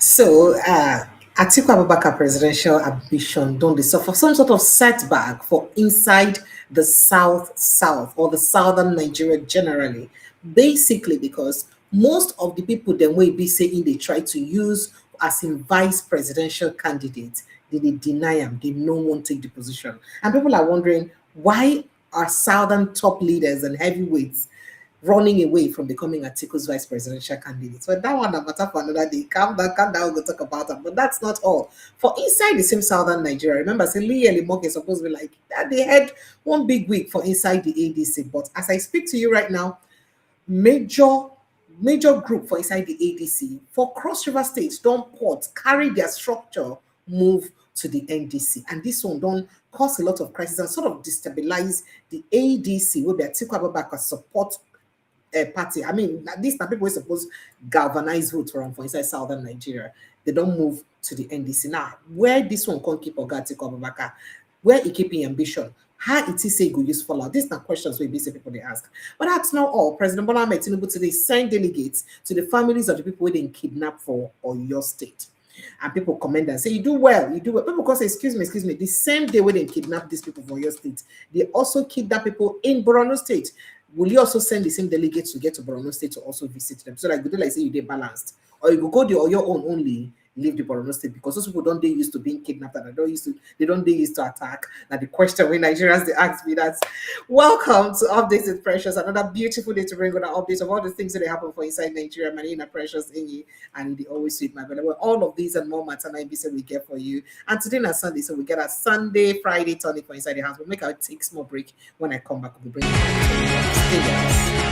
So, Atiku Abubakar presidential ambition don't they suffer some sort of setback for inside the South or the southern Nigeria generally? Basically, because most of the people then will be saying they try to use as in vice presidential candidates, they deny them, they no one take the position. And people are wondering why are southern top leaders and heavyweights running away from becoming Atiku's vice presidential candidate. So that one, a matter for another day. Calm down, we'll talk about it. But that's not all. For inside the same southern Nigeria, remember, say Liyel Imoke is supposed to be like that. They had one big week for inside the ADC. But as I speak to you right now, major major group for inside the ADC for Cross River states don't port carry their structure move to the NDC, and this one don't cause a lot of crisis and sort of destabilize the ADC where the Atiku Abubakar support party. I mean, these are people who suppose galvanize votes for inside southern Nigeria. They don't move to the NDC. Now, where this one can't keep Oga Atiku Abubakar, where he keeping ambition, how it is say go use follow? These are questions we basic people they ask. But that's not all. President Bola Ahmed Tinubu today sent delegates to the families of the people who they kidnapped for or your state. And people comment and say, you do well, you do well. People can say, excuse me, the same day when they kidnap these people for your state, they also kidnap people in Borno State. Will you also send the same delegates to get to Borno State to also visit them? So like, you do like say you did balanced, or you go there or your own only leave the Borno State because those people don't they used to being kidnapped and they don't they used to attack. Now the question when Nigerians they ask me that's welcome to Updates with Precious, another beautiful day to bring on an update of all the things that they happen for inside Nigeria. My name is Precious Inyi, and they always sweet my belly. Well, all of these and more matter and we get for you. And today is Sunday, so we get a Sunday, Friday tonic for inside the house. We'll make our take small break. When I come back, we'll be bringing stay with us.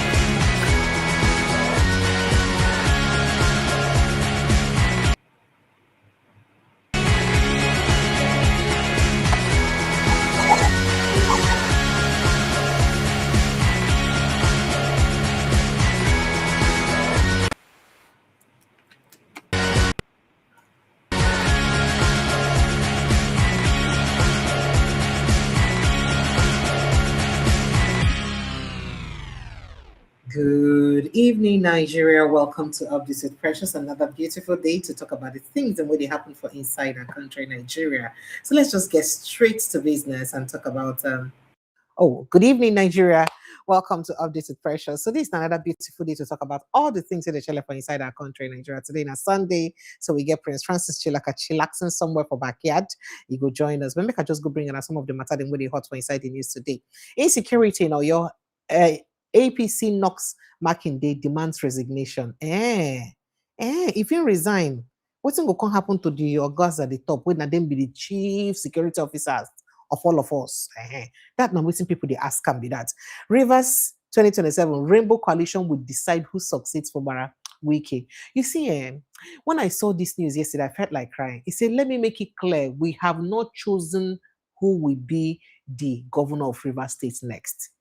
Good evening, Nigeria. Welcome to Updates with Precious. Another beautiful day to talk about the things and what they happen for inside our country, Nigeria. So let's just get straight to business and talk about. Good evening, Nigeria. Welcome to Updates with Precious. So this is another beautiful day to talk about all the things that are for inside our country, Nigeria. Today is Sunday, so we get Prince Francis Chilaka chillaxing somewhere for backyard. You go join us. But make I just go bring in some of the matter that really hot for inside the news today. Insecurity in your APC knocks Makinde demands resignation. If you resign, what's going to happen to the August at the top when then be the chief security officers of all of us? That now waiting people they ask can be that. Rivers 2027 Rainbow Coalition will decide who succeeds for Bara Wiki. You see, when I saw this news yesterday, I felt like crying. He said, let me make it clear, we have not chosen who will be the governor of Rivers State next.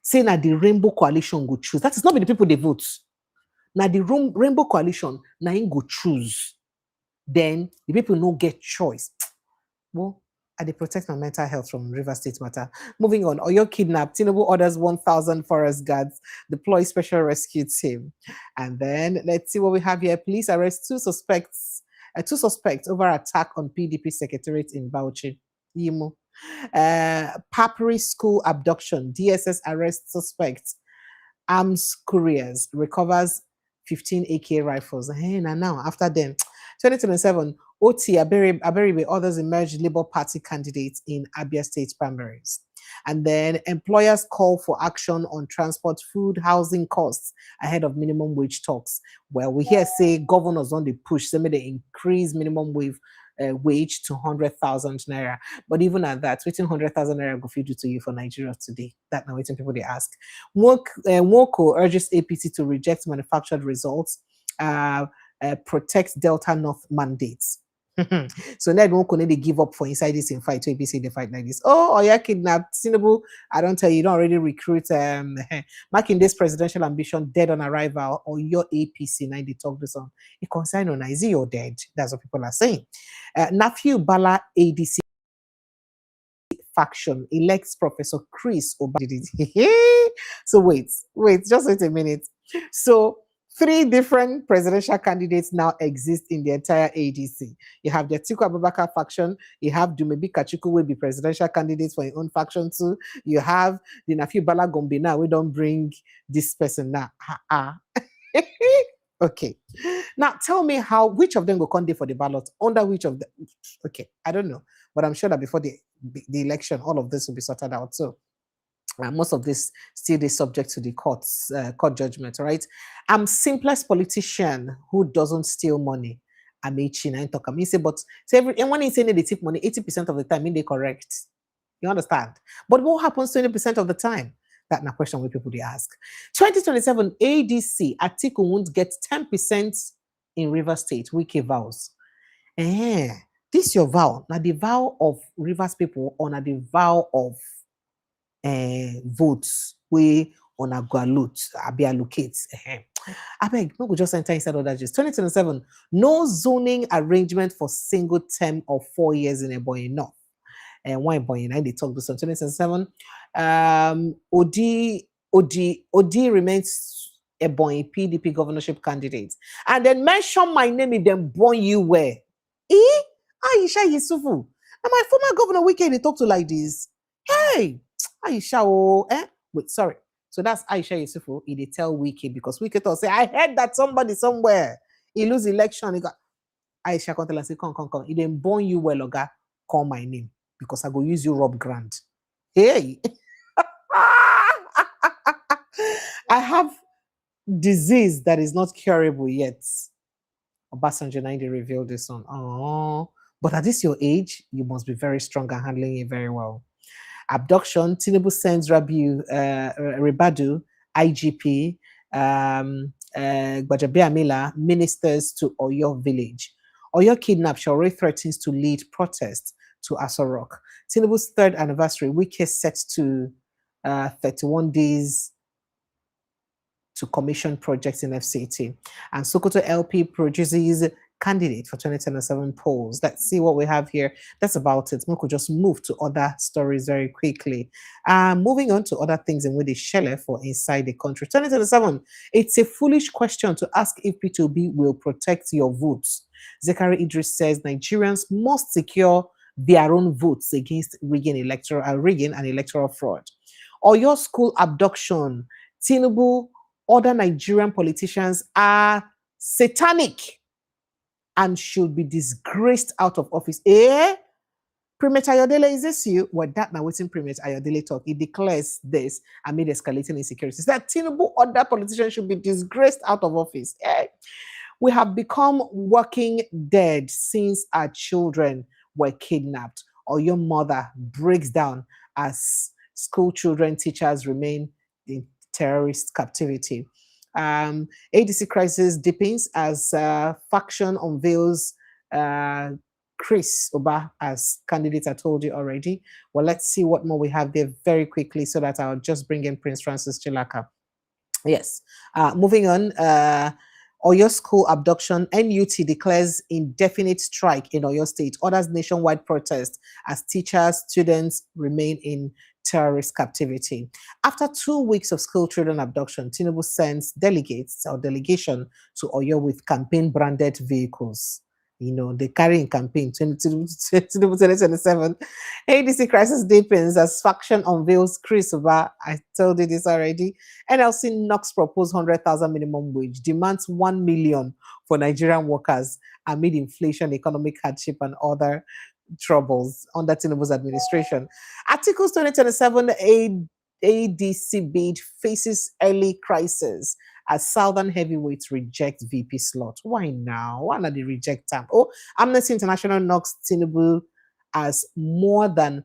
Saying that the Rainbow Coalition go choose. That is not be the people they vote. Now the Rainbow Coalition now go choose. Then the people no get choice. Well, they protect my mental health from River State matter. Moving on, Oyo kidnapped. Tinubu orders 1,000 forest guards, deploy special rescue team. And then let's see what we have here. Police arrest two suspects over attack on PDP secretariat in Bauchi. Yimo. Papri school abduction. DSS arrests suspects. Arms couriers recovers 15 AK rifles. Hey, now after them, 2027, OT Aberibe others emerged Labour Party candidates in Abia State primaries. And then employers call for action on transport, food, housing costs ahead of minimum wage talks. Well, we hear say governors on the push, some they increase minimum wage to 100,000 naira. But even at that, waiting 100,000 naira go feed you to you for Nigeria today. That now waiting people they ask. Woko urges APC to reject manufactured results, protect Delta North mandates. So Ned won't they give up for inside this in fight to APC they fight like this. Oh, yeah, kidnapped Tinubu. I don't tell you, you don't already recruit marking this presidential ambition dead on arrival or your APC. Now they talk this on. It concern on is you're dead. That's what people are saying. Nephew Bala ADC faction elects Professor Chris Obadidi. So wait, just wait a minute. So Three different presidential candidates now exist in the entire ADC. You have the Atiku Abubakar faction. You have Dumebi Kachuku will be presidential candidates for your own faction too. You have the Nafi Bala Gombe now. We don't bring this person now. Okay. Now tell me which of them will come there for the ballot? Under which of them? Okay, I don't know. But I'm sure that before the election, all of this will be sorted out. So most of this still is subject to the court judgment, right? I'm simplest politician who doesn't steal money. I'm a China and talk. I mean, say, but and when he's saying they take money, 80% of the time, they correct. You understand? But what happens 20% of the time? That's a question where people they ask. 2027 ADC, Atiku won't get 10% in River State. Wiki vows. This your vow. Now the vow of Rivers people or now the vow of votes we on a go allocate. I beg, no go just enter inside of that. Just 2027, no zoning arrangement for single term of 4 years in a boy enough. And why boy they talk this on 2027. OD remains a boy PDP governorship candidate. And then mention my name if them born you where. Aisha Yusufu. And my former governor Wike they talk to like this. Hey, Aisha, wait, sorry. So that's Aisha Yusufu. He tell Wiki because Wiki thought say, I heard that somebody somewhere he lose election. He got Aisha come tell us say, come. He didn't born you well, Oga. Call my name because I go use you Rob Grant. Hey, I have disease that is not curable yet. Obasanjo 90 revealed this one. Oh, but at this your age, you must be very strong and handling it very well. Abduction, Tinubu sends Ribadu, IGP, Gbajabe Amila, ministers to Oyo village. Oyo kidnap, Shore threatens to lead protest to Aso Rock. Tinubu's 3rd anniversary, Wike set to 31 days to commission projects in FCT. And Sokoto LP produces candidate for 2027 polls. Let's see what we have here. That's about it. We could just move to other stories very quickly. Moving on to other things in which they share for inside the country. 2027, it's a foolish question to ask if P2B will protect your votes. Zachary Idris says Nigerians must secure their own votes against rigging and electoral fraud. Or your school abduction. Tinubu, other Nigerian politicians are satanic and should be disgraced out of office. Primate Ayodele, is this you? Well, that now waiting Primate Ayodele talk. He declares this amid escalating insecurities. That Tinubu, other politicians should be disgraced out of office. We have become walking dead since our children were kidnapped. Or your mother breaks down as school children, teachers remain in terrorist captivity. ADC crisis deepens as faction unveils Chris Oba as candidate. I told you already. Well, let's see what more we have there very quickly so that I'll just bring in Prince Francis Chilaka. Yes. Moving on. Oyo school abduction. NUT declares indefinite strike in Oyo State. Orders nationwide protest as teachers, students remain in terrorist captivity. After 2 weeks of school children abduction, Tinubu sends delegates or delegation to Oyo with campaign branded vehicles. You know, they carry in campaign 2027. ADC crisis deepens as faction unveils Chris Oba. I told you this already. NLC knocks proposed 100,000 minimum wage, demands 1 million for Nigerian workers amid inflation, economic hardship, and other troubles under Tinubu's administration. Articles 2027 ADC bid faces early crisis as Southern heavyweights reject VP slot. Why now? Why not they reject them? Oh, Amnesty International knocks Tinubu as more than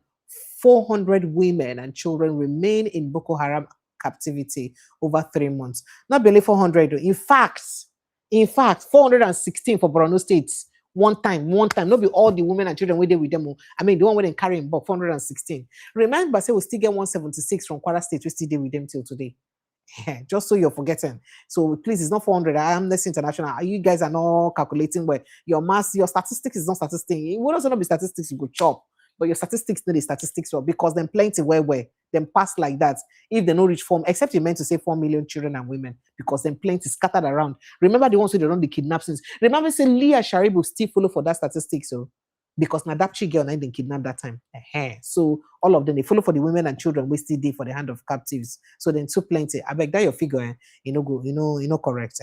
400 women and children remain in Boko Haram captivity over 3 months. Not barely 400. In fact, 416 for Borno State. One time. Not be all the women and children with them. I mean, the one with them carrying about 416. Remember, say we still get 176 from Kwara State. We still deal with them till today. Just so you're forgetting. So please, it's not 400. I am less international. You guys are not calculating where your statistics is not statistics. It will also not be statistics you go chop, but your statistics need the statistics well because then plenty where them pass like that if they no reach form, except you meant to say 4 million children and women, because then plenty scattered around. Remember the ones who they run the kidnappings. Remember say Leah Sharibu still follow for that statistic, so because now that girl na they kidnapped that time. So all of them they follow for the women and children we still dey for the hand of captives. So then too plenty. I beg that your figure, you know go, you know correct.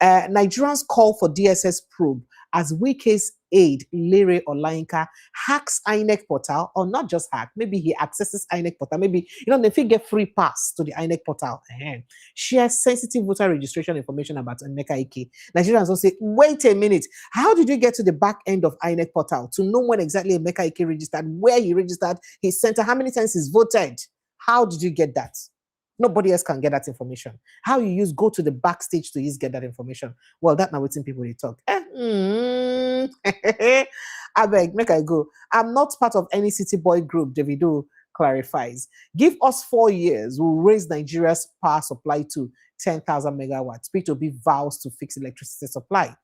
Nigerians call for DSS probe as Wike's aide, Lere Olayinka, hacks INEC portal, or not just hack, maybe he accesses INEC portal, maybe, they get free pass to the INEC portal. Shares sensitive voter registration information about Emeka Ike. Nigerians will say, wait a minute, how did you get to the back end of INEC portal to know when exactly Emeka Ike registered, where he registered, his center, how many times he's voted? How did you get that? Nobody else can get that information. How you go to the backstage to get that information? Well, that now waiting people they talk. I beg, make I go. I'm not part of any city boy group, Davido clarifies. Give us 4 years, we'll raise Nigeria's power supply to 10,000 megawatts. P2B vows to fix electricity supply.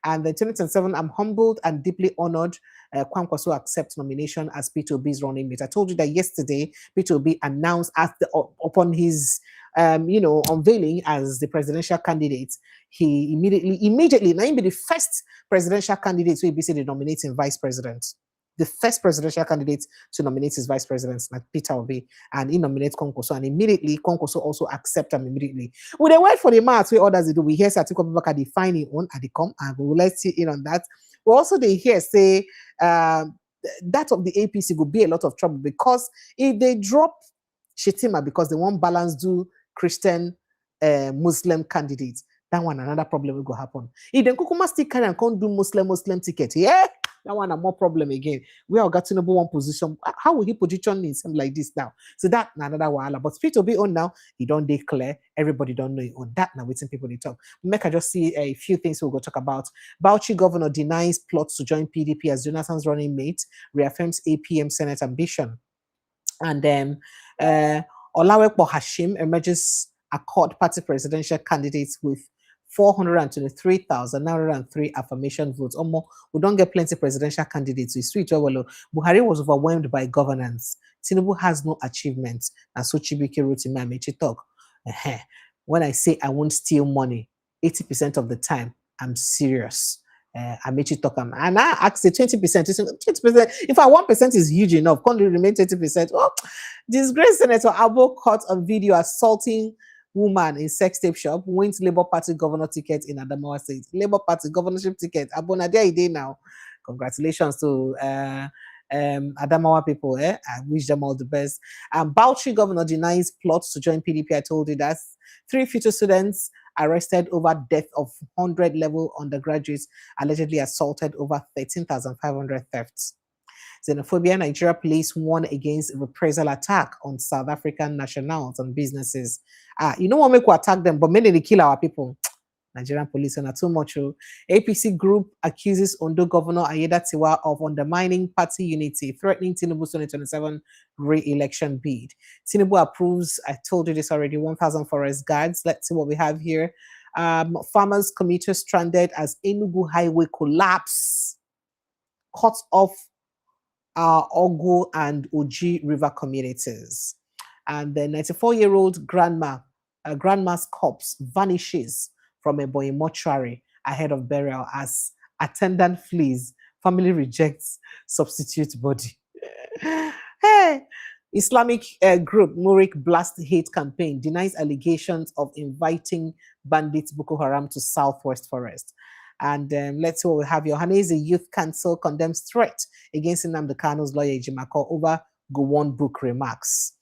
And then 2027, I'm humbled and deeply honored. Kwankwaso accepts nomination as P2B's running mate. I told you that yesterday, P2B announced upon his unveiling as the presidential candidate, he immediately, now he be the first presidential candidate to be the nominating vice president. The first presidential candidate to nominate his vice president, like Peter Obi, and he nominates Kwankwaso, and immediately Kwankwaso also accept him immediately. We then wait for the maths where others do. We hear Atiku Abubakar defining on at the come, and we will let's see in on that. We also they hear say that of the APC will be a lot of trouble, because if they drop Shetima because they won't balance do Christian Muslim candidates, that one another problem will go happen. If then Kukuma still carry and can't do Muslim ticket, yeah. That one a more problem again. We are got to number one position. How will he position himself like this now? So that another while. But P2B on now, he don't declare. Everybody don't know it on that now. Waiting people they talk. Make I just see a few things we'll go talk about. Bauchi governor denies plots to join PDP as Jonathan's running mate, reaffirms APM Senate ambition. And then Olawepo Hashim emerges Accord Party presidential candidates with 423,903 affirmation votes. We don't get plenty presidential candidates. We sweet. Buhari was overwhelmed by governance. Tinubu has no achievements. And so Chibike wrote in my Mechi talk. When I say I won't steal money, 80% of the time, I'm serious. I made you talk, and I asked the 20%. 20%. In fact, 1% is huge enough. Can't remain 20%. Oh, disgraced Senator Abo caught on video assaulting woman in sex tape shop, wins Labour Party governor ticket in Adamawa State. Labour Party governorship ticket. Abona there day now. Congratulations to Adamawa people. I wish them all the best. Bauchi governor denies plots to join PDP. I told you that. 3 future students arrested over death of 100 level undergraduates allegedly assaulted over 13,500 thefts. Xenophobia. Nigeria police warn against reprisal attack on South African nationals and businesses. You know what make we attack them, but many they kill our people. Nigerian police are not too much. APC group accuses Ondo Governor Ayeda Tiwa of undermining party unity, threatening Tinubu's 2027 re-election bid. Tinubu approves, I told you this already, 1,000 forest guards. Let's see what we have here. Farmers commuters stranded as Enugu Highway collapse, cuts off Ogu and Oji River communities. And the 94-year-old grandma's corpse vanishes from a boy mortuary ahead of burial as attendant flees. Family rejects substitute body. Hey, Islamic group Murik Blast Hate Campaign denies allegations of inviting bandits Boko Haram to Southwest Forest. And let's see what we have. Yohanese Youth Council condemns threat against Nnamdi Kanu's lawyer Ejimako over Gowon book remarks.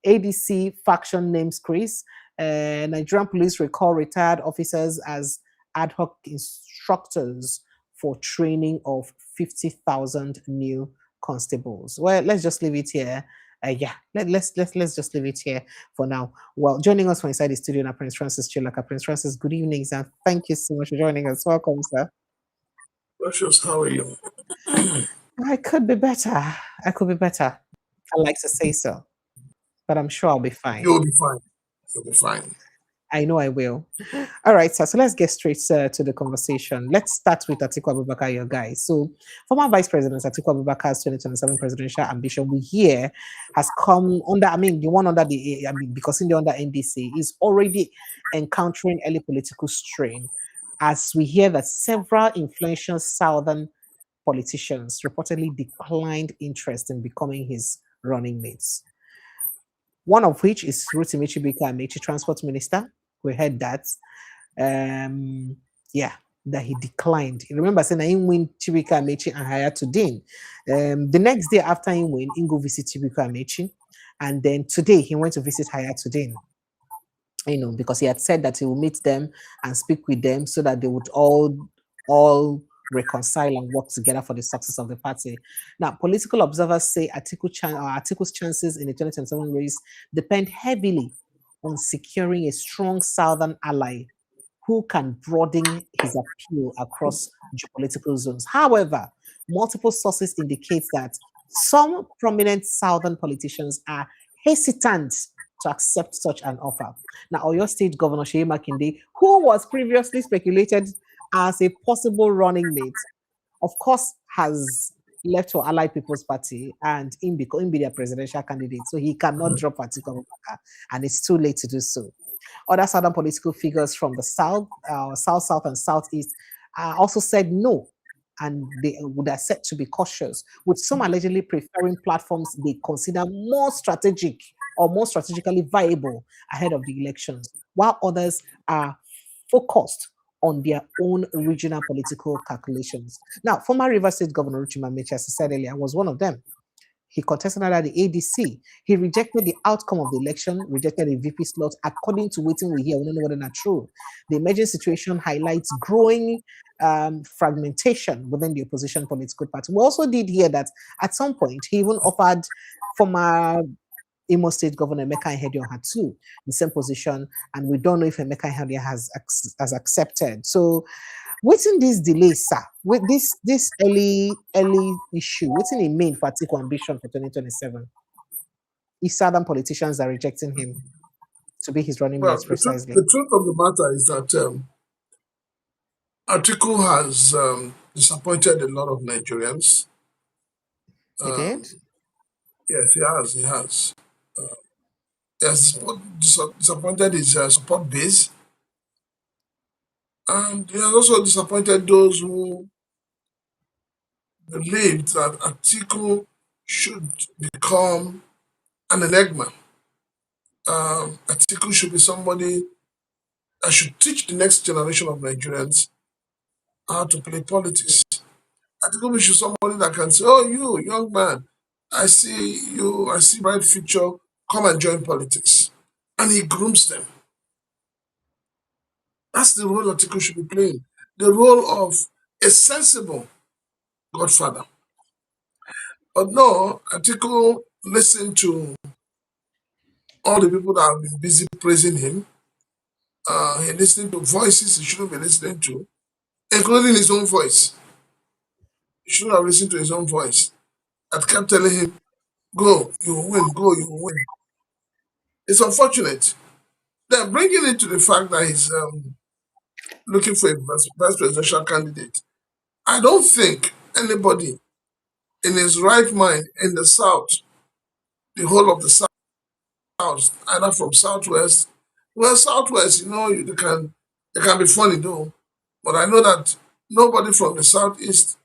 ADC faction names Chris. Nigerian police recall retired officers as ad hoc instructors for training of 50,000 new constables. Well, let's just leave it here. Let's just leave it here for now. Well, joining us from inside the studio now, Prince Francis Chilaka. Prince Francis, good evening, sir. Thank you so much for joining us. Welcome, sir. Precious, how are you? I could be better. I like to say so, but I'm sure I'll be fine. You'll be fine. You'll be fine. I know I will. All right, sir. So let's get straight to the conversation. Let's start with Atiku Abubakar, your guy. So, former Vice President Atiku Abubakar's 2027 presidential ambition, we hear, has come under. I mean, the one under the. I mean, because in the under NDC is already encountering early political strain, as we hear that several influential southern politicians reportedly declined interest in becoming his running mates. One of which is Rotimi Chibika, Transport Minister. We heard that. Um, yeah, that he declined. You remember saying he win Chibika Amechi and Hayatuddin. The next day after he win, he go visit Chibika Amechi. And then today he went to visit Hayatuddin. Because he had said that he will meet them and speak with them so that they would all reconcile and work together for the success of the party. Now, political observers say Atiku's chances in the 2027 race depend heavily on securing a strong southern ally who can broaden his appeal across geopolitical zones. However, multiple sources indicate that some prominent southern politicians are hesitant to accept such an offer. Now, Oyo State Governor Seyi Makinde, who was previously speculated as a possible running mate, of course, has left for Allied People's Party and in be their presidential candidate. So he cannot drop Atiku Abubakar, and it's too late to do so. Other southern political figures from the south, south, and southeast also said no, and they would have said to be cautious, with some allegedly preferring platforms they consider more strategic or more strategically viable ahead of the elections, while others are focused on their own regional political calculations. Now, former Rivers State Governor Rotimi Amechi, as I said earlier, was one of them. He contested under the ADC. He rejected the outcome of the election, rejected the VP slot, according to waiting we hear. We don't know whether that's true. The emerging situation highlights growing fragmentation within the opposition political party. We also did hear that at some point he even offered former Imo State Governor Emeka Ihedioha too the same position, and we don't know if Emeka Ihedioha has accepted. So, what's in this delay, sir? With this early issue, what's in the main for Atiku ambition for 2027? If southern politicians are rejecting him to be his running Well, mate precisely. the truth of the matter is that Atiku has disappointed a lot of Nigerians. He did? Yes, he has. He has. He has disappointed his support base, and he has also disappointed those who believed that Atiku should become an enigma. Atiku should be somebody that should teach the next generation of Nigerians how to play politics. Atiku should be somebody that can say, "Oh, you young man, I see you. I see bright future. Come and join politics," and he grooms them. That's the role Atiku should be playing. The role of a sensible godfather. But no, Atiku listened to all the people that have been busy praising him. He listened to voices he shouldn't be listening to, including his own voice. He shouldn't have listened to his own voice. That kept telling him, "Go, you will win, go, you will win." It's unfortunate. Then bringing it to the fact that he's looking for a vice presidential candidate, I don't think anybody in his right mind in the South, the whole of the South, either from Southwest, well, Southwest, they can be funny though, but I know that nobody from the Southeast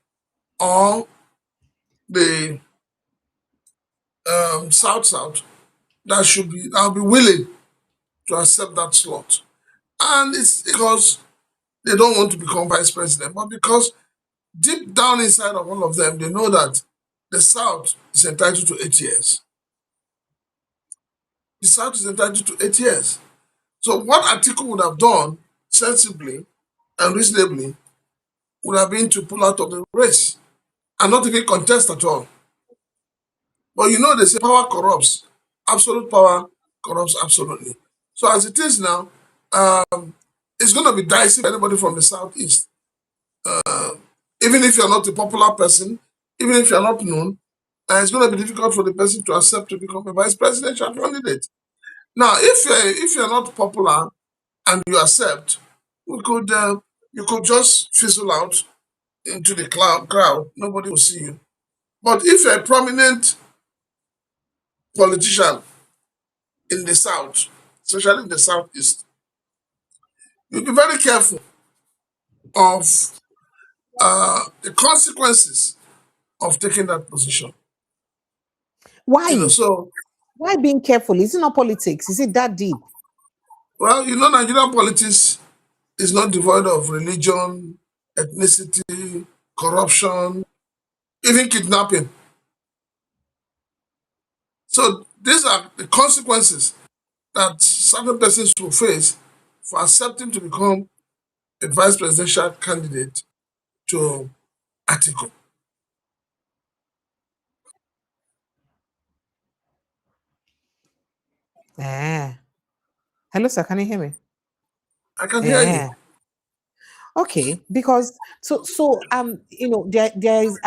or the South that'll be willing to accept that slot. And it's because they don't want to become vice president, but because deep down inside of all of them, they know that the South is entitled to 8 years. The South is entitled to 8 years. So what Atiku would have done sensibly and reasonably would have been to pull out of the race and not even contest at all. But they say power corrupts. Absolute power corrupts absolutely. So as it is now, it's going to be dicey for anybody from the Southeast. Even if you're not a popular person, even if you're not known, it's going to be difficult for the person to accept to become a vice presidential candidate. Now, if you're not popular and you accept, you could just fizzle out into the crowd. Nobody will see you. But if you're a prominent politician in the South, especially in the Southeast, you'll be very careful of the consequences of taking that position. Why? So, Why being careful? Is it not politics? Is it that deep? well, Nigerian politics is not devoid of religion, ethnicity, corruption, even kidnapping. So these are the consequences that certain persons will face for accepting to become a vice presidential candidate to Atiku. Hello, sir. Can you hear me? I can hear you. Okay, because there is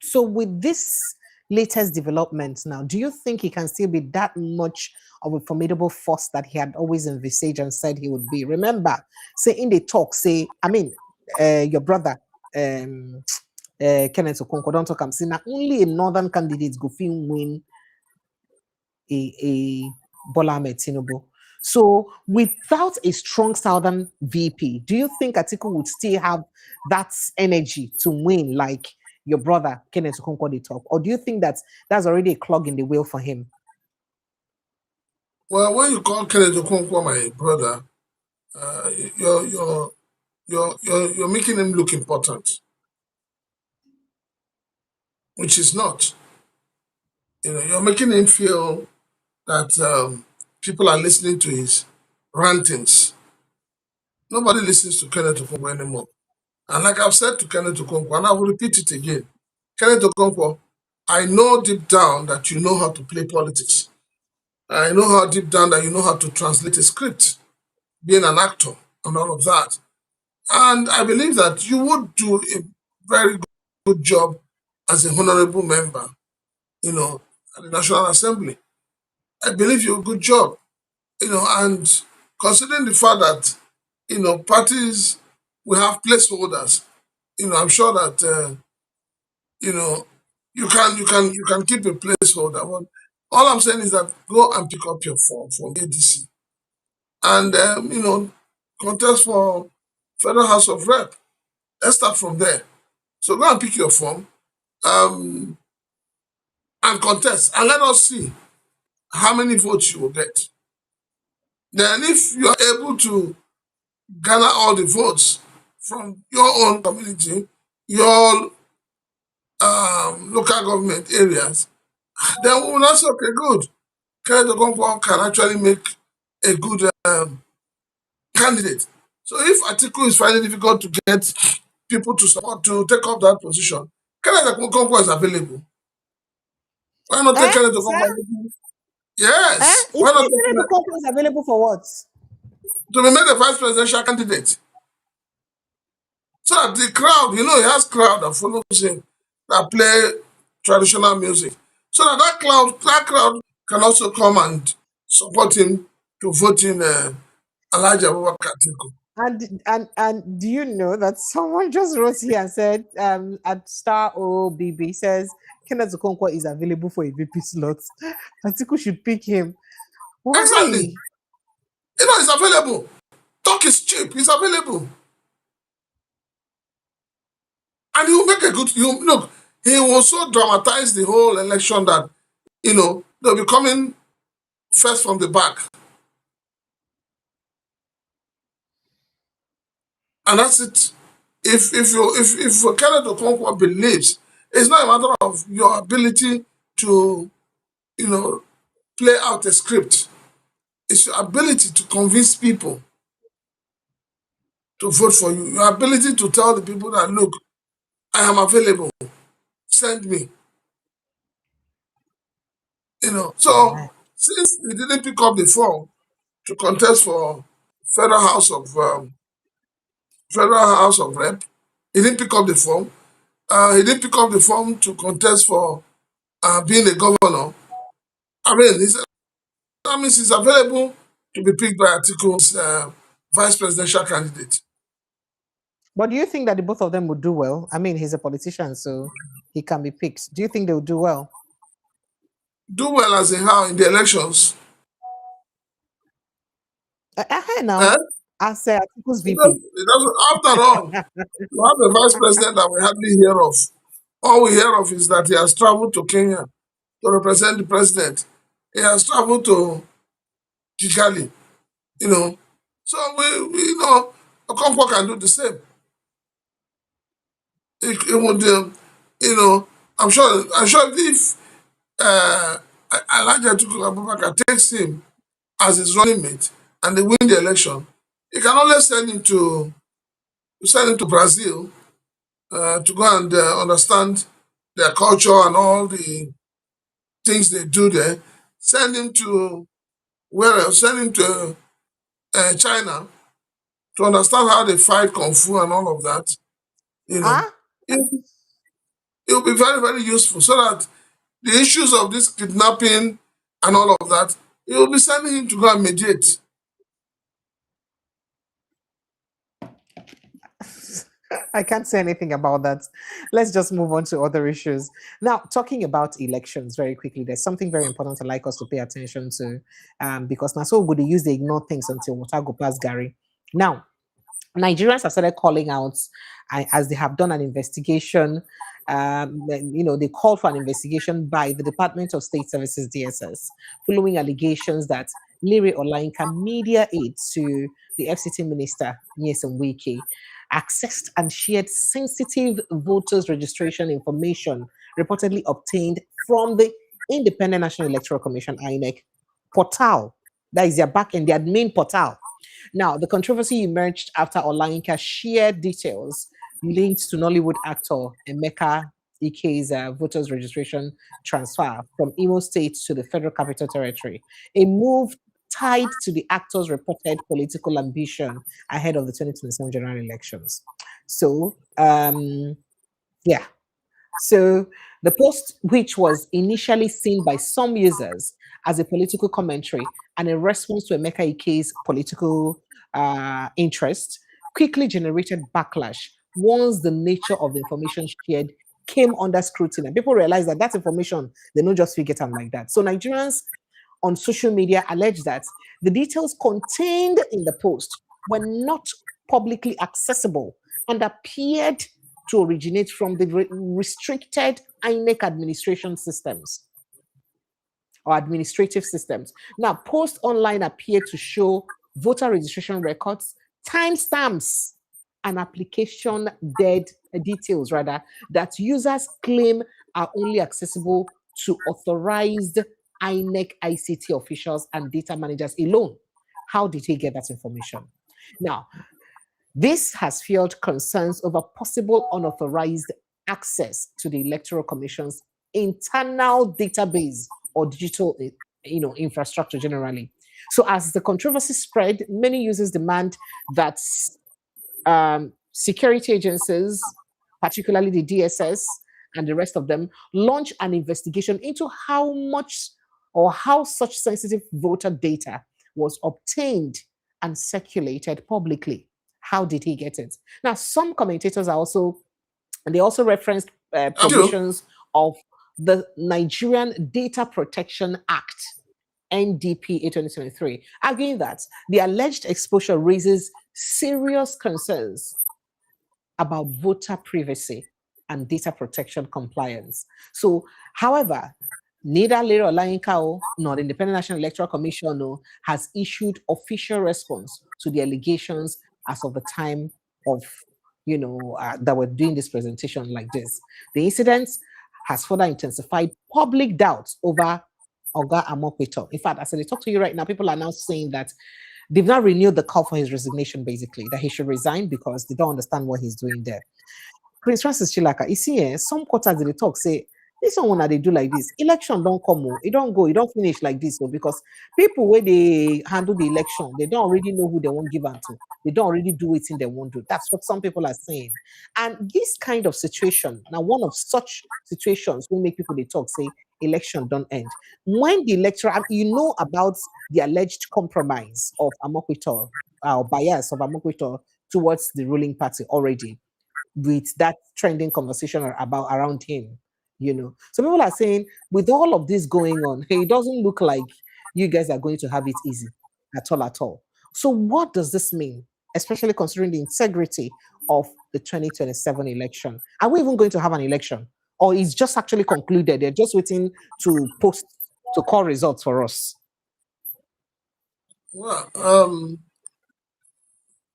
so with this latest development now, do you think he can still be that much of a formidable force that he had always envisaged and said he would be? Remember, say in the talk, your brother, Kenneth Okonkwo, don't talk. I'm saying now only a northern candidate go fit win a Bola Ahmed Tinubu. So without a strong southern VP, do you think Atiku would still have that energy to win like your brother Kenneth Okonkwo they talk? Or do you think that that's already a clog in the wheel for him? Well, when you call Kenneth Okonkwo my brother, you're making him look important, which is not. You're making him feel that people are listening to his rantings. Nobody listens to Kenneth Okonkwo anymore. And like I've said to Kenneth Okonkwo, and I will repeat it again, Kenneth Okonkwo, I know deep down that you know how to play politics. I know how deep down that you know how to translate a script, being an actor and all of that. And I believe that you would do a very good job as a honorable member, at the National Assembly. I believe you're a good job, and considering the fact that, parties will have placeholders, I'm sure that, you can keep a placeholder. But all I'm saying is that go and pick up your form from ADC and, contest for Federal House of Rep. Let's start from there. So go and pick your form and contest, and let us see how many votes you will get. Then, if you are able to garner all the votes from your own community, your local government areas, then we will not say, okay, good. Kenneth Okonkwo can actually make a good candidate. So if Atiku is finding it difficult to get people to support to take up that position, Kenneth Okonkwo is available. Why not take Kenneth Okonkwo? Yes. Why not take Kenneth Okonkwo is available for what? To be made a vice presidential candidate. So that the crowd, he has crowd that follows him, that play traditional music. So that crowd can also come and support him to vote in Elijah Abubakar Atiku. And do you know that someone just wrote here and said at Star OBB says Kenneth Okonkwo is available for a VP slot. Atiku should pick him. Why? Exactly. It's available. Talk is cheap. It's available. And he will make a good, look, he will so dramatize the whole election that, they'll be coming first from the back. And that's it. If Kenneth Okonkwo believes, it's not a matter of your ability to, play out a script. It's your ability to convince people to vote for you. Your ability to tell the people that, look, I am available. Send me. So since he didn't pick up the form to contest for Federal House of Rep, he didn't pick up the form. He didn't pick up the form to contest for being a governor. I mean, that means he's available to be picked by Atiku's vice presidential candidate. But do you think that the both of them would do well? I mean, he's a politician, so he can be picked. Do you think they would do well? Do well as in how in the elections. Eh? Now, as Atiku's VP. After all, you have a vice president that we hardly hear of. All we hear of is that he has traveled to Kenya to represent the president. He has traveled to Kigali, you know. So we know Okonkwo can do the same. It would, I'm sure if Elijah Abubakar takes him as his running mate and they win the election, he can always send him to Brazil to go and understand their culture and all the things they do there. Send him to where else? Send him to China to understand how they fight kung fu and all of that. It will be very, very useful so that the issues of this kidnapping and all of that, you will be sending him to go and mediate. I can't say anything about that. Let's just move on to other issues. Now, talking about elections very quickly, there's something very important I'd like us to pay attention to because now so would they use the ignore things until water go past Gary. Now, Nigerians have started calling out as they have done an investigation. They called for an investigation by the Department of State Services (DSS) following allegations that Lere Olayinka, media aide to the FCT minister Nyesom Wike, accessed and shared sensitive voters' registration information reportedly obtained from the Independent National Electoral Commission (INEC) portal. That is their backend, their main portal. Now, the controversy emerged after Olayinka shared details linked to Nollywood actor Emeka Ike's voters registration transfer from Imo State to the Federal Capital Territory, a move tied to the actor's reported political ambition ahead of the 2027 general elections. So, yeah. So the post, which was initially seen by some users as a political commentary and a response to Emeka Ike's political interest, quickly generated backlash once the nature of the information shared came under scrutiny. And people realized that that information, they don't just forget them like that. So Nigerians on social media allege that the details contained in the post were not publicly accessible and appeared to originate from the restricted INEC administration systems or administrative systems. Now, post online appeared to show voter registration records, timestamps, and application details, that users claim are only accessible to authorized INEC ICT officials and data managers alone. How did he get that information? Now, this has fueled concerns over possible unauthorized access to the Electoral Commission's internal database or digital infrastructure generally. So as the controversy spread, many users demand that security agencies, particularly the DSS and the rest of them, launch an investigation into how much or how such sensitive voter data was obtained and circulated publicly. How did he get it? Now, some commentators are also referenced provisions of the Nigerian Data Protection Act, NDP 2023, arguing that the alleged exposure raises serious concerns about voter privacy and data protection compliance. So, however, neither Lere Olayinka nor the Independent National Electoral Commission has issued official response to the allegations as of the time of, that we're doing this presentation like this. The incident has further intensified public doubts over Oga Amokweto. In fact, as I talk to you right now, people are now saying that they've not renewed the call for his resignation, basically, that he should resign because they don't understand what he's doing there. Prince Francis Chilaka, you see, some quarters in the talk say, this one when they do like this, election don't come, it don't go, it don't finish like this, because people where they handle the election, they don't already know who they won't give unto. They don't already do it in they won't do. That's what some people are saying. And this kind of situation, now one of such situations will make people they talk say election don't end. When the electoral, you know about the alleged compromise of Amokwito, or bias of Amokwito towards the ruling party already, with that trending conversation about around him. So people are saying, with all of this going on, hey, it doesn't look like you guys are going to have it easy at all. So what does this mean, especially considering the integrity of the 2027 election? Are we even going to have an election, or is just actually concluded? They're just waiting to post to call results for us. Well,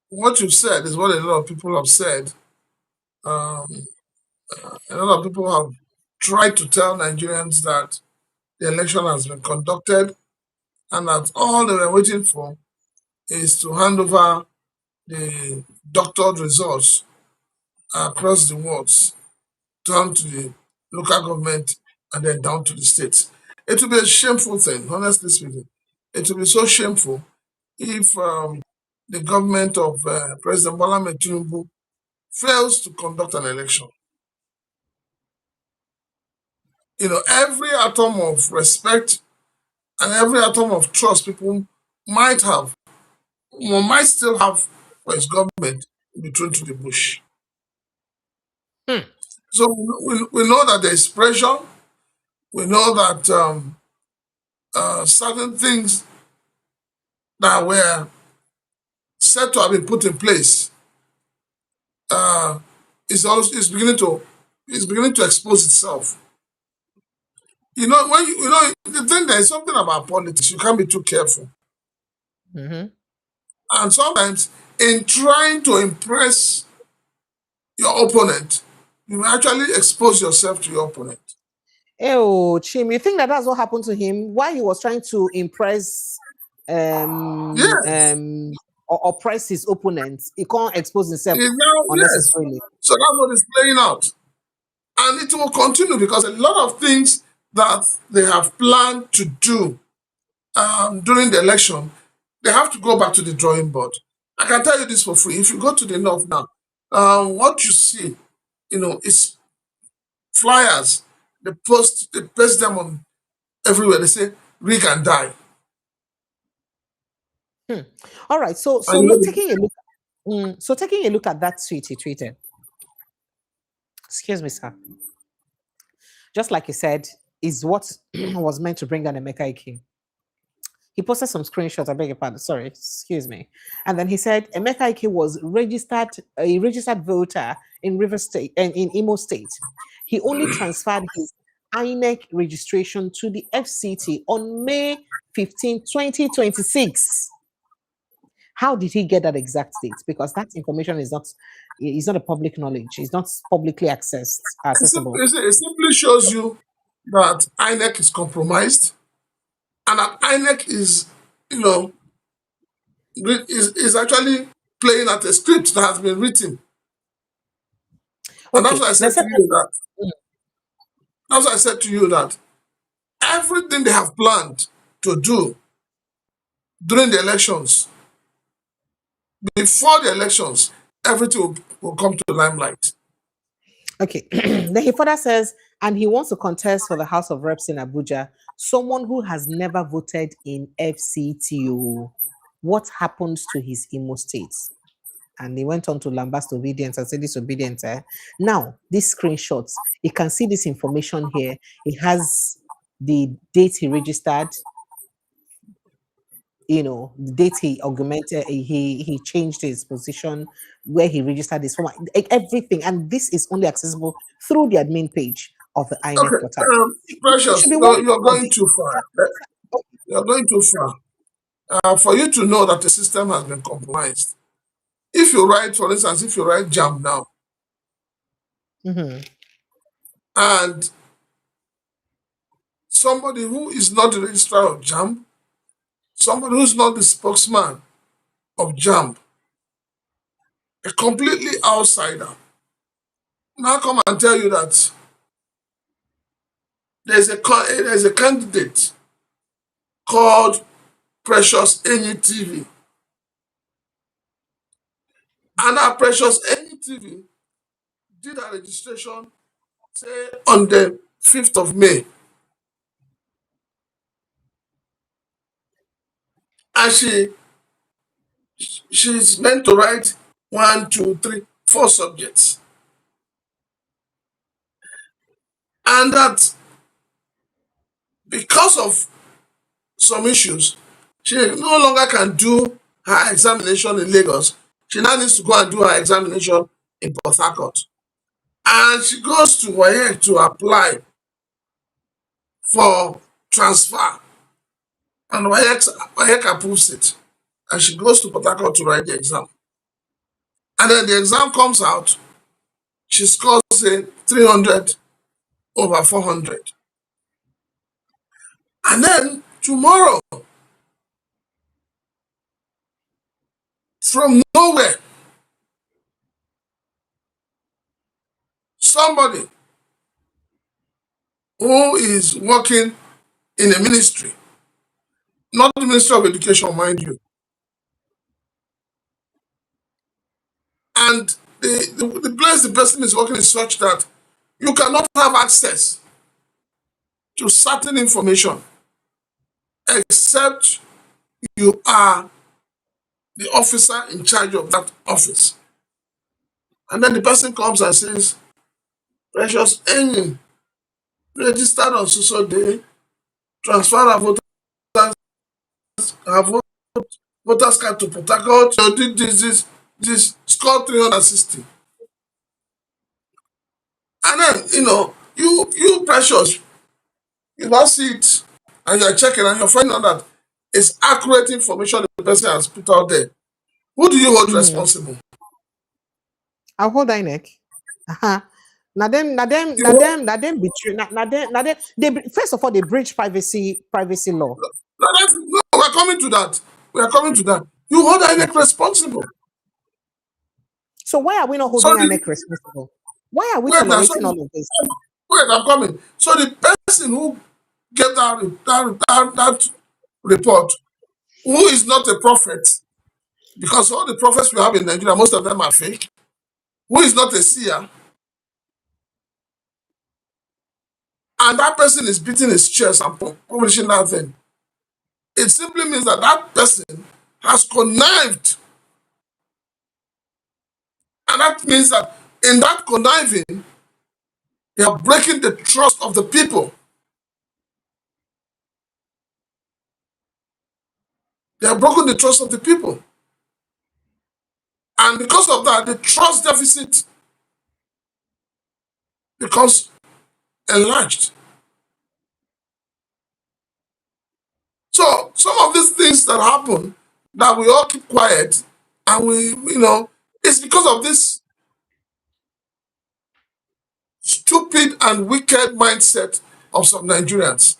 what you've said is what a lot of people have said. Um, a lot of people have tried to tell Nigerians that the election has been conducted and that all they were waiting for is to hand over the doctored results across the wards, down to the local government and then down to the states. It will be a shameful thing, honestly speaking. It will be so shameful if the government of President Bola Ahmed Tinubu fails to conduct an election. Every atom of respect and every atom of trust people might have, one might still have for his government, will be thrown to the bush. Hmm. So we know that there is pressure. We know that certain things that were said to have been put in place is beginning to expose itself. The thing, there is something about politics. You can't be too careful. Mm-hmm. And sometimes, in trying to impress your opponent, you may actually expose yourself to your opponent. Oh, Chim, you think that that's what happened to him? Why he was trying to impress Yes. or oppress his opponents, he can't expose himself Yes. unnecessarily. So that's what is playing out. And it will continue because a lot of things that they have planned to do during the election, they have to go back to the drawing board. I can tell you this for free. If you go to the north now, what you see, is flyers. They paste them on everywhere. They say, rig and die. All right. So And you know, taking a look at that tweet he tweeted. Excuse me, sir. Just like he said, is what was meant to bring down Emeka Ike. He posted some screenshots. I beg your pardon. Sorry, excuse me. And then he said Emeka Ike was a registered voter in River State and in Imo State. He only transferred his INEC registration to the FCT on May 15, 2026. How did he get that exact date? Because that information is not a public knowledge. It's not publicly accessible. it simply shows you that INEC is compromised and that INEC is, is actually playing at a script that has been written. And Okay, that's why I said to you that everything they have planned to do during the elections, before the elections, everything will come to the limelight. Okay. Then he further says, and he wants to contest for the House of Reps in Abuja, someone who has never voted in FCTO. What happened to his Imo states? And he went on to lambast obedience and say disobedience. Now, these screenshots, you can see this information here. It has the date he registered, the date he augmented, he changed his position, where he registered his form, everything. And this is only accessible through the admin page of the INEC Okay, portal. You should Precious, be no, worried you're about going this. too far. You're going too far. For you to know that the system has been compromised, if you write, for instance, if you write JAM now, Mhm. and somebody who is not the registrar of JAM, somebody who's not the spokesman of JAM, a completely outsider, now come and tell you that there's a candidate called Precious Any TV. And our Precious Any TV did a registration, say, on the 5th of May. And she's meant to write 1, 2, 3, 4 subjects. And that because of some issues, she no longer can do her examination in Lagos. She now needs to go and do her examination in Port Harcourt. And she goes to WAEC to apply for transfer. And WAEC approves it. And she goes to Port Harcourt to write the exam. And then the exam comes out. She scores a 300 over 400. And then tomorrow, from nowhere, somebody who is working in a ministry, not the Ministry of Education, mind you, and the place the person is working is such that you cannot have access to certain information except you are the officer in charge of that office. And then the person comes and says, Precious Engine, registered on so day, transfer our voters card to Port Harcourt, so did this, score 360. And then, you Precious, you now see it and you're checking and you're finding out that it's accurate information the person has put out there. Who do you hold responsible? I'll hold INEC. Now them betray. First of all, they breach privacy law. No, we're coming to that. You hold INEC responsible. So why are we not holding INEC responsible? Why are we tolerating all of this? Wait, I'm coming. So the person who gave that report, who is not a prophet, because all the prophets we have in Nigeria, most of them are fake, who is not a seer, and that person is beating his chest and publishing that thing, it simply means that that person has connived. And that means that in that conniving, they are breaking the trust of the people. They have broken the trust of the people. And because of that, the trust deficit becomes enlarged. So some of these things that happen, that we all keep quiet, and it's because of this stupid and wicked mindset of some Nigerians.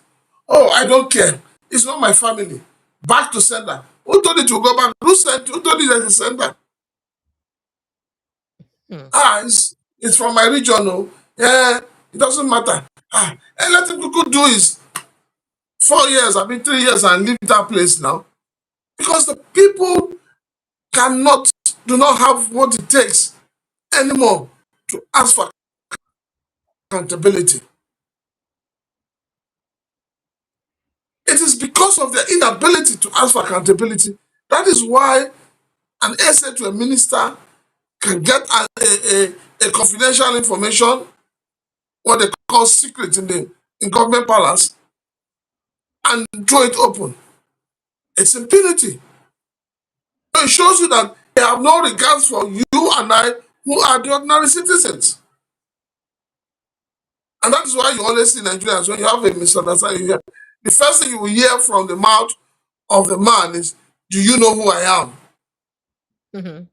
Oh, I don't care. It's not my family. Back to sender. Who told you to go back? Who told you there's a sender? It's from my region. No? Yeah, it doesn't matter. And let him could do is 4 years, 3 years, and leave that place now. Because the people do not have what it takes anymore to ask for accountability. It is because of their inability to ask for accountability. That is why an essay to a minister can get a confidential information, what they call secret in government palace, and throw it open. It's impunity. So it shows you that they have no regard for you and I, who are the ordinary citizens. And that is why you always see Nigerians, when you have a misunderstanding, the first thing you will hear from the mouth of the man is, do you know who I am? Mm-hmm.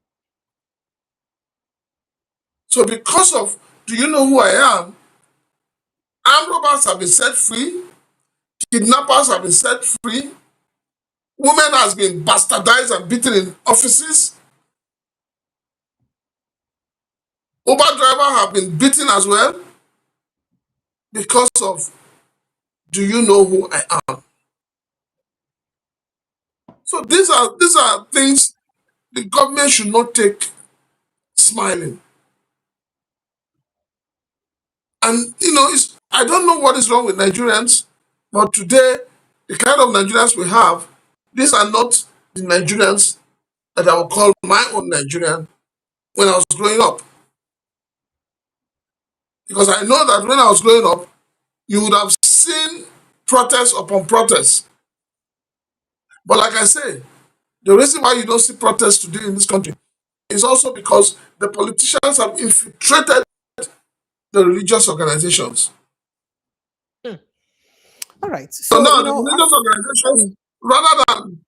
So because of, do you know who I am, armed robbers have been set free, kidnappers have been set free, women has been bastardized and beaten in offices, Uber drivers have been beaten as well, because of, do you know who I am? So these are things the government should not take smiling. And I don't know what is wrong with Nigerians, but today, the kind of Nigerians we have, these are not the Nigerians that I would call my own Nigerian when I was growing up. Because I know that when I was growing up, you would have seen protest upon protest. But like I say, the reason why you don't see protests today in this country is also because the politicians have infiltrated the religious organizations. All right. So So, now the religious organizations, rather than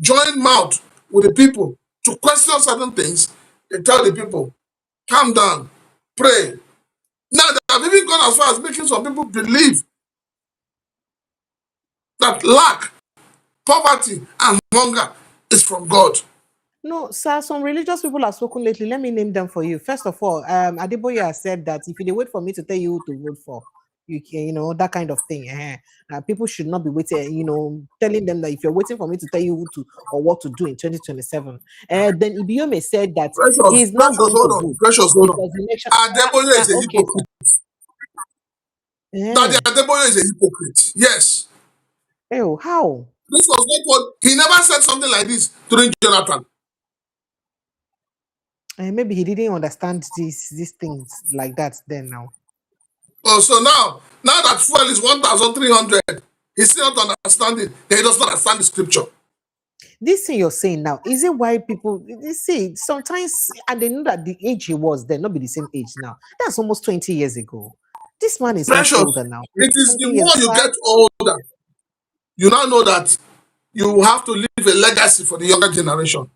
join mouth with the people to question certain things, they tell the people, calm down, pray. Now they have even gone as far as making some people believe that lack, poverty, and hunger is from God. no, sir, some religious people have spoken lately. Let me name them for you. First of all, Adeboye has said that if you wait for me to tell you who to vote for, you can, that kind of thing. People should not be waiting, telling them that if you're waiting for me to tell you who to or what to do in 2027. Then Ibiome said that Precious, he's not precious, going hold to on, vote precious, hold on. because the election. Adeboye is a Okay, hypocrite. sir. Daddy Adeboye is a hypocrite. Yes. Oh, how? This was not what he never said something like this during Jonathan. Maybe he didn't understand these things like that then now. Oh, so now that fuel is 1,300, he's still not understanding. He does not understand the scripture. This thing you're saying now, is it why people you see sometimes and they know that the age he was then not be the same age now? That's almost 20 years ago. This man is much Precious, older now. it is 20 the years. more you get older, you now know that you have to leave a legacy for the younger generation.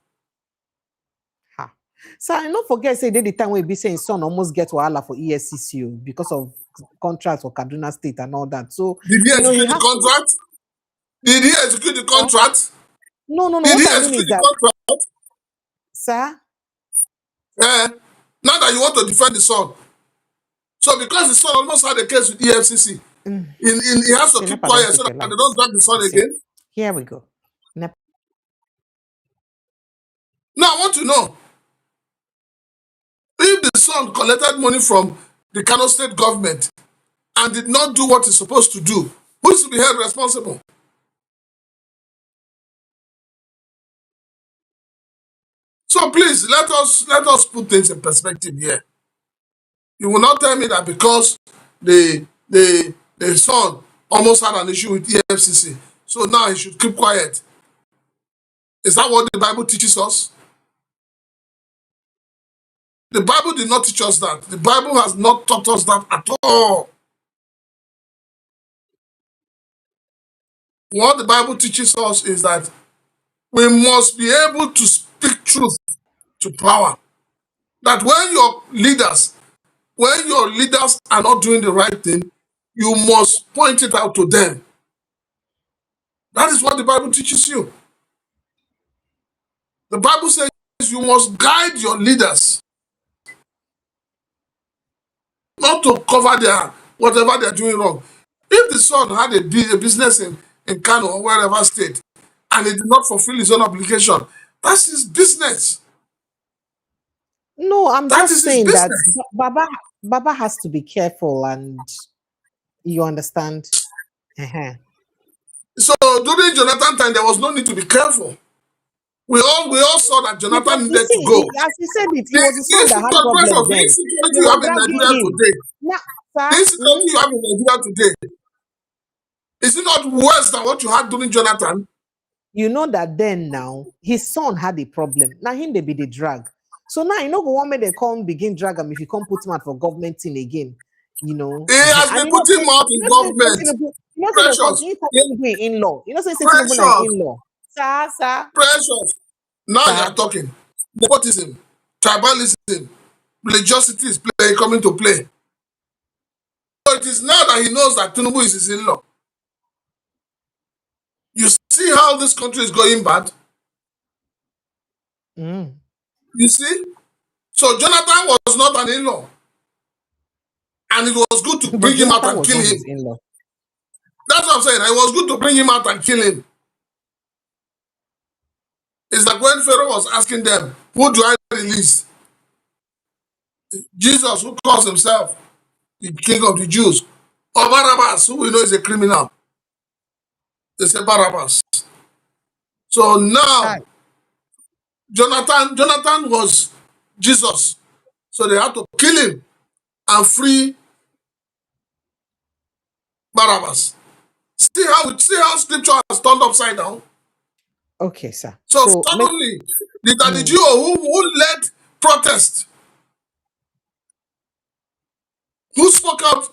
Ha. So I don't forget say the time when be saying son almost get wahala for ESCCO because of contracts for Kaduna State and all that. So Did he he execute the has to. contract? Did he execute the contract? No. Did What he I mean execute is the that, contract? sir. Eh? Now that you want to defend the son. So because the son almost had a case with EFCC, he has to Okay, keep Nepa don't quiet so take that your they light. don't drag the son See, again. here we go. Now I want to know if the son collected money from the Kano state government and did not do what he's supposed to do, who is to be held responsible? So please let us put things in perspective here. You will not tell me that because the son almost had an issue with EFCC, so now he should keep quiet. Is that what the Bible teaches us? The Bible did not teach us that. The Bible has not taught us that at all. What the Bible teaches us is that we must be able to speak truth to power. That when your leaders are not doing the right thing, you must point it out to them. That is what the Bible teaches you. The Bible says you must guide your leaders, not to cover their whatever they're doing wrong. If the son had a business in Kano or wherever state, and he did not fulfill his own obligation, that's his business. No, I'm That just is his saying that business. Baba has to be careful, and you understand. Uh-huh. So during Jonathan time, there was no need to be careful. We all saw that Because Jonathan you needed to see, go. as you said it, it The was the son that had pressure problem of the then. insecurity They you were have in dragging Nigeria him. today, Now, the sir, insecurity you have in Nigeria today, is it not worse than what you had during Jonathan? you know that then now his son had a problem. Now him they be the drag. So now you know go one may they come begin drag him if you come put him out for government thing again. He has And been putting mouth in government. they come Precious, in law. You know say Tinubu na precious, in law. Sir. precious. Now you are Sir. talking. Nepotism, tribalism, religiosity is coming to play. So it is now that he knows that Tinubu is his in-law. You see how this country is going bad? Mm. You see? So Jonathan was not an in-law. And it was good to But bring him out Jonathan and was kill not him. his in-law. That's what I'm saying. It was good to bring him out and kill him. It's like when Pharaoh was asking them, who do I release? Jesus, who calls himself the king of the Jews, or Barabbas, who we know is a criminal. They say Barabbas. So now Hi. Jonathan was Jesus, so they had to kill him and free Barabbas. See how scripture has turned upside down. Okay, sir. So So make suddenly, the Jew who led protest, who spoke out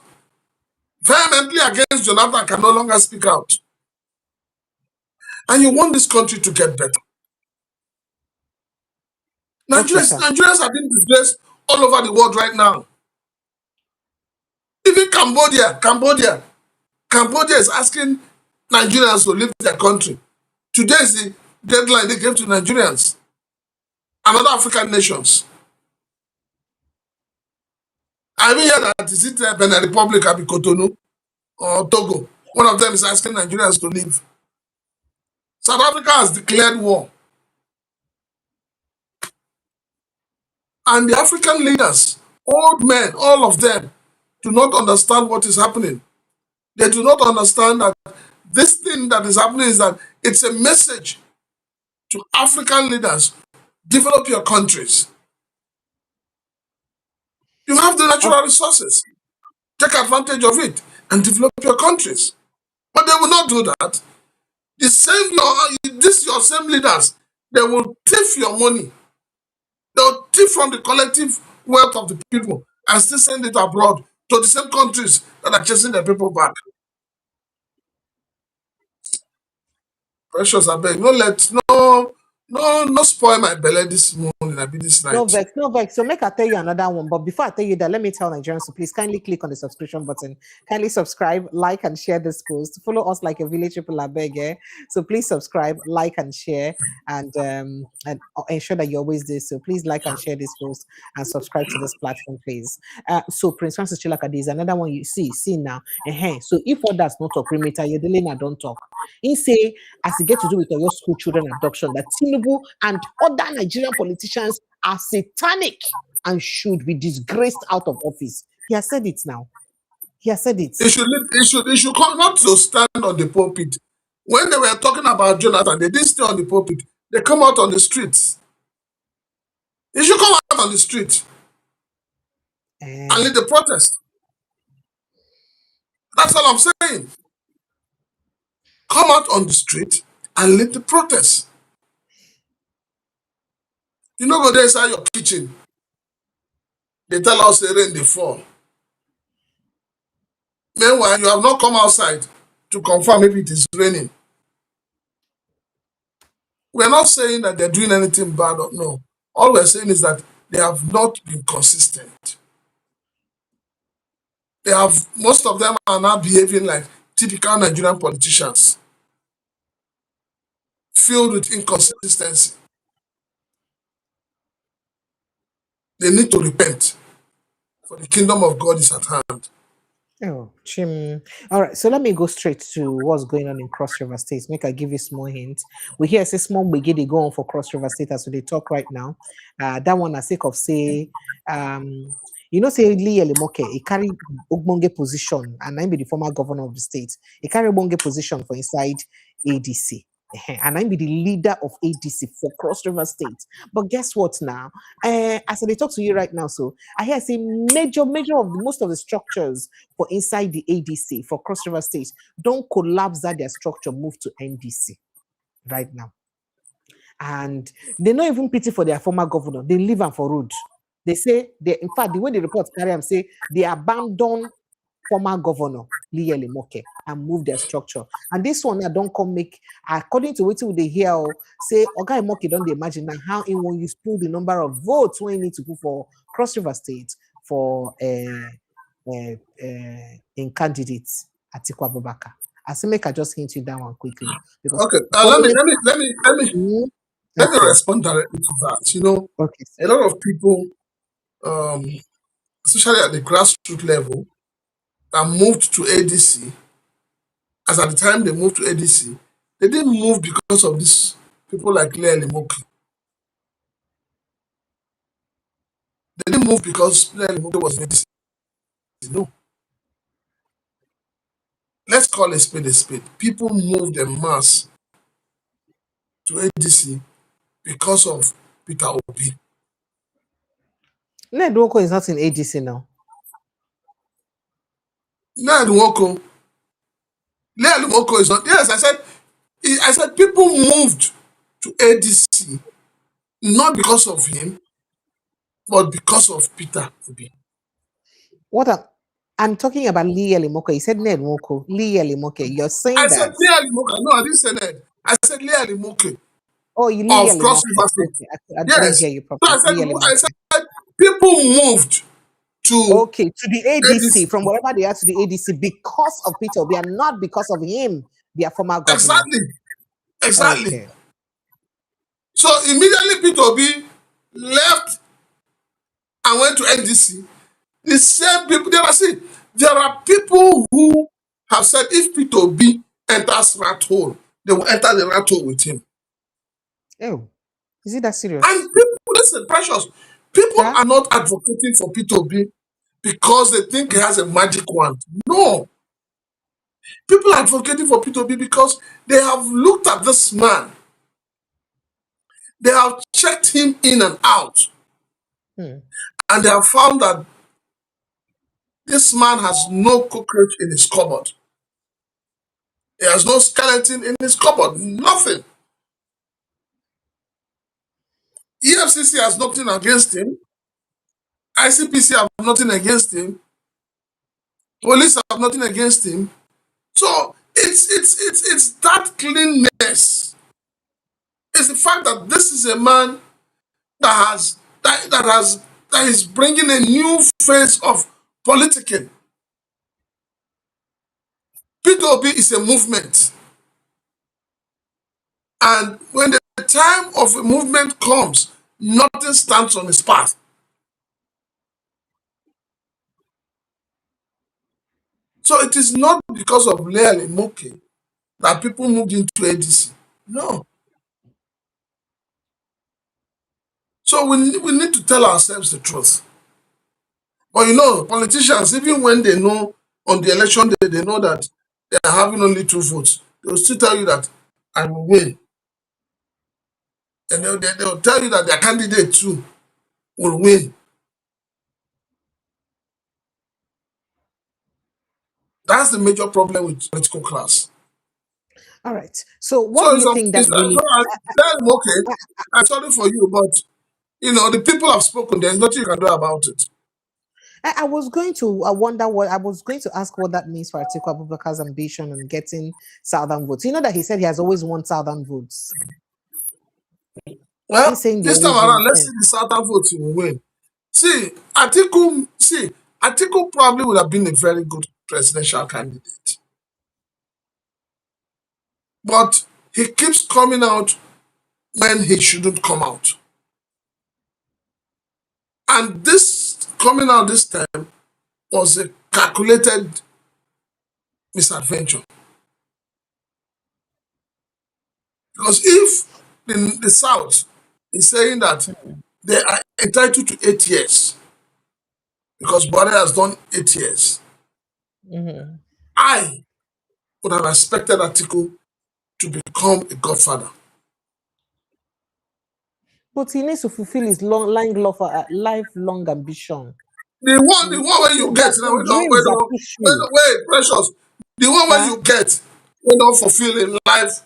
vehemently against Jonathan, can no longer speak out. And you want this country to get better. okay, sir. Nigerians are being displaced all over the world right now. Even Cambodia is asking Nigerians to leave their country. Today is the deadline they gave to Nigerians and other African nations. I even hear that is it Benin Republic, Cotonou, or Togo. One of them is asking Nigerians to leave. South Africa has declared war. And the African leaders, old men, all of them, do not understand what is happening. They do not understand that this thing that is happening is that it's a message to African leaders. Develop your countries. You have the natural resources. Take advantage of it and develop your countries. But they will not do that. Your same leaders, they will thief your money. They'll thief from the collective wealth of the people and still send it abroad to the same countries that are chasing their people back. Precious, I beg, no spoil my belly this morning, I be this No night. vex, no vex. So make I tell you another one. But before I tell you that, let me tell Nigerians to please kindly click on the subscription button. Kindly subscribe, like, and share this post. Follow us like a village people, I beg. So please subscribe, like, and share, and ensure that you always do. So please like and share this post and subscribe to this platform, please. So Prince Francis Chilaka is another one you see now. So if others not talk, perimeter, you're dealing, I don't talk. He say, as it get to do with your school children adoption, that Tinubu and other Nigerian politicians are satanic and should be disgraced out of office. He has said it now. He has said it. He should come not to stand on the pulpit. When they were talking about Jonathan, they didn't stay on the pulpit. They come out on the streets. He should come out on the street and lead the protest. That's all I'm saying. Come out on the street and lead the protest. You know, go there inside your kitchen. They tell us the rain they fall. Meanwhile, you have not come outside to confirm if it is raining. We're not saying that they're doing anything bad or no. All we're saying is that they have not been consistent. Most of them are now behaving like typical Nigerian politicians, filled with inconsistency. They need to repent, for the kingdom of God is at hand. Oh, Chim. All right, so let me go straight to what's going on in Cross River State. Make I give you small hints. We hear say small begin they go on for Cross River State as we talk right now. That one I sake of say, say Liyel Imoke, he carry ogbonge position, and I be the former governor of the state. He carry ogbonge position for inside ADC. And I be the leader of ADC for Cross River State. But guess what now? As I talk to you right now, so I hear say major of most of the structures for inside the ADC for Cross River State don't collapse that their structure move to NDC right now. And they not even pity for their former governor. They leave them for road. They say, in fact, the way the report carry them say they abandon former governor Liyel Imoke and move their structure. And this one I don't come make, according to what they hear, say, Oga Imoke don't imagine now how in when you pull the number of votes when you need to put for Cross River State for in candidates Atiku Abubakar. I say make I just hint you that one quickly because Okay, let me respond directly to that. You know, okay. a lot of people, especially at the grassroots level, that moved to ADC, as at the time they moved to ADC, they didn't move because of these people like Liyel Imoke. They didn't move because Liyel Imoke was in ADC. No. Let's call a spade a spade. People moved en masse to ADC because of Peter Obi. Ned Nwoko is not in ADC now. Liyel Imoke is not. Yes, I said people moved to ADC not because of him, but because of Peter Obi. I'm talking about Liyel Imoke. You said Ned Nwoko. Liyel Imoke. You're saying I that. said Liyel Imoke. No, I didn't say Ned. I said Liyel Imoke. Oh, you Of Liyel Cross Imoke. River State. Okay. I didn't Yes. hear you So properly. I said people moved to Okay, to the ADC, ADC. from whatever they are to the ADC because of Peter Obi and not because of him, their former governor. Exactly. Okay. So immediately Peter Obi left and went to NDC. The same people, there are people who have said if Peter Obi enters rat hole, they will enter the rat hole with him. Oh, is it that serious? And people, listen, precious, people are not advocating for Peter Obi because they think he has a magic wand. No. People are advocating for Peter Obi because they have looked at this man. They have checked him in and out. And they have found that this man has no cockroach in his cupboard. He has no skeleton in his cupboard. Nothing. EFCC has nothing against him. ICPC have nothing against him. Police have nothing against him. So it's that cleanness. It's the fact that this is a man that is bringing a new phase of politicking. Peter Obi is a movement. And when the time of a movement comes, nothing stands on his path. So it is not because of Liyel Imoke that people moved into ADC. No. So we need to tell ourselves the truth. But politicians, even when they know on the election day, they know that they are having only 2 votes, they will still tell you that I will win. And they will tell you that their candidate too will win. That's the major problem with political class. All right. So what do you think that really... Okay. I'm sorry for you, but the people have spoken. There's nothing you can do about it. I was going to ask what that means for Atiku Abubakar's ambition on getting southern votes. You know that he said he has always won southern votes. Well, He's saying this time around, let's see the southern votes he will win. Atiku probably would have been a very good presidential candidate. But he keeps coming out when he shouldn't come out. And this coming out this time was a calculated misadventure. Because if the South is saying that they are entitled to 8 years, because Buhari has done 8 years, I would have expected Atiku to become a godfather. But he needs to fulfill his lifelong ambition. The one where you get now, wait, precious. The one where you get, we don't fulfill a life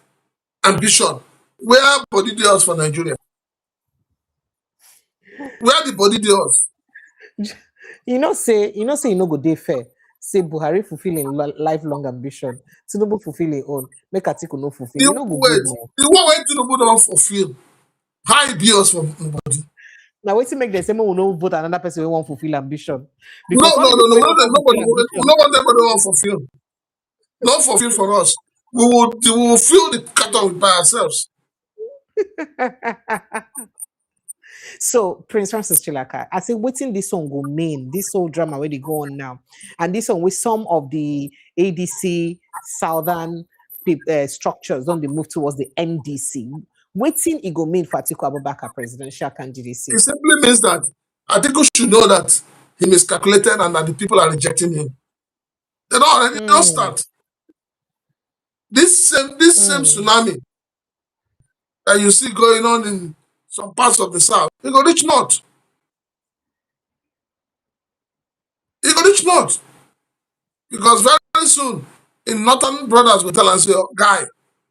ambition. Where body deals for Nigeria? Where the body deals? Say you no go dey fair. Say Buhari fulfilling lifelong ambition. Tinubu fulfill his own. Make Atiku no fulfill. The one where Tinubu don't fulfill. High bills for nobody. Now wait to make the same we no vote another person who won't fulfill ambition. No. Nobody won't fulfill. Not fulfill for us. We will fill the carton by ourselves. So Prince Francis Chilaka, I say waiting this song will mean this whole drama where they go on now, and this one with some of the ADC southern structures don't they move towards the NDC. Waiting it go mean for Atiku Abubakar presidential candidacy. It simply means that Atiku should know that he miscalculated and that the people are rejecting him. They don't start. This same tsunami that you see going on in some parts of the south, e go reach north. E go reach north. Because very soon, in northern brothers will tell us, say, oh, guy,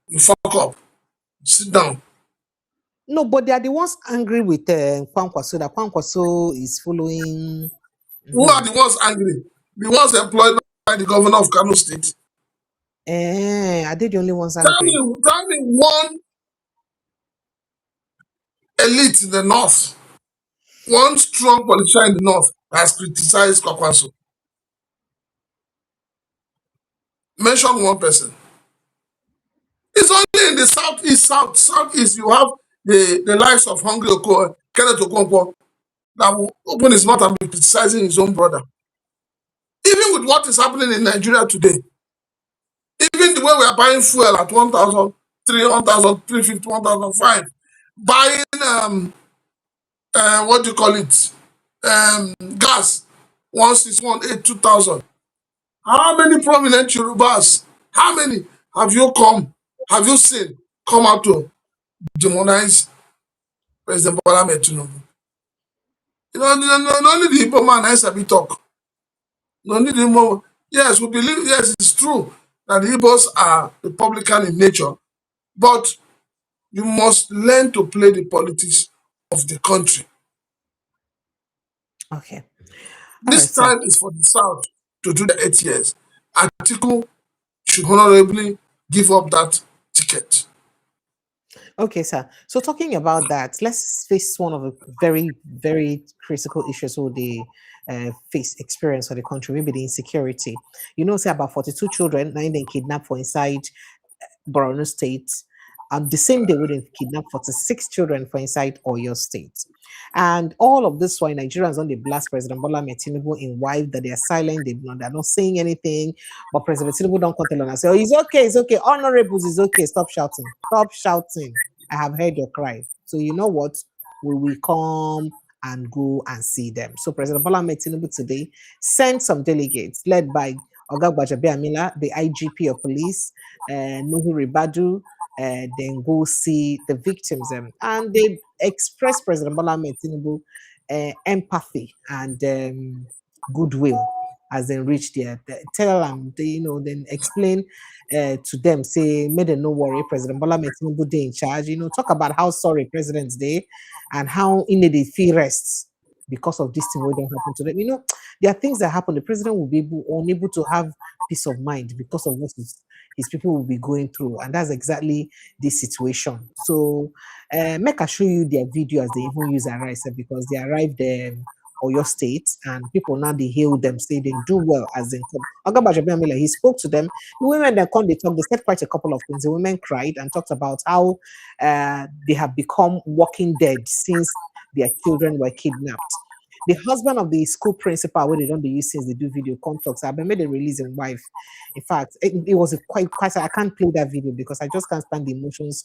you fuck up. Sit down. No, but they are the ones angry with Kwankwaso, that Kwankwaso is following. Who are the ones angry? The ones employed by the governor of Kano State. Are they the only ones angry? Tell me one elite in the north, one strong politician in the north has criticized Kwakwaso. Mention one person. It's only in the southeast you have the likes of Hungry Okoye, Kenneth Okonkwo, that will open his mouth and be criticizing his own brother. Even with what is happening in Nigeria today, even the way we are buying fuel at 1,300, 1,350, 1,005, buying what do you call it? Gas 1,618, 2,000. How many prominent Yorubas? How many have you seen come out to demonize President Bola Ahmed Tinubu? You know, no need the Igbo man I sabi talk. No need the more. Yes, we believe, yes, it's true that the Igbos are Republican in nature, but you must learn to play the politics of the country. Okay. This time is for the South to do the 8 years. Atiku should honorably give up that ticket. Okay, sir. So talking about that, let's face one of the very, very critical issues who they experience for the country, maybe the insecurity. You know, say about 42 children, 9 they kidnapped for inside Borno State. The same day, we didn't kidnap 46 children for inside Oyo State. And all of this why Nigerians on the blast President Bola Ahmed Tinubu in wife that they are silent, they're not saying anything. But President Tinubu don't come tell and say, oh, it's okay. Honorables is okay. Stop shouting. Stop shouting. I have heard your cry. So you know what? We will come and go and see them. So President Bola Ahmed Tinubu today sent some delegates led by Oga Gbajabi Amila, the IGP of police, Nuhu Ribadu, then go see the victims. And they express President Bola Ahmed Tinubu empathy and goodwill as they reach there. Tell them, then explain to them, say, may they no worry, President Bola Ahmed Tinubu dey in charge. Talk about how sorry President's Day and how in they feel rest because of this thing what don't happen to them. There are things that happen. The president will be unable to have peace of mind because of what his people will be going through, and that's exactly this situation. So make I show you their video as they even use Arise, because they arrived or your state and people now they hail them, say they do well as in he spoke to them. The women that come, they said quite a couple of things. The women cried and talked about how they have become walking dead since their children were kidnapped. The husband of the school principal, where they don't use since they do video contacts, I've been made a release in wife. In fact, it was quite. I can't play that video because I just can't stand the emotions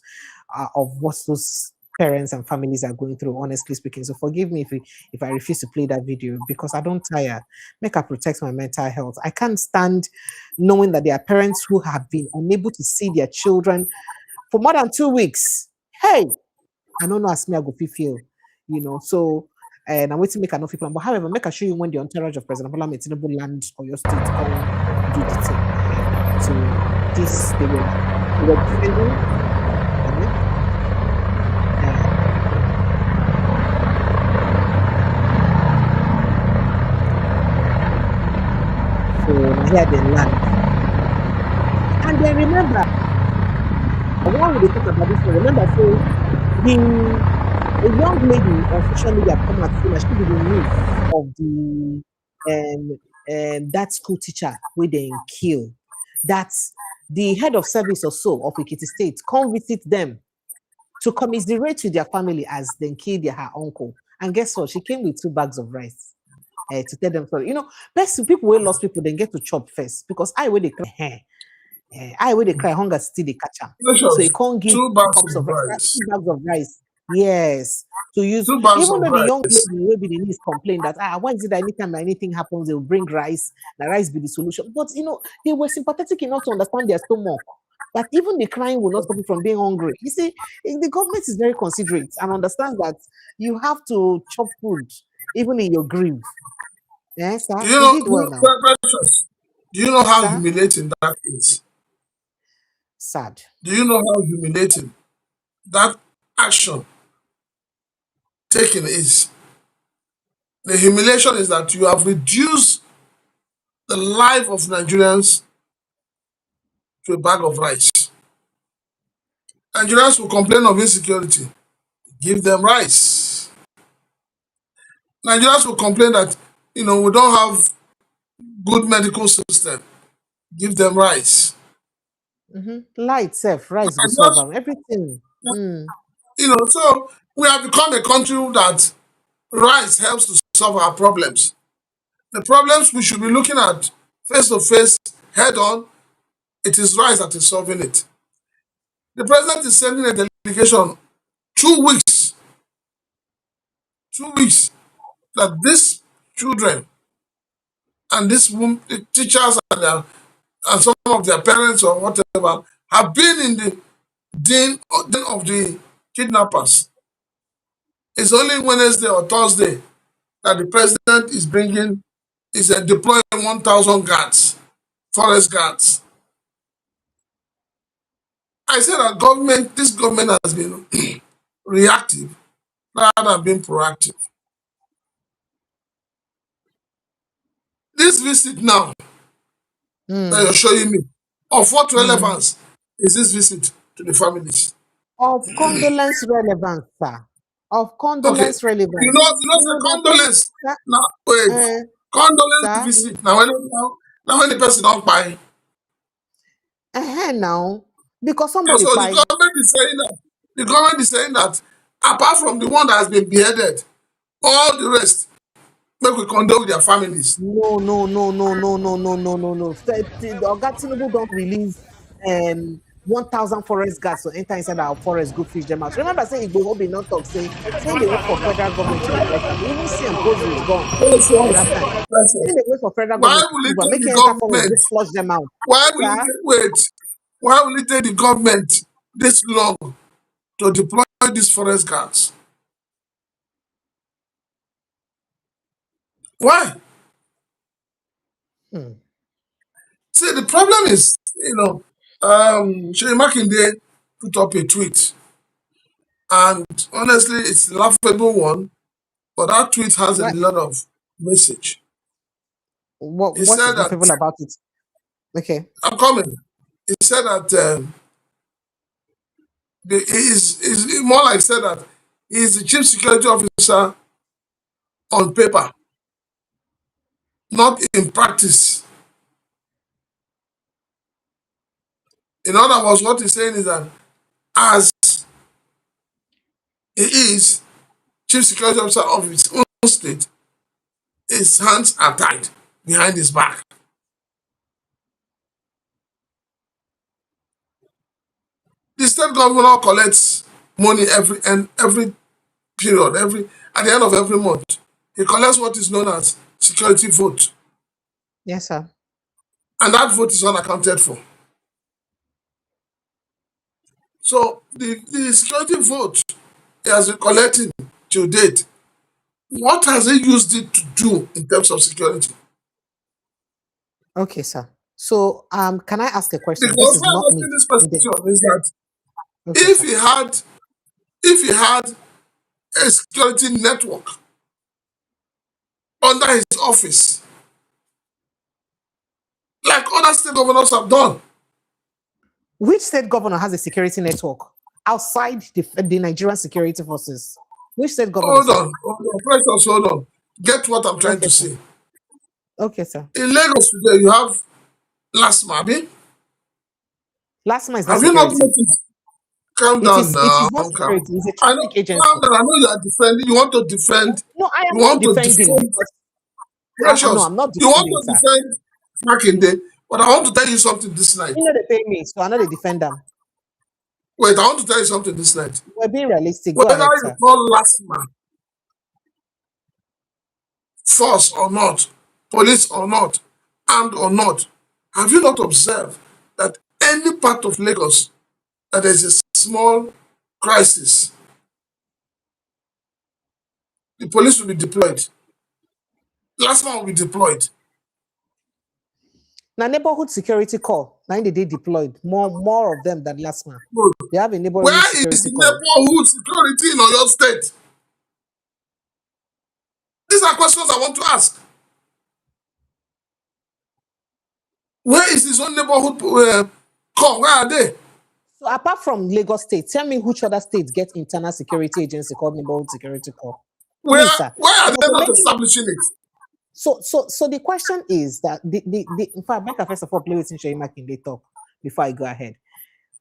of what those parents and families are going through. Honestly speaking, so forgive me if I refuse to play that video because I don't tire. Make I protect my mental health. I can't stand knowing that there are parents who have been unable to see their children for more than 2 weeks. Hey, I don't know as me I go feel, so. And I'm waiting to make an offer plan. But however, make I show you when the entourage of President Bola Ahmed Tinubu land on your state come do the thing. So this they were defending. So here they land. And then remember, why would they talk about this? Remember, so a young lady on social media come out saying that she be the niece of the that school teacher where they kill. That's the head of service or so of Ekiti State come visit them to commiserate with their family as they killed her uncle. And guess what? She came with 2 bags of rice to tell them sorry. Best people will lost people then get to chop first because I where they cry. I where they cry hunger still they catch them. So you can't give 2 bags cups of of rice. 2 bags of rice. Yes, to use 2 bags even of though the young rice. lady will be the news complain that why is it that anytime anything happens they will bring rice, the rice be the solution. But they were sympathetic enough to understand their stomach. Like even the crying will not stop you from being hungry. You see, the government is very considerate and understands that you have to chop food even in your grief. Yes, Do sir. you He know, did well now. Precious, do you know how Sir, humiliating that is? sad. Do you know how humiliating that action taken is? The humiliation is that you have reduced the life of Nigerians to a bag of rice. Nigerians will complain of insecurity. Give them rice. Nigerians will complain that we don't have good medical system. Give them rice. Light, self, rice go solve Nigerians, am. Everything. Mm. so we have become a country that rice helps to solve our problems. The problems we should be looking at face to face, head on, it is rice that is solving it. The president is sending a delegation 2 weeks, 2 weeks, that these children and the teachers and some of their parents or whatever have been in the den of the kidnappers. It's only Wednesday or Thursday that the president is deploying 1,000 guards, forest guards. I said that this government has been reactive rather than being proactive. This visit now that you're Mm. showing me, of what Mm. relevance is this visit to the families? Of condolence relevance, sir. Of Okay, condolence relevance. say There are things, condolence. sir. Now, wait, Uh, condolence sir. visit. Now when the person don't buy. Now, because So somebody the buy. government is saying that apart from the one that has been beheaded, all the rest make we condole with their families. No, no, no, no, no, no, no, no, no, no. The Oga Tinubu don't release 1,000 forest guards to enter inside our forest, go fish them out. Remember, say Igbo be not talk, saying they wait for federal government to protect them. We even see him post his gun at that time. Saying they wait for federal Why government to will it prove and take make the him enter forest, go government? flush them out. Why will it Sir, take, wait? Why will it take the government this long to deploy these forest guards? Why? hmm. See, the problem is, Shey Makinde put up a tweet, and honestly, it's a laughable one, but that tweet has a What, lot of message. He what said is that, laughable about it? Okay. I'm coming. He said that he's more like said that he's the chief security officer on paper, not in practice. In other words, what he's saying is that as he is chief security officer of his own state, his hands are tied behind his back. The state governor collects money every period, at the end of every month. He collects what is known as security vote, Yes, sir. and that vote is unaccounted for. So the security vote he has been collecting to date, what has he used it to do in terms of security? Okay, sir. So, can I ask a question? This Because is why I'm not me. asking this question is that Okay, if sir. he had if he had a security network under his office, like other state governors have done. Which state governor has a security network outside the Nigerian security forces? Which state governor, sir? Hold on, precious, hold on. Get what I'm trying Okay, to sir. say. Okay, sir. In Lagos today, you have last Mabi. Last month is not Have you not security. noticed? Calm It down is. It now. is not security. It's a I know. traffic agency. Calm down. I know you are defending. You want to defend. No, I am You not want to defending defend because no, precious. I'm not You want defending, to sir. defend Makinde. But I want to tell you something this night. You know they pay me, so I'm not a defender. Wait, I want to tell you something this night. We're being realistic. Go Whether ahead, you sir. call last man, force or not, police or not, armed or not, have you not observed that any part of Lagos that there's a small crisis, the police will be deployed. Last man will be deployed. Now, neighborhood security corps, now they deployed more of them than last man. They have a neighborhood Where security is corps. neighborhood security in Oyo State? These are questions I want to ask. Where is his own neighborhood corps? Where are they? So apart from Lagos State, tell me which other states get internal security agency called neighborhood security corps? Where Please, are they not establishing it? So the question is that in fact, make a first of all play with Shoyi Makinde talk before I go ahead.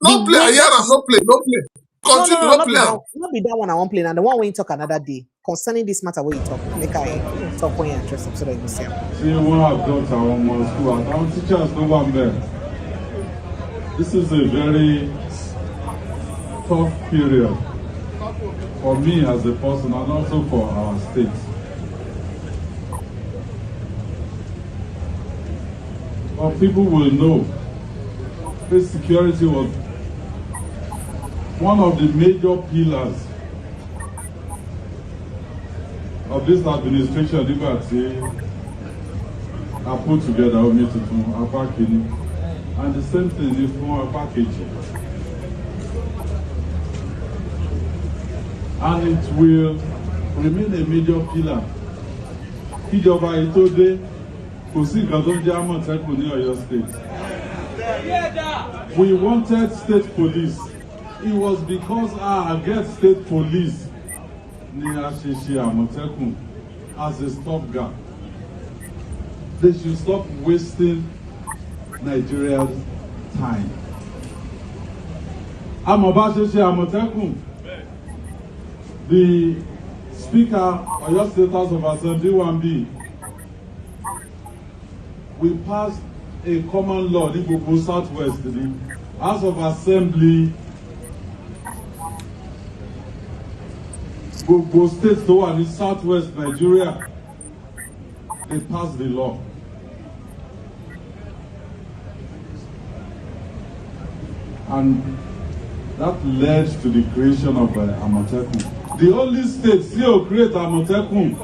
No play, no play. Continue, no, no play. Not be that one I won't play, and the one when you talk another day concerning this matter where you talk. Make I talk when you address them so that you see. See, one have got our own school, and our teachers no one there. This is a very tough period for me as a person and also for our state. But people will know this security was one of the major pillars of this administration. I put together and the same thing is for our packaging. And it will remain a major pillar. Ìjọba ìtòdé kò sí nǹkan tó ń jẹ́ Àmọ̀tẹ́kùn ní Ọ̀yọ́ State. We wanted state police. It was because get state police ní a ṣe ṣe Àmọ̀tẹ́kùn as a stopgap. They should stop wasting Nigeria's time. Àmọ́ bá ṣe ṣe Àmọ̀tẹ́kùn. The Speaker of Oyo State House of Assembly 1B, we passed a common law in Gbogbo Southwest, the House of Assembly, Gbogbo states tó wà ní Southwest Nigeria, they passed the law. And that led to the creation of Àmọ̀tẹ́kùn. The only state still create Àmọ̀tẹ́kùn,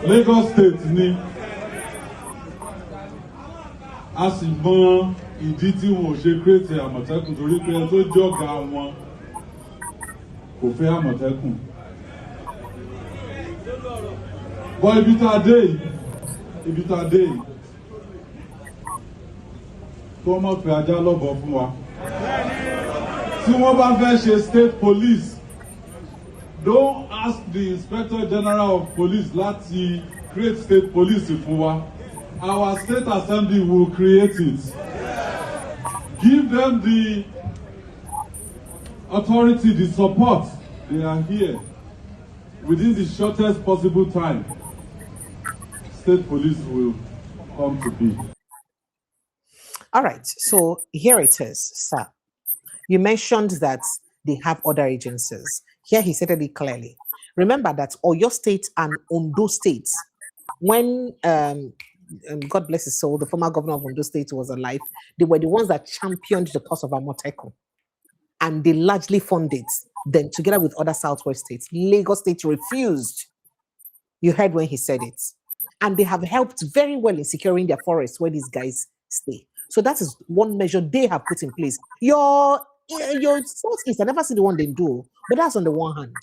Lagos State ni. A sì mọ ìdí tí wọn ò ṣe create Àmọ̀tẹ́kùn torí pé ẹni tó jọ̀gá wọn kò fẹ́ Àmọ̀tẹ́kùn. Bọ́ ibi tá a dé yìí, tó mọ̀ pé ajá lọ́bọ̀ fún wa. Tí wọ́n bá fẹ́ ṣe state police, don't ask the Inspector General of Police láti create state police fún wa. Our state assembly will create it. Give them the authority, the support. They are here. Within the shortest possible time, state police will come to be. All right, so here it is, sir. You mentioned that they have other agencies. Here he stated it clearly. Remember that Oyo State and Ondo State, when God bless his soul, the former governor of Ondo State was alive, they were the ones that championed the cause of Àmọ̀tẹ́kùn, and they largely funded. Then, together with other Southwest states, Lagos State refused. You heard when he said it, and they have helped very well in securing their forests where these guys stay. So that is one measure they have put in place. Your Southeast, I never see the one they do, but that's on the one hand.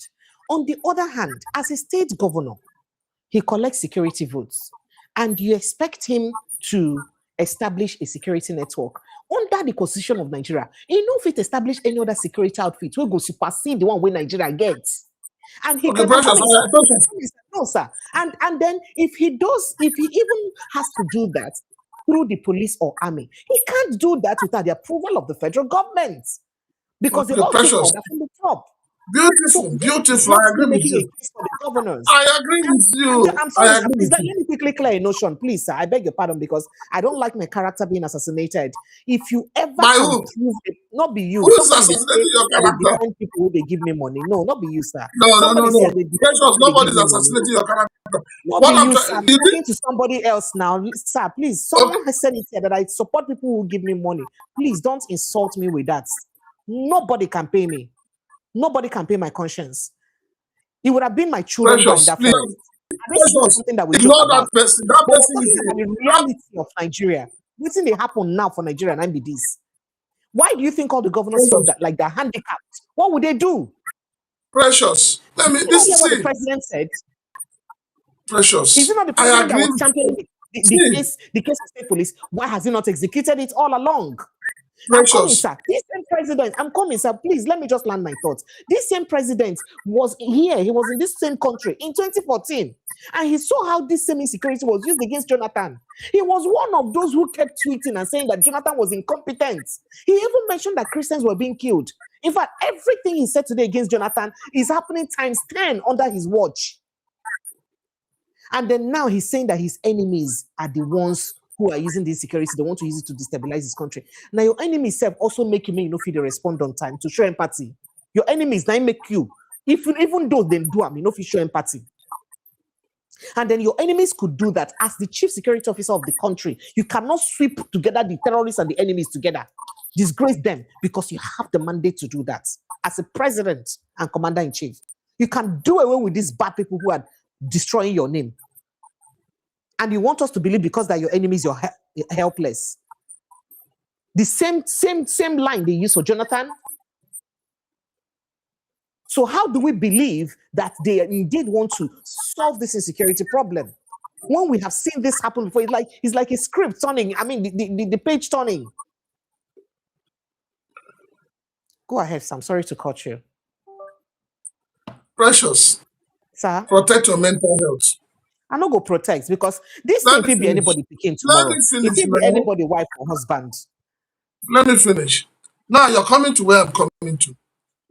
On the other hand, as a state governor, he collects security votes, and you expect him to establish a security network under the Constitution of Nigeria. He know if it establish any other security outfit, will go supersede the one where Nigeria gets. And he Okay, no, sir. And then if he even has to do that through the police or army, he can't do that without the approval of the federal government. Because they all came from the top. Beautiful, So beautiful. not I me agree with making a you. case for the governors. I agree with you. I'm sorry, I sir. agree Please with let you. me quickly clear a notion, please, sir. I beg your pardon because I don't like my character being assassinated. If you ever By can who? prove it, not be you. Who is Somebody they say assassinating your that they character? defend people who they give me money. No, not be you, sir. No, no, no, Somebody no. said they defend Precious, people who they give nobody's me money. assassinating your character. Not be What I'm you, sir. trying, I'm you talking think? to somebody else now. Sir, please. Okay, Someone has said it here that I support people who give me money. Please don't insult me with that. Nobody can pay me. Nobody can pay my conscience. It would have been my children who are in Precious, that please, forest. And this is not Precious, something that we joke ignore that about. person. That But person we're is talking about the reality of Nigeria. What's in the happen now for Nigeria and this? Why do you think all the governors feel precious. that like they're handicapped? What would they do? Precious. Let me Did you not hear this what the see, president said? Is Precious. it not the I president that agree was with championing you. See, the case of state police? Why has he not executed it all along? I'm coming, Precious. sir. This same president, I'm coming, sir. Please let me just land my thoughts. This same president was here, he was in this same country in 2014, and he saw how this same insecurity was used against Jonathan. He was one of those who kept tweeting and saying that Jonathan was incompetent. He even mentioned that Christians were being killed. In fact, everything he said today against Jonathan is happening times 10 under his watch. And then now he's saying that his enemies are the ones who are using this security. They want to use it to destabilize his country. Now, your enemies self also make you, feel they respond on time to show empathy. Your enemies now make you, even though they do, feel show empathy. And then your enemies could do that as the chief security officer of the country. You cannot sweep together the terrorists and the enemies together, disgrace them, because you have the mandate to do that as a president and commander in chief. You can do away with these bad people who are destroying your name. And you want us to believe because that your enemies, you're helpless. The same line they use for Jonathan. So how do we believe that they indeed want to solve this insecurity problem when we have seen this happen before? It's like a script turning. The page turning. Go ahead, Sam. Sorry to cut you. Precious. Sir, Protect your mental health. I not go protect because this Let thing me could be finish. anybody picking Let me tomorrow. It finish could be now. anybody wife or husband. Let me finish. Now you're coming to where I'm coming to.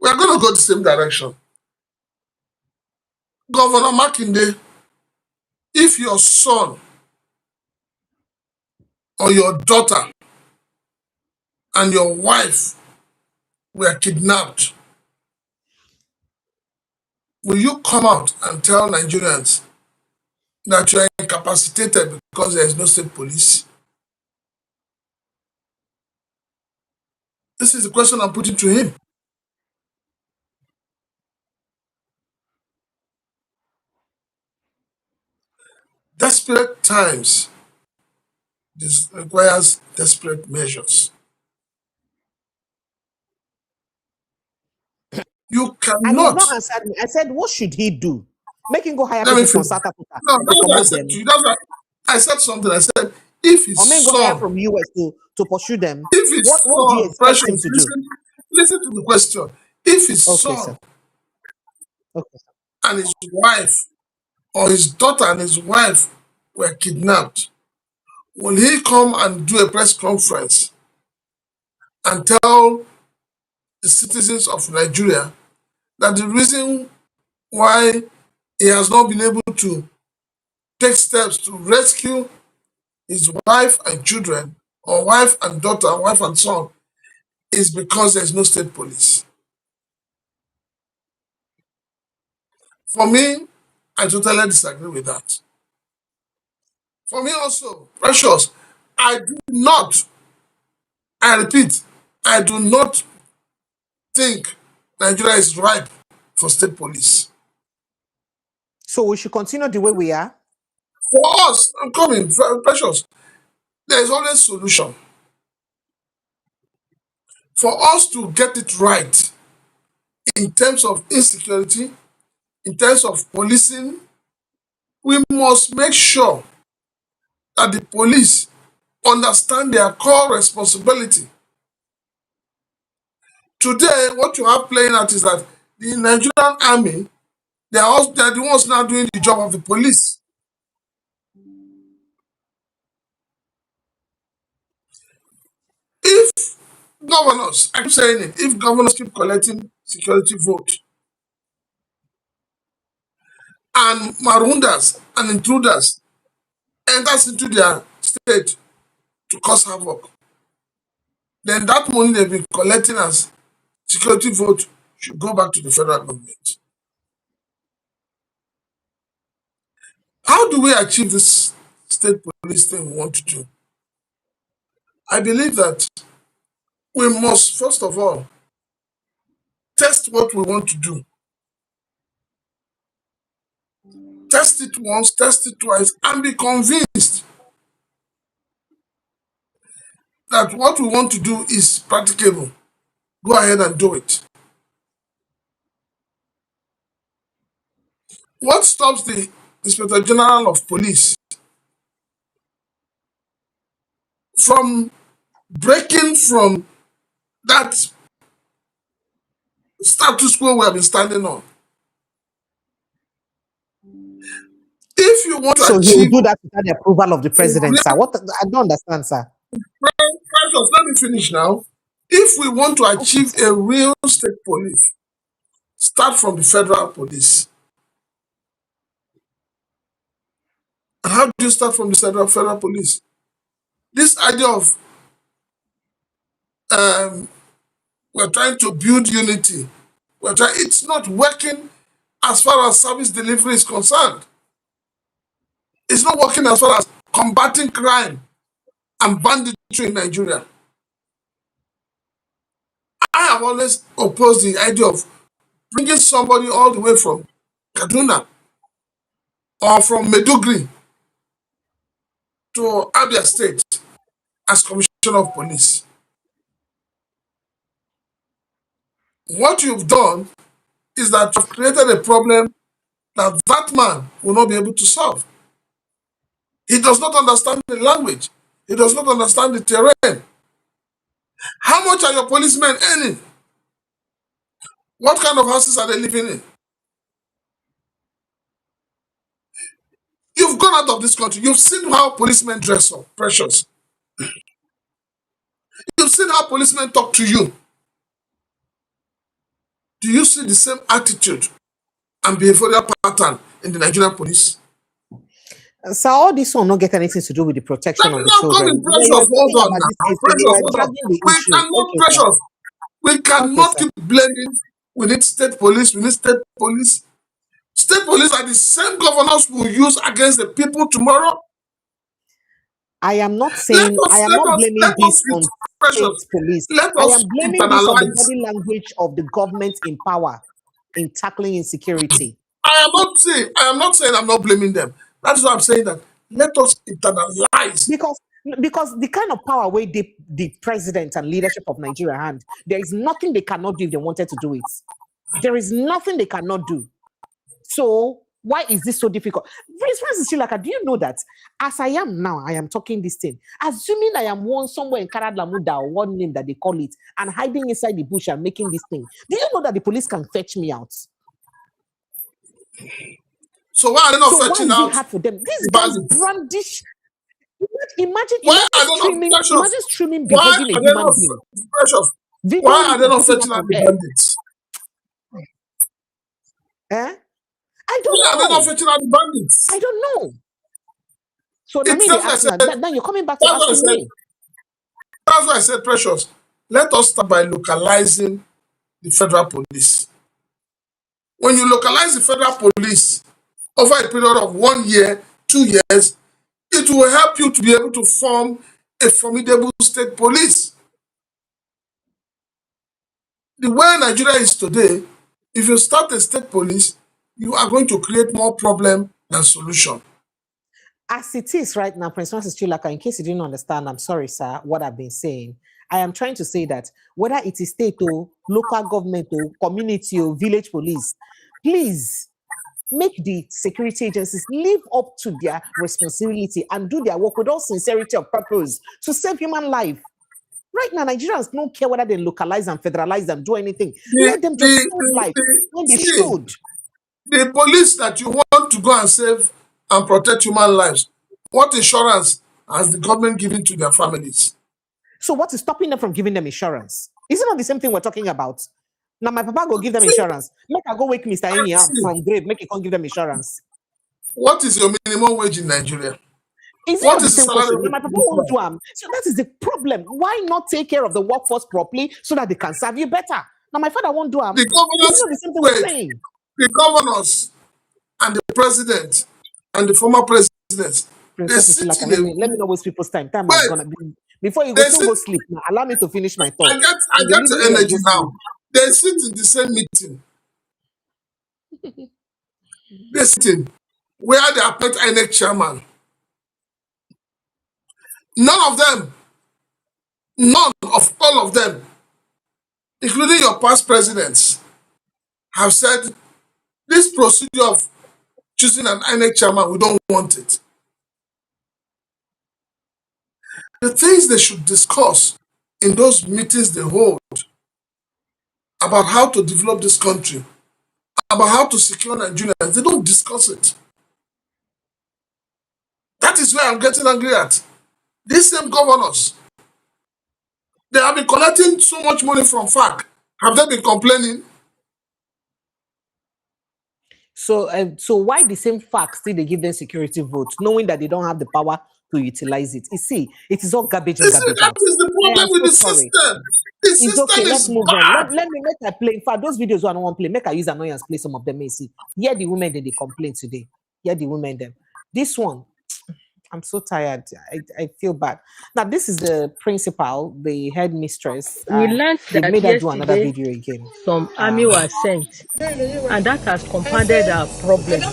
We're going to go the same direction. Governor Makinde, if your son or your daughter and your wife were kidnapped, will you come out and tell Nigerians that you are incapacitated because there is no state police? This is the question I'm putting to him. Desperate times, this requires desperate measures. You And you've not cannot. answered me. I said, what should he do? Make him go hire Let me people from finish. South Africa No, to that's what I promote said to them. you. That's what I said something. I said, if his Or make him go hire son, from US to pursue them. if his What do you son, expect him Precious, to do? listen to the question. If his Okay, sir. son Okay, sir. and his wife, or his daughter and his wife were kidnapped, will he come and do a press conference and tell the citizens of Nigeria that the reason why he has not been able to take steps to rescue his wife and children, or wife and daughter, wife and son, is because there's no state police? For me, I totally disagree with that. For me also, Precious, I do not, I repeat, I do not think Nigeria is ripe for state police. So we should continue the way we are. For us, I'm coming, Precious, there is always solution. For us to get it right in terms of insecurity, in terms of policing, we must make sure that the police understand their core responsibility. Today, what you have playing out is that the Nigerian army, they're the ones now doing the job of the police. If governors, I keep saying it, if governors keep collecting security vote, and marundas and intruders enters into their state to cause havoc, then that money they've been collecting as security vote should go back to the federal government. How do we achieve this state police thing we want to do? I believe that we must, first of all, test what we want to do. Test it once, test it twice, and be convinced that what we want to do is practicable. Go ahead and do it. What stops the Inspector General of Police from breaking from that status quo we have been standing on? If you want to So he achieve, will do that without the approval of the president, sir. What I don't understand, sir. let me finish now. If we want to achieve a real state police, start from the federal police. And how do you start from the federal police? This idea of we're trying to build unity. It's not working as far as service delivery is concerned. It's not working as far as combating crime and banditry in Nigeria. I have always opposed the idea of bringing somebody all the way from Kaduna or from Medugri to Abia State as Commissioner of Police. What you've done is that you've created a problem that that man will not be able to solve. He does not understand the language. He does not understand the terrain. How much are your policemen earning? What kind of houses are they living in? You've gone out of this country. You've seen how policemen dress up, precious. You've seen how policemen talk to you. Do you see the same attitude and behavioral pattern in the Nigerian police? So all this will not get anything to do with the protection of the children. Precious, hold on now. Precious. We cannot keep blaming. We need state police. We need state police. State police are the same governors we will use against the people tomorrow. I am not saying I am not blaming this on state police. I am blaming this on the body language of the government in power in tackling insecurity. I am not saying I'm not blaming them. That's why I'm saying that let us internalize. Because the kind of power where the president and leadership of Nigeria hand, there is nothing they cannot do if they wanted to do it. There is nothing they cannot do. So why is this so difficult? Francis Chilaka, do you know that as I am now, I am talking this thing, assuming I am one somewhere in Karadlamuda or one name that they call it, and hiding inside the bush and making this thing, do you know that the police can fetch me out? So why are they not fetching out? Why is it hard for them? These guys brandish. Imagine streaming beheading a human being. Why are they not fetching out the bandits? I don't know. Why are they not fetching out the bandits? I don't know. So now you're coming back to asking me. That's why I said, Precious, let us start by localizing the federal police. When you localize the federal police over a period of 1 year, 2 years, it will help you to be able to form a formidable state police. The way Nigeria is today, if you start a state police, you are going to create more problem than solution. As it is right now, Prince Francis Chilaka, in case you didn't understand, I'm sorry, sir, what I've been saying. I am trying to say that whether it is state or local government or community or village police, please make the security agencies live up to their responsibility and do their work with all sincerity of purpose to save human life. Right now, Nigerians don't care whether they localize and federalize and do anything. Let them just save life when they should. The police that you want to go and save and protect human lives, what insurance has the government given to their families? So what is stopping them from giving them insurance? Isn't it the same thing we're talking about? Now my papa go give them insurance. Make I go wake Mr. Eni up See, from grave, make he come give them insurance. what is your minimum wage in Nigeria? Is it What not the is the same salary question? of Now a my papa policeman? won't do them. So that is the problem. Why not take care of the workforce properly so that they can serve you better? Now my father won't do them. The It's governors, not the same thing we're wait, saying. the governors and the president and the former presidents, they Princess sit Usilaka, in a let me not waste people's time. Time has wait, gone. Before you go they soon sit. go sleep. Now allow me to finish my thought. I If you get leave me here, energy go now. sleep. They sit in the same meeting. They sit in where they appoint INEC chairman. None of all of them, including your past presidents, have said this procedure of choosing an INEC chairman, we don't want it. The things they should discuss in those meetings they hold about how to develop this country, about how to secure Nigerians, they don't discuss it. That is where I'm getting angry at. These same governors, they have been collecting so much money from FARC. Have they been complaining? So why the same facts still they give them security votes, knowing that they don't have the power to utilize it? You see, it is all garbage in, You see, garbage that out. is the I am problem with so the sorry. system. The It's system okay. Let's is move on. bad. Let me make I play. In fact, those videos I don't want to play. Make I use annoyance play some of them. May see. Hear the women that they complain today. Hear the women them. This one, I'm so tired. I feel bad. Now this is the principal, the headmistress. We learned They that made her do another yesterday video again. some army were sent, and that has compounded our problem. So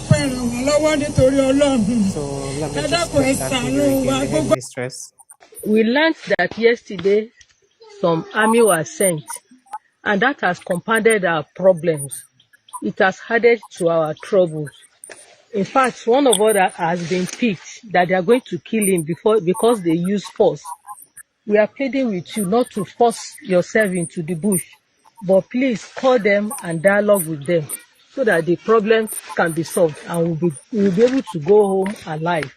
let me just play that video again. The headmistress. We learned that yesterday some army were sent, and that has compounded our problems. It has added to our troubles. In fact, one of us has been picked that they are going to kill him because they use force. We are pleading with you not to force yourself into the bush, but please call them and dialogue with them so that the problem can be solved and we'll be able to go home alive.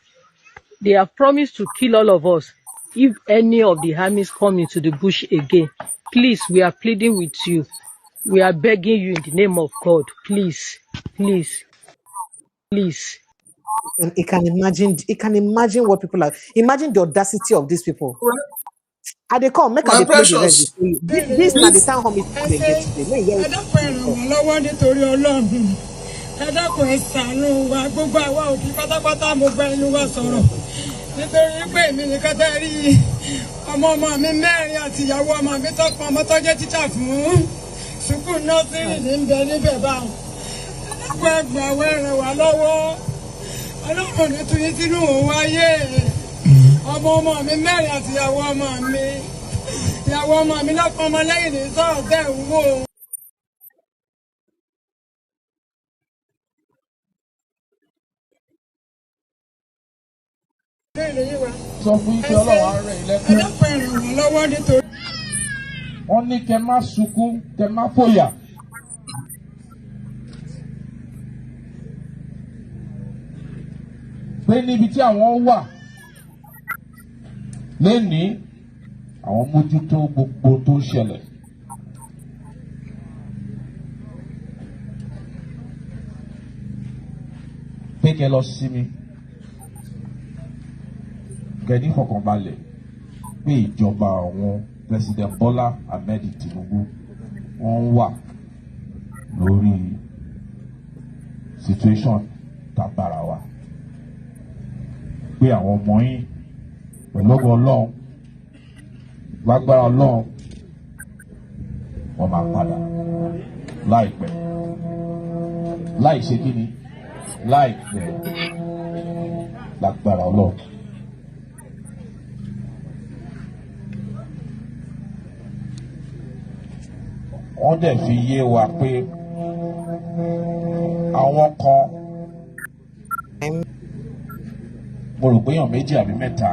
They have promised to kill all of us if any of the armies come into the bush again. Please, we are pleading with you. We are begging you in the name of God. Please, please, please. And he can imagine what people are. Imagine the audacity of these people. And they come, make My they play the rest. precious, This now the this town home is they get today. May you ẹ dákun ẹ ṣàánú wa gbogbo àwa òbí pátápátá mo gba inú wa sọ̀rọ̀ nítorí pé èmi nìkan tẹ́ rí ọmọ mi mẹ́rin àti ìyàwó ọmọ mi tó pọn ọmọ tó jẹ́ tíṣà fún sùkúù nọ́ọ̀sìrì ní bẹ níbẹ̀ báwọn ẹ dákun ẹ gbà wẹ́ ràn wá lọ́wọ́ ọlọ́run ní tún yín sínú òun wáyé ọmọ mi mẹ́rin àti ìyàwó ọmọ mi lọ́pọ̀ ọmọ lẹ́yìn ní sọ́ọ̀ bẹ́ẹ̀ ń wò. sọ fún ike ọlọ́run á rẹ̀ ilẹ̀kùn. wọ́n ní kẹ́ má sunkún kẹ́ má fòyà. pé níbi tí àwọn wà lénìí àwọn mójútó gbogbo tó ń ṣẹlẹ̀. pé kẹ́ lọ sinmi. kẹ́ni fọkànbalẹ̀ pé ìjọba àwọn President Bola Ahmed Tinubu wọ́n wà lórí situation tàbára wa pé àwọn ọmọ yín pẹ̀lú ọgbọ́n Ọlọ́run lágbára Ọlọ́run wọ́n máa padà láìpẹ́ láì ṣe kí ni láìpẹ́ lágbára Ọlọ́run. wọ́n dẹ̀ fi yé wa pé àwọn kan mo rò pé èèyàn méjì àbí mẹ́ta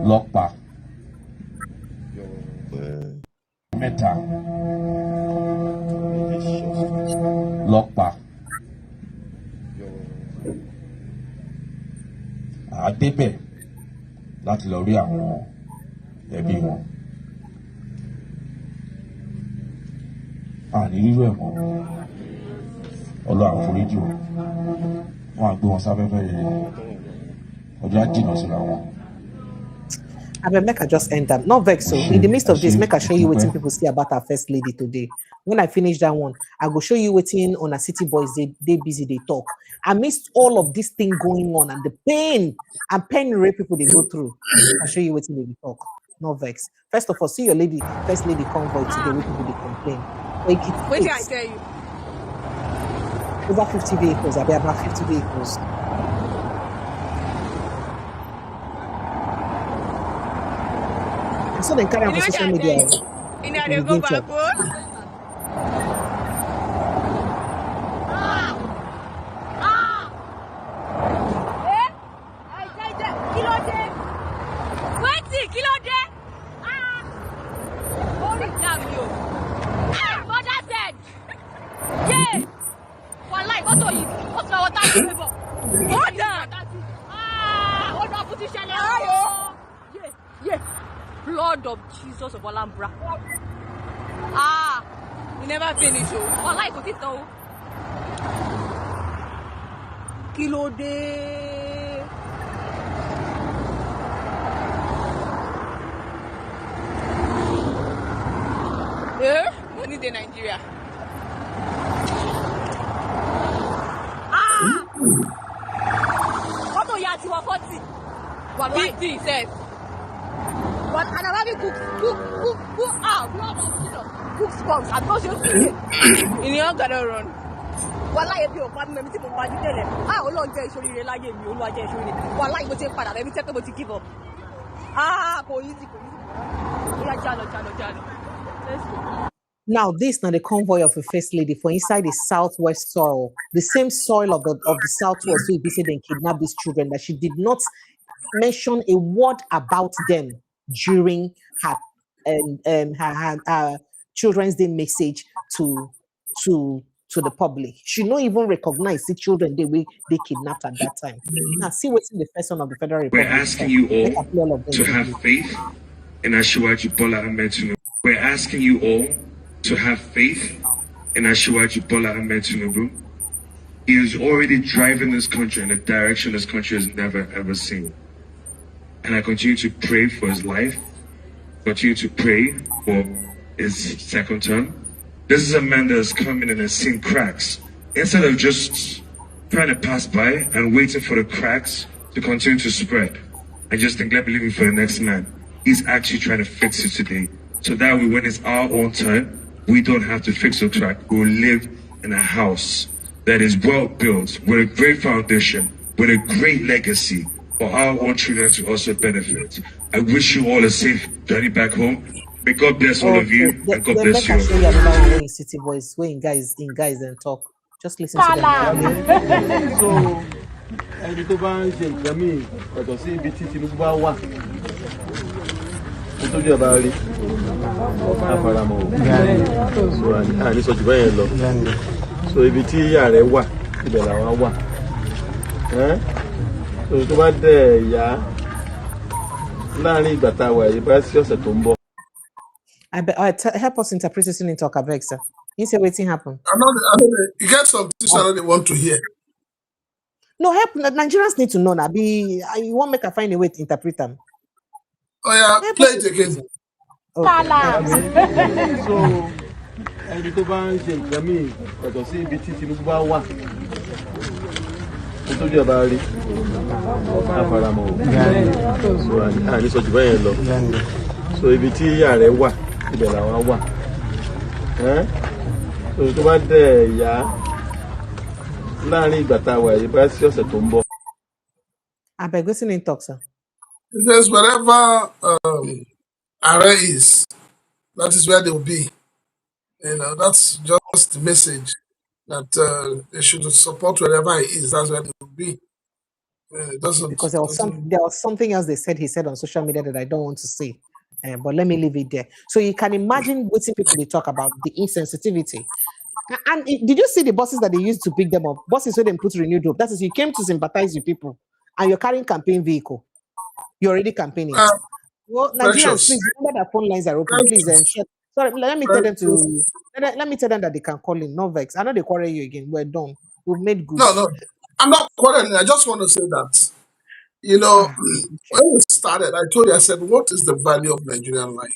lọ pa mẹ́ta lọ pa àdébẹ̀ láti lọ rí àwọn ẹbí wọn. àní rírú ẹ̀ mọ́ Ọlọ́run àforíjì wọn á gbé wọn sáfẹ́fẹ́ rere ọjọ́ á jìnnà síra wọn. Make I just end that. Not vex. So in the midst of this, make I show you what people say about our first lady today. When I finish that one, I go show you what on a city boys they busy they talk. Amidst all of this thing going on and the pain and pain rape people they go through, I'll show you what they talk. No vex. First of all, see your lady, first lady convoy today, where people they complain. Like Wait till I tell you. Over 50 vehicles, I'll be about 50 vehicles. So they carry on social media. In there they go back home. Blood of Jesus of Alambra. You never finish. Oh, like what it though? Kilo de. Money de Nigeria. What do you have to 40? What 50 says? But and I'm having cook sponge. I'm not sure in your gonna run. What like if you're bad, maybe people bad tell them. Oh Lord, Jesus, you really like you. You like Jesus, you really. What like what you father? Let me tell you what to give up. Go easy. Yeah, Jalo. Let's go. Now, this now the convoy of a first lady for inside the southwest soil, the same soil of the southwest. So if they kidnap these children, that she did not mention a word about them during her Children's Day message to the public. She not even recognize the children they kidnapped at that time. Now see what's in the person of the Federal Republic. We're asking you all to have faith in Asiwaju Bola Ahmed Tinubu. We're asking you all to have faith in Asiwaju Bola Ahmed Tinubu. He is already driving this country in a direction this country has never ever seen. And I continue to pray for his life, continue to pray for his second term. This is a man that has come in and has seen cracks. Instead of just trying to pass by and waiting for the cracks to continue to spread, I just think, let me leave it for the next man. He's actually trying to fix it today. So that way, when it's our own time, we don't have to fix the crack. We'll live in a house that is well built, with a great foundation, with a great legacy, for our own children to also benefit. I wish you all a safe journey back home. May God bless all of you, and God bless you. In City Boys, in guys and talk. Just listen to them. So, ẹni tó bá ń ṣe nǹkan míì ọ̀tọ̀ sí ibi tí Tinubu bá wà nítorí ọba rí àfaramọ́ o so àní sọ jù bẹ́ẹ̀ lọ so ibi tí ààrẹ wà ibẹ̀ làwọn wà so tó bá dẹ̀ yá láàrin ìgbà tá a wà yìí bá sí ọ̀sẹ̀ tó ń bọ̀. Help us interpret this in talk, Abeg, sir. You say waiting happen. You get some things I don't want to hear. No, help. Nigerians need to know now. You won't make a find a way to interpret them. Oh yeah, play it again. So ẹni tó bá ń ṣe nǹkan míì ọ̀tọ̀ sí ibi tí Tinubu bá wà nítorí ọba rí àfaramọ́ o so àní sọ jù bẹ́ẹ̀ lọ so ibi tí ààrẹ wà ibẹ̀ làwọn wà so tó bá dẹ̀ yá láàrin ìgbà tá a wà yìí bá sí ọ̀sẹ̀ tó ń bọ̀. Abeg, wetin in talk, sir? It says wherever Ààrẹ is, that is where they will be. You know, that's just the message that they should support wherever he is. That's where they will be. It doesn't, because there was something else he said on social media that I don't want to say. But let me leave it there. So you can imagine what people they talk about, the insensitivity. And did you see the buses that they used to pick them up? Buses where they put renewed hope. That is, you came to sympathize with people and you're carrying campaign vehicle. You're already campaigning. Well, Nigerians, please remember that phone lines are open. Please share. Sorry, let me tell them to. Let me tell them that they can call in. No vex. I know they quarrel you again. We're done. We've made good. No, I'm not quarreling. I just want to say that, when we started, I told you, I said, what is the value of Nigerian life?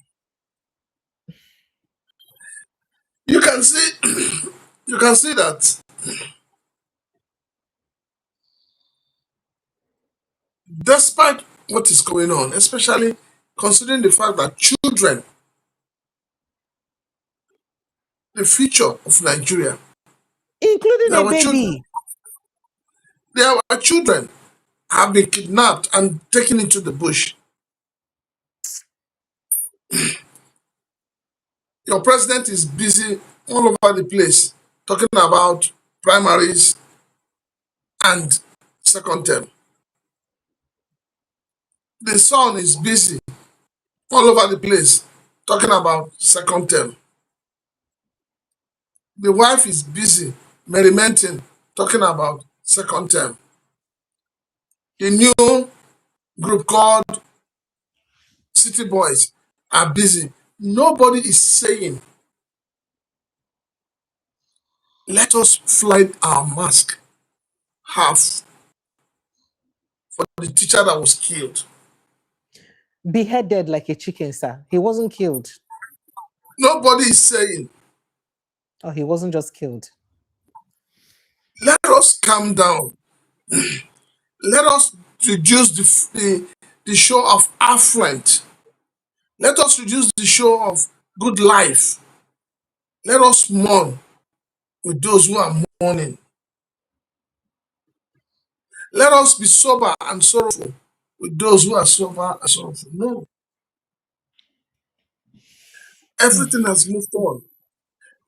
You can see, you can see that despite what is going on, especially considering the fact that children, the future of Nigeria, including our a baby. children, our children have been kidnapped and taken into the bush. Your president is busy all over the place talking about primaries and second term. The son is busy all over the place talking about second term. The wife is busy merrimenting, talking about second term. The new group called City Boys are busy. Nobody is saying, let us fly our mask half for the teacher that was killed. Beheaded like a chicken, sir. He wasn't killed. Nobody is saying, oh, he wasn't just killed. Let us calm down. Let us reduce the show of affluent. Let us reduce the show of good life. Let us mourn with those who are mourning. Let us be sober and sorrowful with those who are sober and sorrowful. No. Everything has moved on.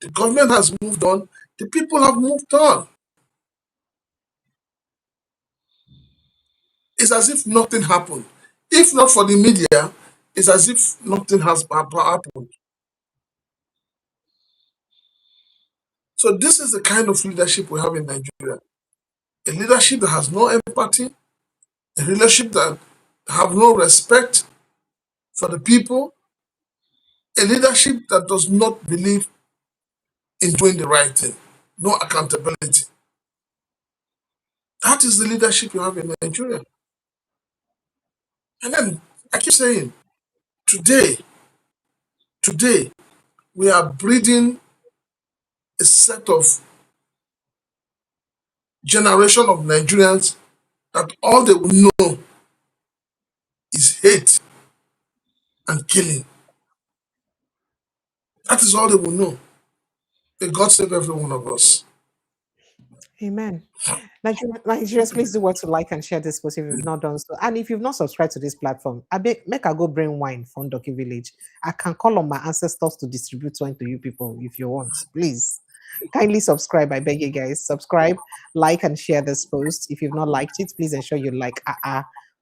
The government has moved on. The people have moved on. It's as if nothing happened. If not for the media, it's as if nothing has happened. So this is the kind of leadership we have in Nigeria. A leadership that has no empathy, a leadership that have no respect for the people, a leadership that does not believe in doing the right thing, no accountability. That is the leadership you have in Nigeria. And then I keep saying, today, we are breeding a set of generation of Nigerians that all they will know is hate and killing. That is all they will know. May God save every one of us. Amen. Nigerians, please do what to like and share this post if you've not done so. And if you've not subscribed to this platform, make a go bring wine from Doki Village. I can call on my ancestors to distribute wine to you people if you want. Please kindly subscribe. I beg you guys. Subscribe, like, and share this post. If you've not liked it, please ensure you like.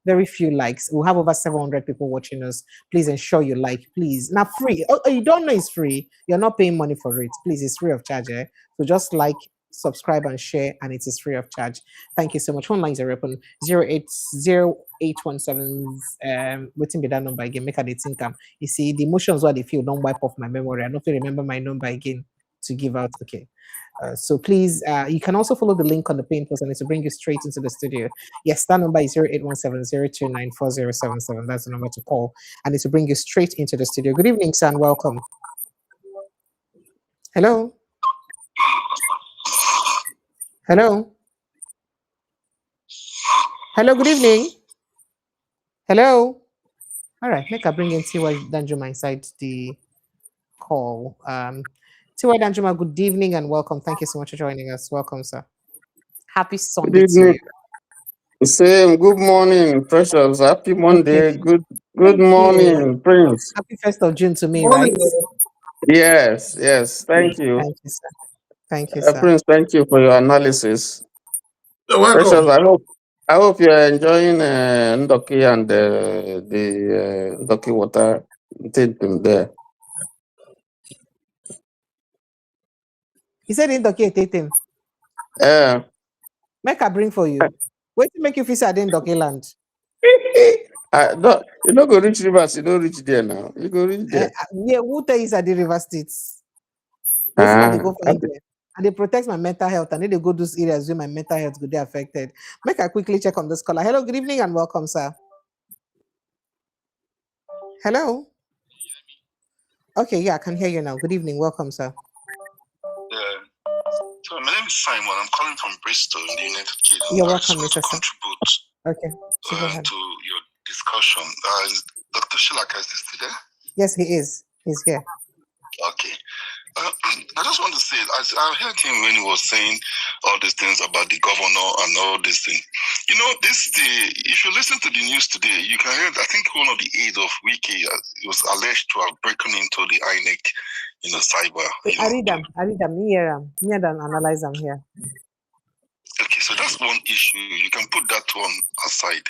Very few likes. We'll have over 700 people watching us. Please ensure you like. Please. Now free. Oh, you don't know it's free. You're not paying money for it. Please, it's free of charge. So just like, subscribe and share, and it is free of charge. Thank you so much. Phone lines are open 0808117 waiting be that number again. Make a date income. You see, the emotions what they feel don't wipe off my memory. I don't feel remember my number again to give out. Okay. So please, you can also follow the link on the pin post and it's to bring you straight into the studio. Yes, that number is 0817-029-4077. That's the number to call, and it's to bring you straight into the studio. Good evening, sir, and welcome. Hello. Hello. Hello, good evening. Hello. All right, make I bring in T.Y. Danjuma inside the call. T.Y. Danjuma, good evening and welcome. Thank you so much for joining us. Welcome, sir. Happy Sunday to you. Same. Good morning, Precious. Happy Monday. Good morning, Prince. Happy 1st of June to me, right? Yes. Thank you. Thank you, sir. Thank you, sir. Prince, thank you for your analysis. You're welcome. Precious, I hope you are enjoying Ndoki and the Ndoki water thing there. He said Ndoki Tetem. Make a bring for you. Wait to make you feel sad in Ndoki land. No, you not go reach rivers, you don't reach there now. You go reach there. Yeah, who tell you at the river states? They go find them. And they protect my mental health. And then they go to those areas where my mental health could be affected. Make I quickly check on this caller. Hello, good evening and welcome, sir. Hello. Okay, yeah, I can hear you now. Good evening, welcome, sir. So my name is Simon. I'm calling from Bristol in the United Kingdom. You're welcome, Mr. Contribute. Okay. To your discussion. Dr. Shilaka, is he still there? Yes, he is. He's here. Okay. I just want to say, I heard him when he was saying all these things about the governor and all these things. You know, if you listen to the news today, you can hear, I think one of the aides of Wiki was alleged to have broken into the INEC, cyber. I read them, hear them, analyze them here. Okay, so that's one issue. You can put that one aside.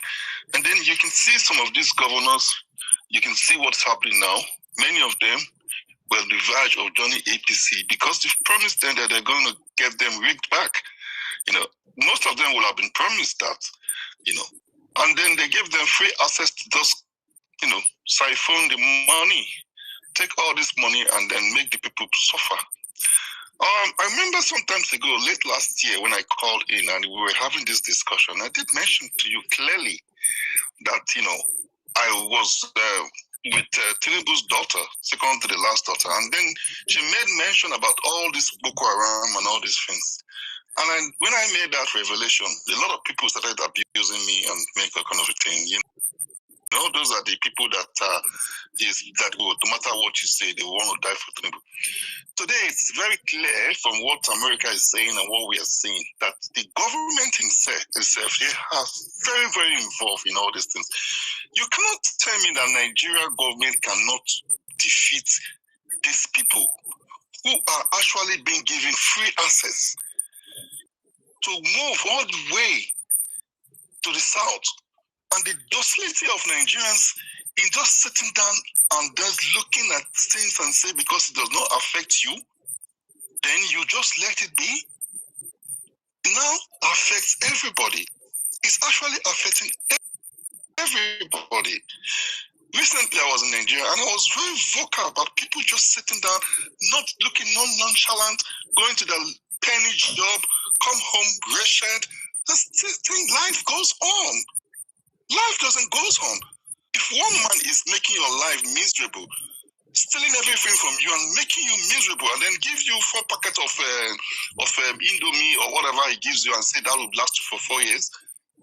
And then you can see some of these governors, you can see what's happening now. Many of them were on the verge of joining APC because they've promised them that they're going to get them rigged back. Most of them will have been promised that, and then they give them free access to just, siphon the money, take all this money and then make the people suffer. I remember some times ago, late last year, when I called in and we were having this discussion, I did mention to you clearly that, I was with Tinubu's daughter, second to the last daughter, and then she made mention about all this Boko Haram and all these things. And when I made that revelation, a lot of people started abusing me and make a kind of a thing. Those are the people that no matter what you say, they want to die for Tinubu. Today, it's very clear from what America is saying and what we are seeing that the government itself, they are very, very involved in all these things. You cannot tell me that Nigeria government cannot defeat these people who are actually being given free access to move all the way to the south. And the docility of Nigerians in just sitting down and just looking at things and say, because it does not affect you, then you just let it be. Now affects everybody. It's actually affecting everybody. Recently, I was in Nigeria and I was very vocal about people just sitting down, not looking nonchalant, going to the penny job, come home wretched. This thing, life goes on. Life doesn't go on. If one man is making your life miserable, stealing everything from you and making you miserable, and then give you 4 packets of Indomie or whatever he gives you and say that will last you for 4 years,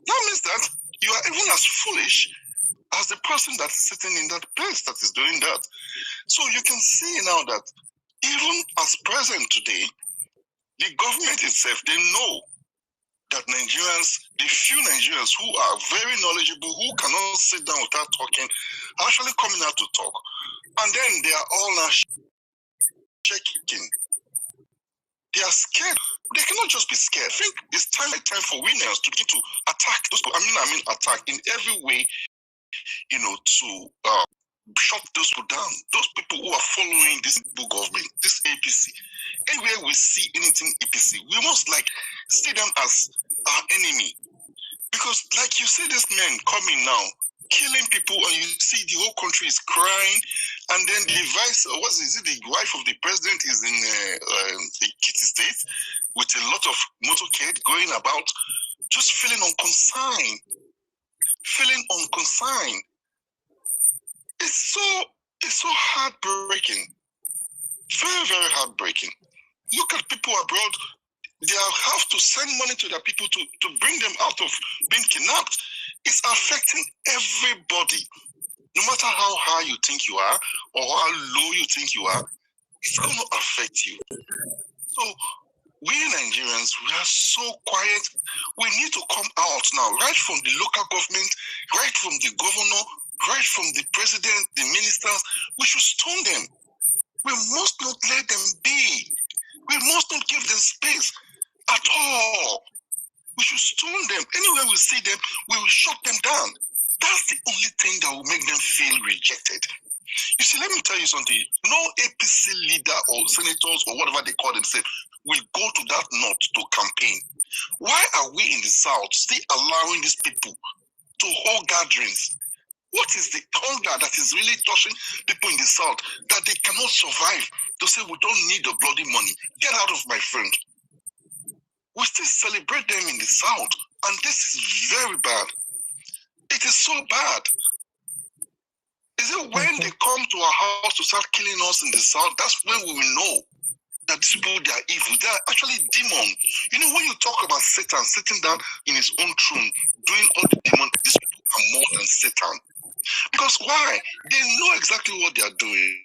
that means that you are even as foolish as the person that's sitting in that place that is doing that. So you can see now that even as present today, the government itself, they know that Nigerians, the few Nigerians who are very knowledgeable, who cannot sit down without talking, are actually coming out to talk. And then they are all now shaking. They are scared. They cannot just be scared. I think it's time for winners to begin to attack those people. I mean attack in every way, to shut those people down. Those people who are following this government, this APC. Anywhere we see anything APC, we must see them as our enemy. Because like you see this man coming now, killing people, and you see the whole country is crying, and then the the wife of the president is in Ekiti State with a lot of motorcade going about, just feeling unconsigned. It's so heartbreaking. Very, very heartbreaking. Look at people abroad. They have to send money to their people to bring them out of being kidnapped. It's affecting everybody. No matter how high you think you are or how low you think you are, it's going to affect you. So we Nigerians, we are so quiet. We need to come out now, right from the local government, right from the governor, right from the president, the ministers. We should stone them. We must not let them be. We must not give them space at all. We should stone them. Anywhere we see them, we will shut them down. That's the only thing that will make them feel rejected. You see, let me tell you something. No APC leader or senators or whatever they call themselves will go to that north to campaign. Why are we in the south still allowing these people to hold gatherings? What is the hunger that is really touching people in the South that they cannot survive to say we don't need the bloody money? Get out of my friend. We still celebrate them in the South, and this is very bad. It is so bad. Is it when they come to our house to start killing us in the South, that's when we will know that these people, they are evil. They are actually demons. You know, when you talk about Satan sitting down in his own throne, doing all the demons, these people are more than Satan. Because why? They know exactly what they are doing.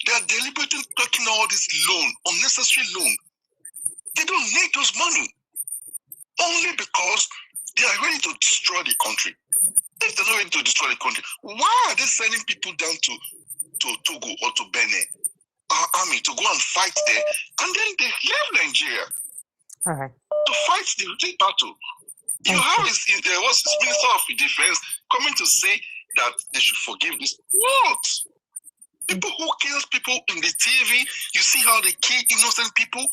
They are deliberately taking all this loan, unnecessary loan. They don't need those money. Only because they are ready to destroy the country. If they're not ready to destroy the country, why are they sending people down to Togo or to Benin, our army, to go and fight there? And then they leave Nigeria to fight the battle. You have there was this Minister of Defense coming to say that they should forgive this. What? People who kills people in the TV, you see how they kill innocent people?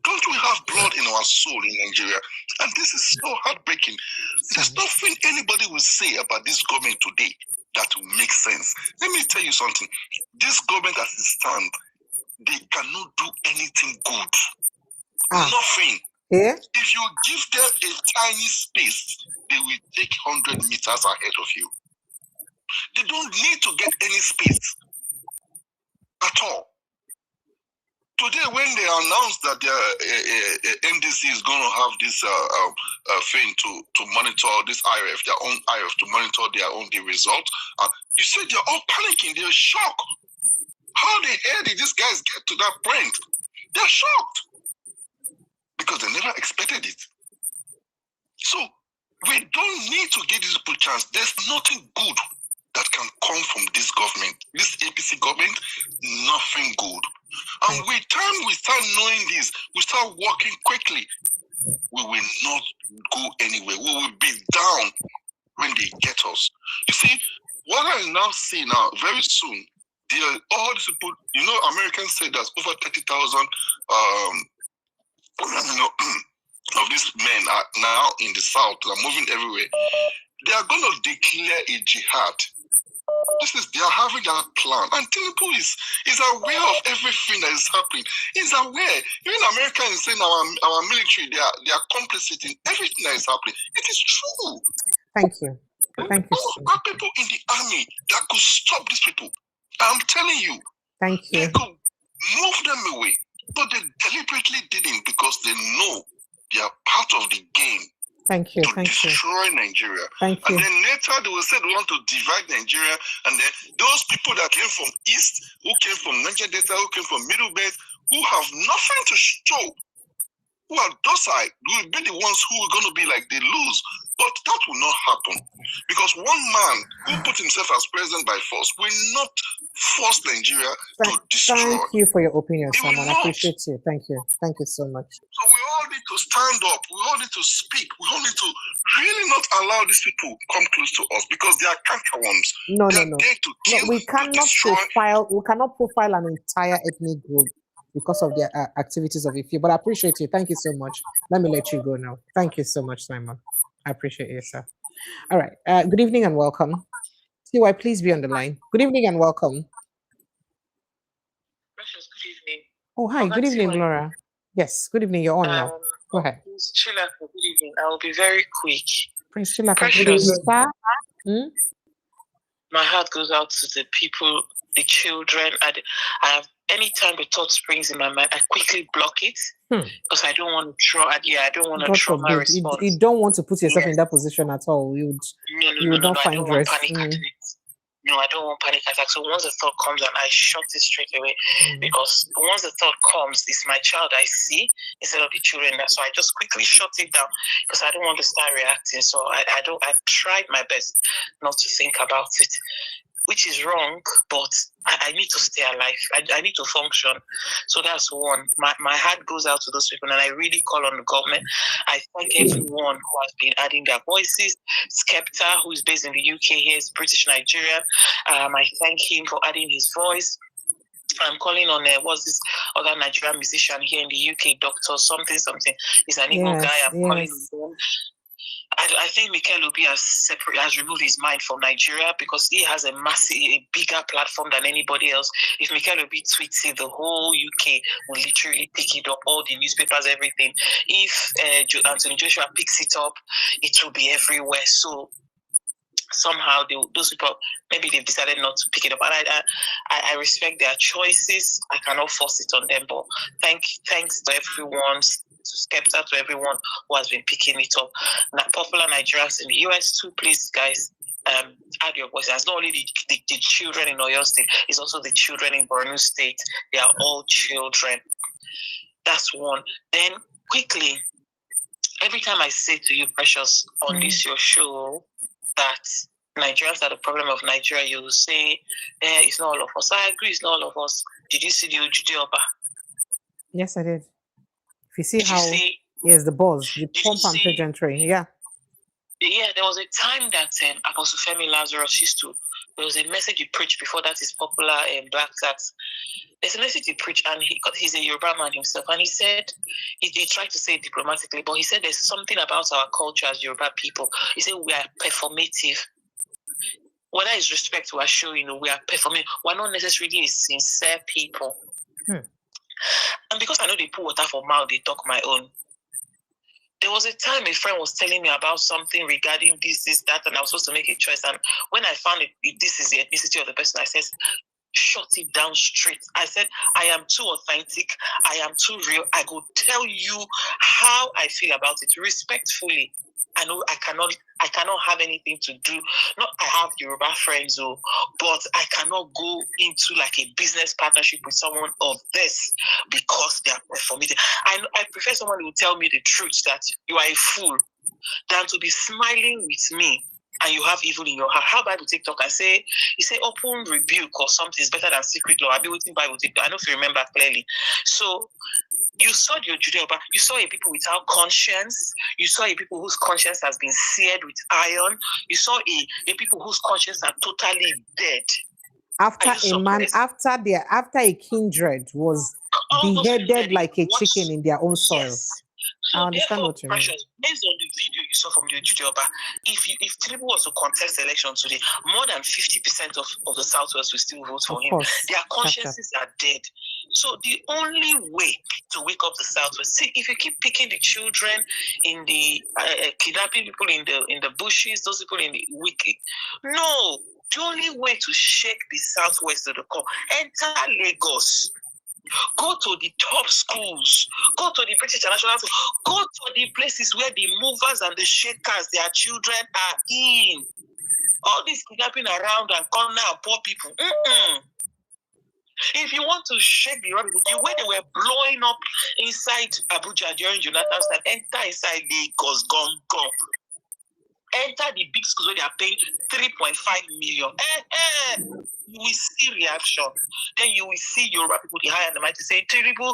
Don't we have blood in our soul in Nigeria? And this is so heartbreaking. There's nothing anybody will say about this government today that will make sense. Let me tell you something. This government as it stands, they cannot do anything good. Nothing. Yeah. If you give them a tiny space, they will take 100 meters ahead of you. They don't need to get any space at all. Today, when they announced that their NDC is going to have this thing to monitor this IRF, their own IRF, to monitor their own the result, you see they're all panicking. They're shocked. How the hell did these guys get to that point? They're shocked because they never expected it. So we don't need to give these people a chance. There's nothing good that can come from this government, this APC government. Nothing good. And with time we start knowing this, we start working quickly, we will not go anywhere. We will be down when they get us. You see, what I now see now, very soon, all these people, you know, Americans say there's over 30,000 of these men are now in the South, they're moving everywhere. They are going to declare a jihad. They are having that plan, and Tinubu is aware of everything that is happening. He's aware. Even America is saying our military, they are complicit in everything that is happening. It is true. Thank you. Thank you. There are people in the army that could stop these people. I'm telling you. Thank you. They could move them away, but they deliberately didn't because they know they are part of the game. Thank you. To destroy Nigeria. Thank you. And then later they will say they want to divide Nigeria. And then those people that came from East, who came from Niger Delta, who came from Middle Belt, who have nothing to show, who are docile, will be the ones who are going to be like they lose. But that will not happen. Because one man who put himself as president by force will not force Nigeria to destroy. Thank you for your opinion, Simon. I appreciate you. Thank you. Thank you so much. So we all need to stand up. We all need to speak. We all need to really not allow these people come close to us because they are cankerworms. No. We cannot profile an entire ethnic group because of their activities of a few. But I appreciate you. Thank you so much. Let me let you go now. Thank you so much, Simon. I appreciate you, sir. All right. Good evening and welcome. CY, please be on the line. Good evening and welcome. Precious, good evening. Oh, hi. Good evening, Laura. Yes, good evening. You're on now. Go ahead. Chilaka, good evening. I will be very quick. Prince Chilaka, good evening. My heart goes out to the people, the children. I have, anytime the thought springs in my mind, I quickly block it because I don't want to throw. I don't want to throw my response. You don't want to put yourself in that position at all. You would not find rest. No, I don't want panic attacks. So once the thought comes, and I shut it straight away because once the thought comes, it's my child I see instead of the children. So I just quickly shut it down because I don't want to start reacting. So I've tried my best not to think about it, which is wrong, but I need to stay alive. I need to function. So that's one. My heart goes out to those people, and I really call on the government. I thank everyone who has been adding their voices. Skepta, who is based in the UK, here is British Nigerian. I thank him for adding his voice. I'm calling on what's this other Nigerian musician here in the UK, Doctor something. He's an Igbo guy. I'm calling on him. I think Mikel Obi has removed his mind from Nigeria because he has a bigger platform than anybody else. If Mikel Obi tweets it, the whole UK will literally pick it up, all the newspapers, everything. If Anthony Joshua picks it up, it will be everywhere. So somehow those people, maybe they've decided not to pick it up. And I respect their choices. I cannot force it on them. But thanks to everyone, to everyone who has been picking it up. Now, popular Nigerians in the US too, please guys, add your voices. It's not only the children in Oyo State, it's also the children in Borno State. They are all children. That's one. Then quickly, every time I say to you, Precious, on this your show, that Nigerians are the problem of Nigeria, you will say, it's not all of us. I agree, it's not all of us. Did you see the Ojude Oba? Yes, I did. If you see yes, the buzz, the pomp and pageantry, yeah. Yeah, there was a time that Apostle Femi Lazarus there was a message he preached before that is popular in Black Tax. There's a message he preached, and he's a Yoruba man himself, and he said, he tried to say it diplomatically, but he said there's something about our culture as Yoruba people. He said we are performative. Whether it's respect we are showing, we are performing. We're not necessarily a sincere people. And because I know they put water for mouth, they talk my own. There was a time a friend was telling me about something regarding this, that, and I was supposed to make a choice. And when I found this is the ethnicity of the person, I said, shut it down straight. I said, I am too authentic. I am too real. I will tell you how I feel about it respectfully. I know I cannot have anything to do. Not I have Yoruba friends, but I cannot go into like a business partnership with someone of this because they are performative. I prefer someone who will tell me the truth that you are a fool than to be smiling with me and you have evil in your heart. How Bible TikTok and say, you say open rebuke or something is better than secret law. I'll be waiting Bible TikTok. I don't know if you remember clearly. So you saw your Judea, but you saw a people without conscience. You saw a people whose conscience has been seared with iron. You saw a people whose conscience are totally dead. After a kindred was beheaded like a chicken in their own soil. Yes. So I understand what you mean. Precious, based on the video you saw from the Judea, if Tinubu was to contest the election today, more than 50% of the Southwest will still vote for him. Their consciences are dead. So the only way to wake up the Southwest, see, if you keep picking the children in the kidnapping people in the bushes, those people in the wiki, no. The only way to shake the Southwest to the core, enter Lagos. Go to the top schools. Go to the British International School. Go to the places where the movers and the shakers, their children are in. All this kidnapping around and corner and poor people. If you want to shake the people, the way they were blowing up inside Abuja during Jonathan's time, enter inside Lagos, gone. Enter the big schools where they are paying 3.5 million. You will see reaction. Then you will see Yoruba people, the high and the mighty, say, terrible,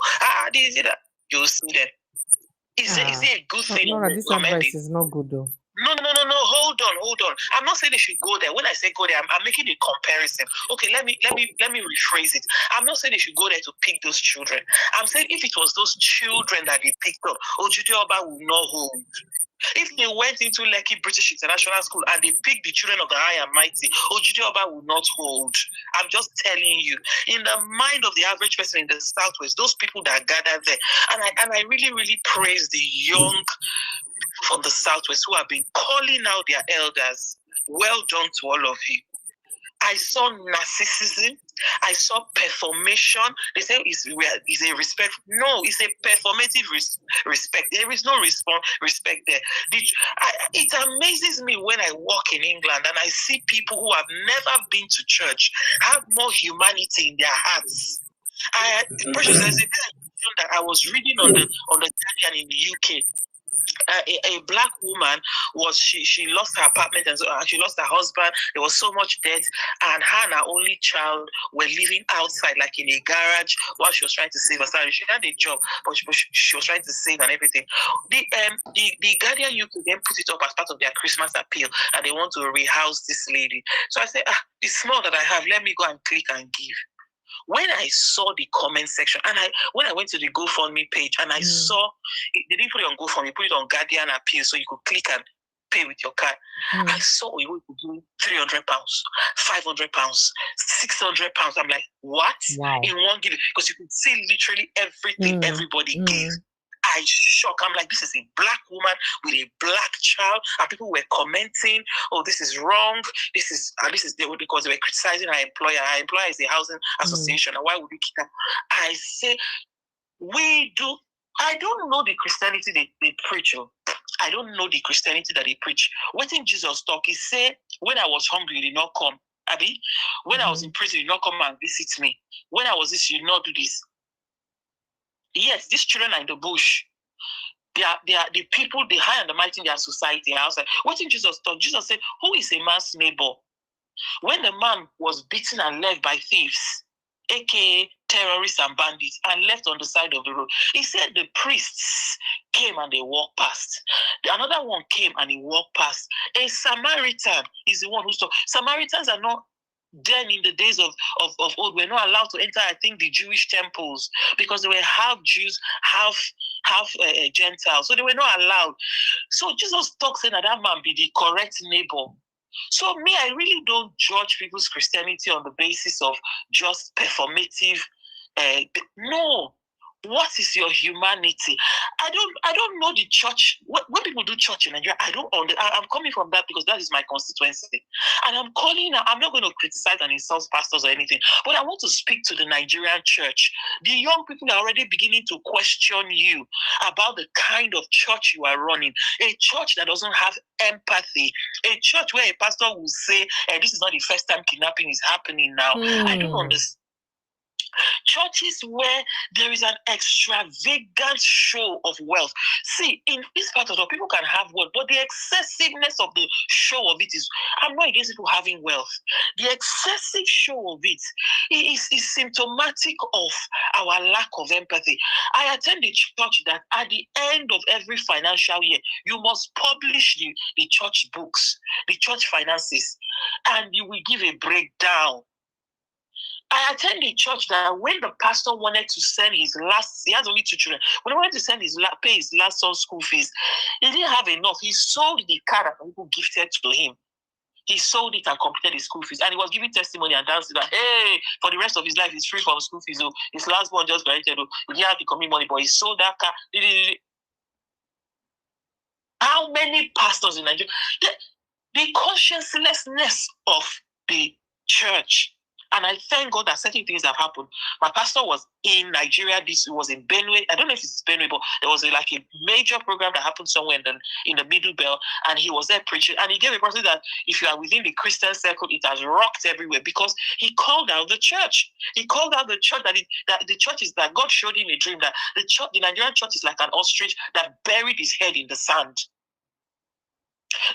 this is that. You will see them. Is it a good thing? No, this advice is not good though. No. Hold on. I'm not saying they should go there. When I say go there, I'm making a comparison. Okay, let me rephrase it. I'm not saying they should go there to pick those children. I'm saying if it was those children that they picked up, Ojude Oba will not hold. If they went into Lekki British International School and they picked the children of the high and mighty, Ojude Oba will not hold. I'm just telling you. In the mind of the average person in the Southwest, those people that gather there, and I really, really praise the young from the Southwest who have been calling out their elders. Well done to all of you. I saw narcissism. I saw performation. They say it's a respect. No, it's a performative respect. There is no respect there. It amazes me when I walk in England and I see people who have never been to church have more humanity in their hearts. Precious, there's a thing that I was reading on the Guardian in the UK. A black woman she lost her apartment and she lost her husband. There was so much debt, and her and her only child were living outside, like in a garage, while she was trying to save her salary. She had a job, but she was trying to save and everything. The Guardian UK then put it up as part of their Christmas appeal, and they want to rehouse this lady. So I said, the small that I have, let me go and click and give. When I saw the comment section, and when I went to the GoFundMe page and I saw, they didn't put it on GoFundMe, put it on Guardian Appeal, so you could click and pay with your card. I saw you could do £300, £500, £600. I'm like, what? Wow. In one giving? Because you could see literally everything everybody gave. I shocked. I'm like, this is a black woman with a black child, and people were commenting, "Oh, this is wrong. This is because they were criticizing our employer. Our employer is the housing association, and why would we kick them?" I say, I don't know the Christianity they preach. I don't know the Christianity that they preach. What in Jesus talk? He said, "When I was hungry, you did not come. Abby, when I was in prison, you did not come and visit me. When I was this, you did not do this." Yes, these children are in the bush. They are the people, the high and the mighty in their society. Outside. What did Jesus talk? Jesus said, "Who is a man's neighbor?" When the man was beaten and left by thieves, aka terrorists and bandits, and left on the side of the road, he said the priests came and they walked past. Another one came and he walked past. A Samaritan is the one who saw. Samaritans are not. Then in the days of old, we're not allowed to enter, I think, the Jewish temples because they were half Jews, half Gentiles. So they were not allowed. So Jesus talks saying that man be the correct neighbor. So me, I really don't judge people's Christianity on the basis of just performative. No. What is your humanity? I don't know the church. When people do church in Nigeria, I'm coming from that because that is my constituency. And I'm not going to criticize and insult pastors or anything, but I want to speak to the Nigerian church. The young people are already beginning to question you about the kind of church you are running. A church that doesn't have empathy. A church where a pastor will say, this is not the first time kidnapping is happening now. I don't understand. Churches where there is an extravagant show of wealth. See, in this part of the world, people can have wealth, but the excessiveness of the show of it is, I'm not against people having wealth. The excessive show of it is symptomatic of our lack of empathy. I attend a church that at the end of every financial year, you must publish the church books, the church finances, and you will give a breakdown. I attend a church that when the pastor wanted to send he has only 2 children. When he wanted to pay his last son's school fees, he didn't have enough. He sold the car that people gifted to him. He sold it and completed his school fees. And he was giving testimony and dancing that, hey, for the rest of his life, he's free from school fees. Oh, his last one just graduated. Oh, he didn't have the community money, but he sold that car. How many pastors in Nigeria? The consciencelessness of the church. And I thank God that certain things have happened. My pastor was in Nigeria. This was in Benue. I don't know if it's Benue, but there was a major program that happened somewhere in the Middle Belt, and he was there preaching. And he gave a person that if you are within the Christian circle, it has rocked everywhere because he called out the church. He called out the church that the church is that God showed him a dream that the Nigerian church is like an ostrich that buried his head in the sand.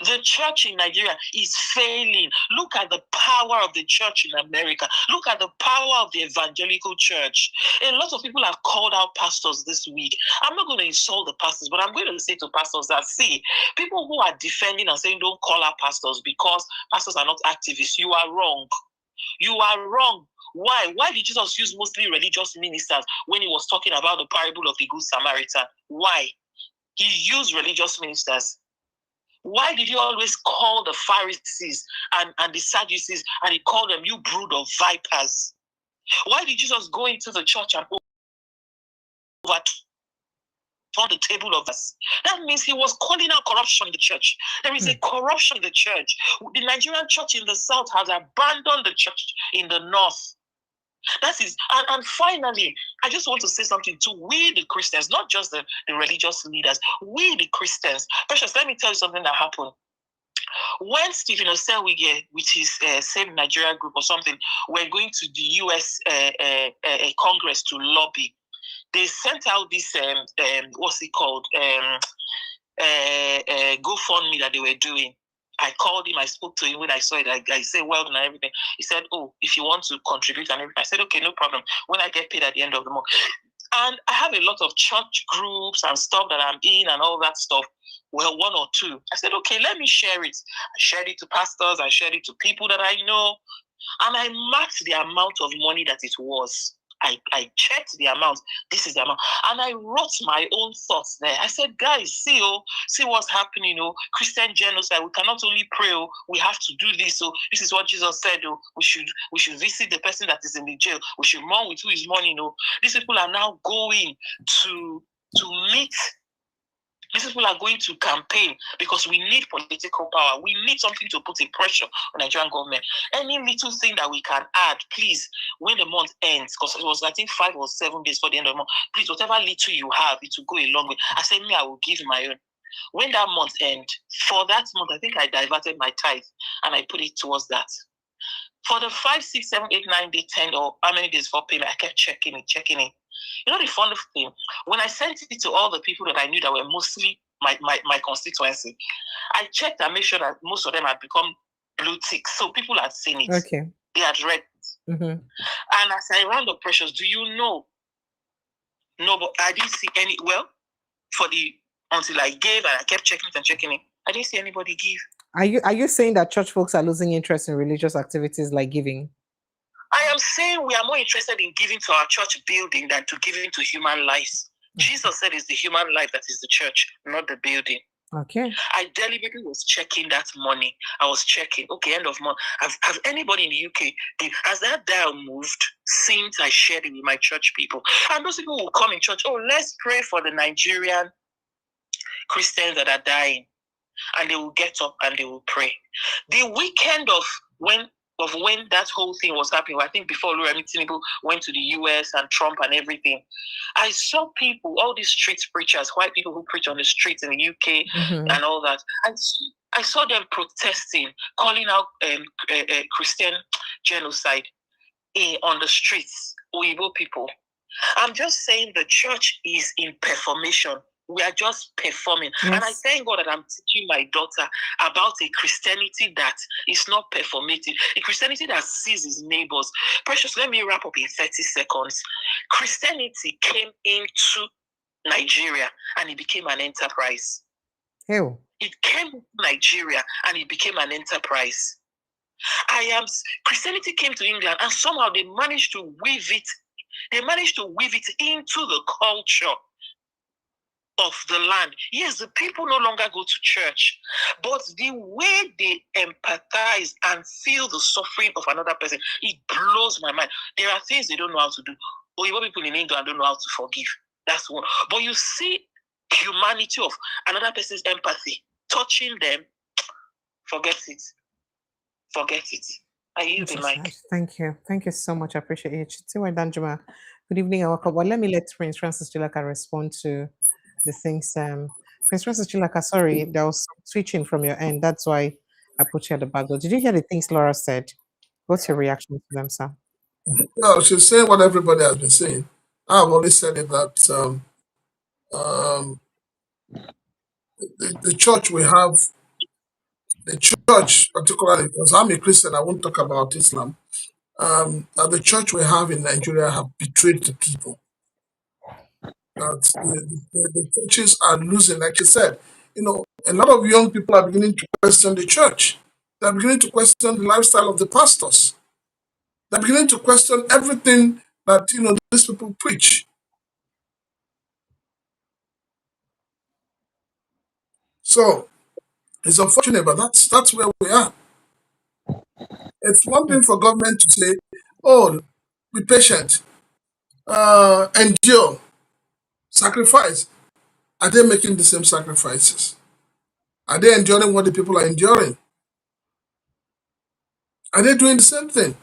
The church in Nigeria is failing. Look at the power of the church in America. Look at the power of the evangelical church. A lot of people have called out pastors this week. I'm not going to insult the pastors, but I'm going to say to pastors that, see, people who are defending and saying don't call out pastors because pastors are not activists, you are wrong. You are wrong. Why? Why did Jesus use mostly religious ministers when he was talking about the parable of the Good Samaritan? Why? He used religious ministers. Why did he always call the Pharisees and the Sadducees and he called them, you brood of vipers? Why did Jesus go into the church and overturn the table of us? That means he was calling out corruption in the church. There is a corruption in the church. The Nigerian church in the south has abandoned the church in the north. That is, and finally, I just want to say something to we the Christians, not just the religious leaders, we the Christians. Precious, let me tell you something that happened. When Stephen Osewige, with his same Nigeria group or something, were going to the US Congress to lobby, they sent out this, what's it called, GoFundMe that they were doing. I called him, I spoke to him when I saw it, I said, well done and everything. He said, oh, if you want to contribute and everything. I said, okay, no problem. When I get paid at the end of the month. And I have a lot of church groups and stuff that I'm in and all that stuff. Well, 1 or 2. I said, okay, let me share it. I shared it to pastors. I shared it to people that I know. And I marked the amount of money that it was. I checked the amount. This is the amount. And I wrote my own thoughts there. I said, guys, see what's happening. Christian genocide. We cannot only pray. We have to do this. So this is what Jesus said. We should visit the person that is in the jail. We should mourn with who is mourning. These people are now going to meet. These people are going to campaign because we need political power. We need something to put a pressure on the Nigerian government. Any little thing that we can add, please, when the month ends, because it was, I think, 5 or 7 days for the end of the month, please, whatever little you have, it will go a long way. I said, I will give my own. When that month ends, for that month, I think I diverted my tithe and I put it towards that. For the 5, 6, 7, 8, 9, day, 10, or how many days for payment, I kept checking it. The funny thing, when I sent it to all the people that I knew that were mostly my constituency, I checked and made sure that most of them had become blue ticks. So people had seen it. Okay. They had read it. And as I ran the pressures, do you know? No, but I didn't see any. Well, until I gave and I kept checking it, I didn't see anybody give. Are you saying that church folks are losing interest in religious activities like giving? I am saying we are more interested in giving to our church building than to giving to human lives. Jesus said it's the human life that is the church, not the building. Okay. I deliberately was checking that money. I was checking, okay, end of month. Have anybody in the UK, has that dial moved since I shared it with my church people? And those people will come in church, let's pray for the Nigerian Christians that are dying. And they will get up and they will pray. The weekend of when that whole thing was happening, I think before Tinubu went to the US and Trump and everything, I saw people, all these street preachers, white people who preach on the streets in the UK and all that. I saw them protesting, calling out Christian genocide on the streets, Oyibo people. I'm just saying the church is in performation. We are just performing. Yes. And I thank God that I'm teaching my daughter about a Christianity that is not performative, a Christianity that sees his neighbors. Precious, let me wrap up in 30 seconds. Christianity came into Nigeria and it became an enterprise. Ew. It came to Nigeria and it became an enterprise. Christianity came to England and somehow they managed to weave it. They managed to weave it into the culture of the land. Yes, the people no longer go to church, but the way they empathize and feel the suffering of another person, it blows my mind. There are things they don't know how to do. Oyibo people in England don't know how to forgive. That's one. But you see humanity of another person's empathy touching them. Forget it. I yield the mic. Thank you. Thank you so much. I appreciate it. Chitiwa Danjuma. Good evening and welcome. Well, let me let Prince Francis Chilaka respond to the things. Prince Francis Chilaka, sorry, there was some switching from your end. That's why I put you at the back door. Did you hear the things Laura said? What's your reaction to them, sir? No, she's saying what everybody has been saying. I've only said it that the church we have, the church particularly, because I'm a Christian, I won't talk about Islam. The church we have in Nigeria have betrayed the people. That the churches are losing, like you said. A lot of young people are beginning to question the church. They're beginning to question the lifestyle of the pastors. They're beginning to question everything that these people preach. So it's unfortunate, but that's where we are. It's one thing for government to say, be patient, endure, sacrifice. Are they making the same sacrifices? Are they enduring what the people are enduring? Are they doing the same thing?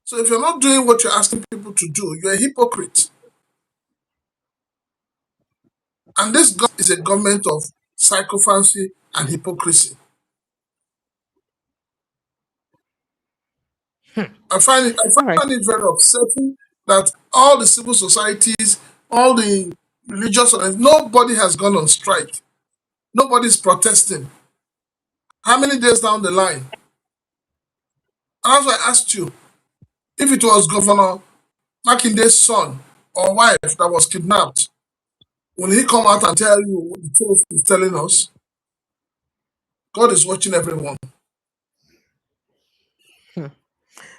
So if you're not doing what you're asking people to do, you're a hypocrite. And this government is a government of sycophancy and hypocrisy. I find it very upsetting that all the civil societies, all the religious organizations, nobody has gone on strike. Nobody's protesting. How many days down the line? And as I asked you, if it was Governor Makinde's son or wife that was kidnapped, will he come out and tell you what the truth is telling us? God is watching everyone.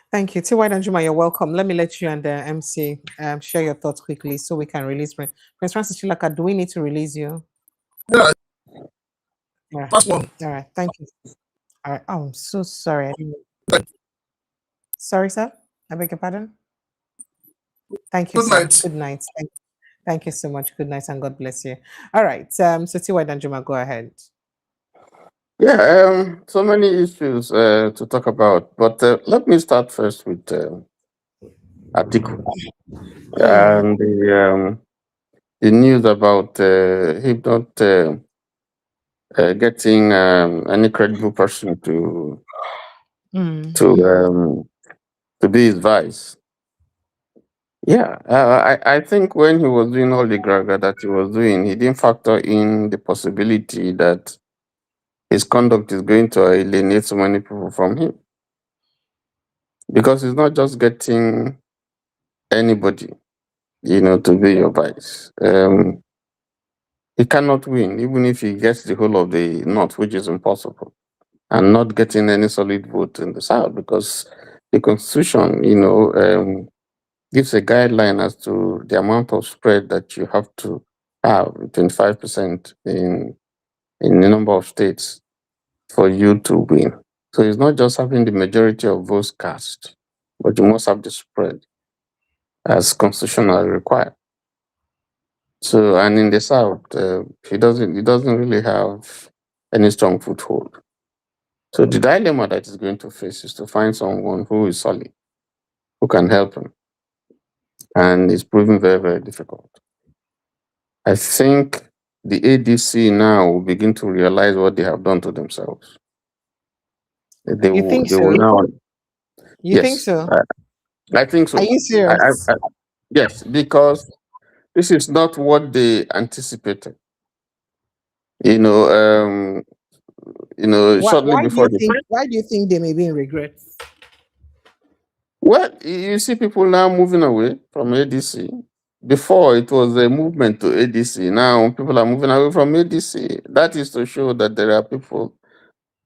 Thank you. T.Y. Danjuma, you're welcome. Let me let you and the MC share your thoughts quickly so we can release Prince Francis Chilaka. Do we need to release you? Yeah, Yeah. first one. All right. Thank you. All right. Oh, I'm so sorry. Sorry, sir. I beg your pardon. Thank you, Good sir. night. Good night. Thank you so much. Good night and God bless you. All right. So T.Y. Danjuma, go ahead. Yeah, so many issues to talk about, but let me start first with Atiku and the news about him not getting any credible person to be his vice. Yeah, I think when he was doing all the graga that he was doing, he didn't factor in the possibility that his conduct is going to alienate so many people from him. Because he's not just getting anybody, to be your vice. He cannot win, even if he gets the whole of the North, which is impossible, and not getting any solid vote in the South, because the Constitution, gives a guideline as to the amount of spread that you have to have, 25% in the number of states for you to win. So it's not just having the majority of votes cast, but you must have the spread as constitutionally required. So, and in the South, he doesn't really have any strong foothold. So the dilemma that he's going to face is to find someone who is solid, who can help him, and it's proving very, very difficult. I think the ADC now will begin to realize what they have done to themselves. You think They so? will now. You think Yes, so? I think so. Are you serious? Yes, because this is not what they anticipated. Um, shortly before the. Why do you think they may be in regret? Well, you see people now moving away from ADC. Before it was a movement to ADC. Now people are moving away from ADC. That is to show that there are people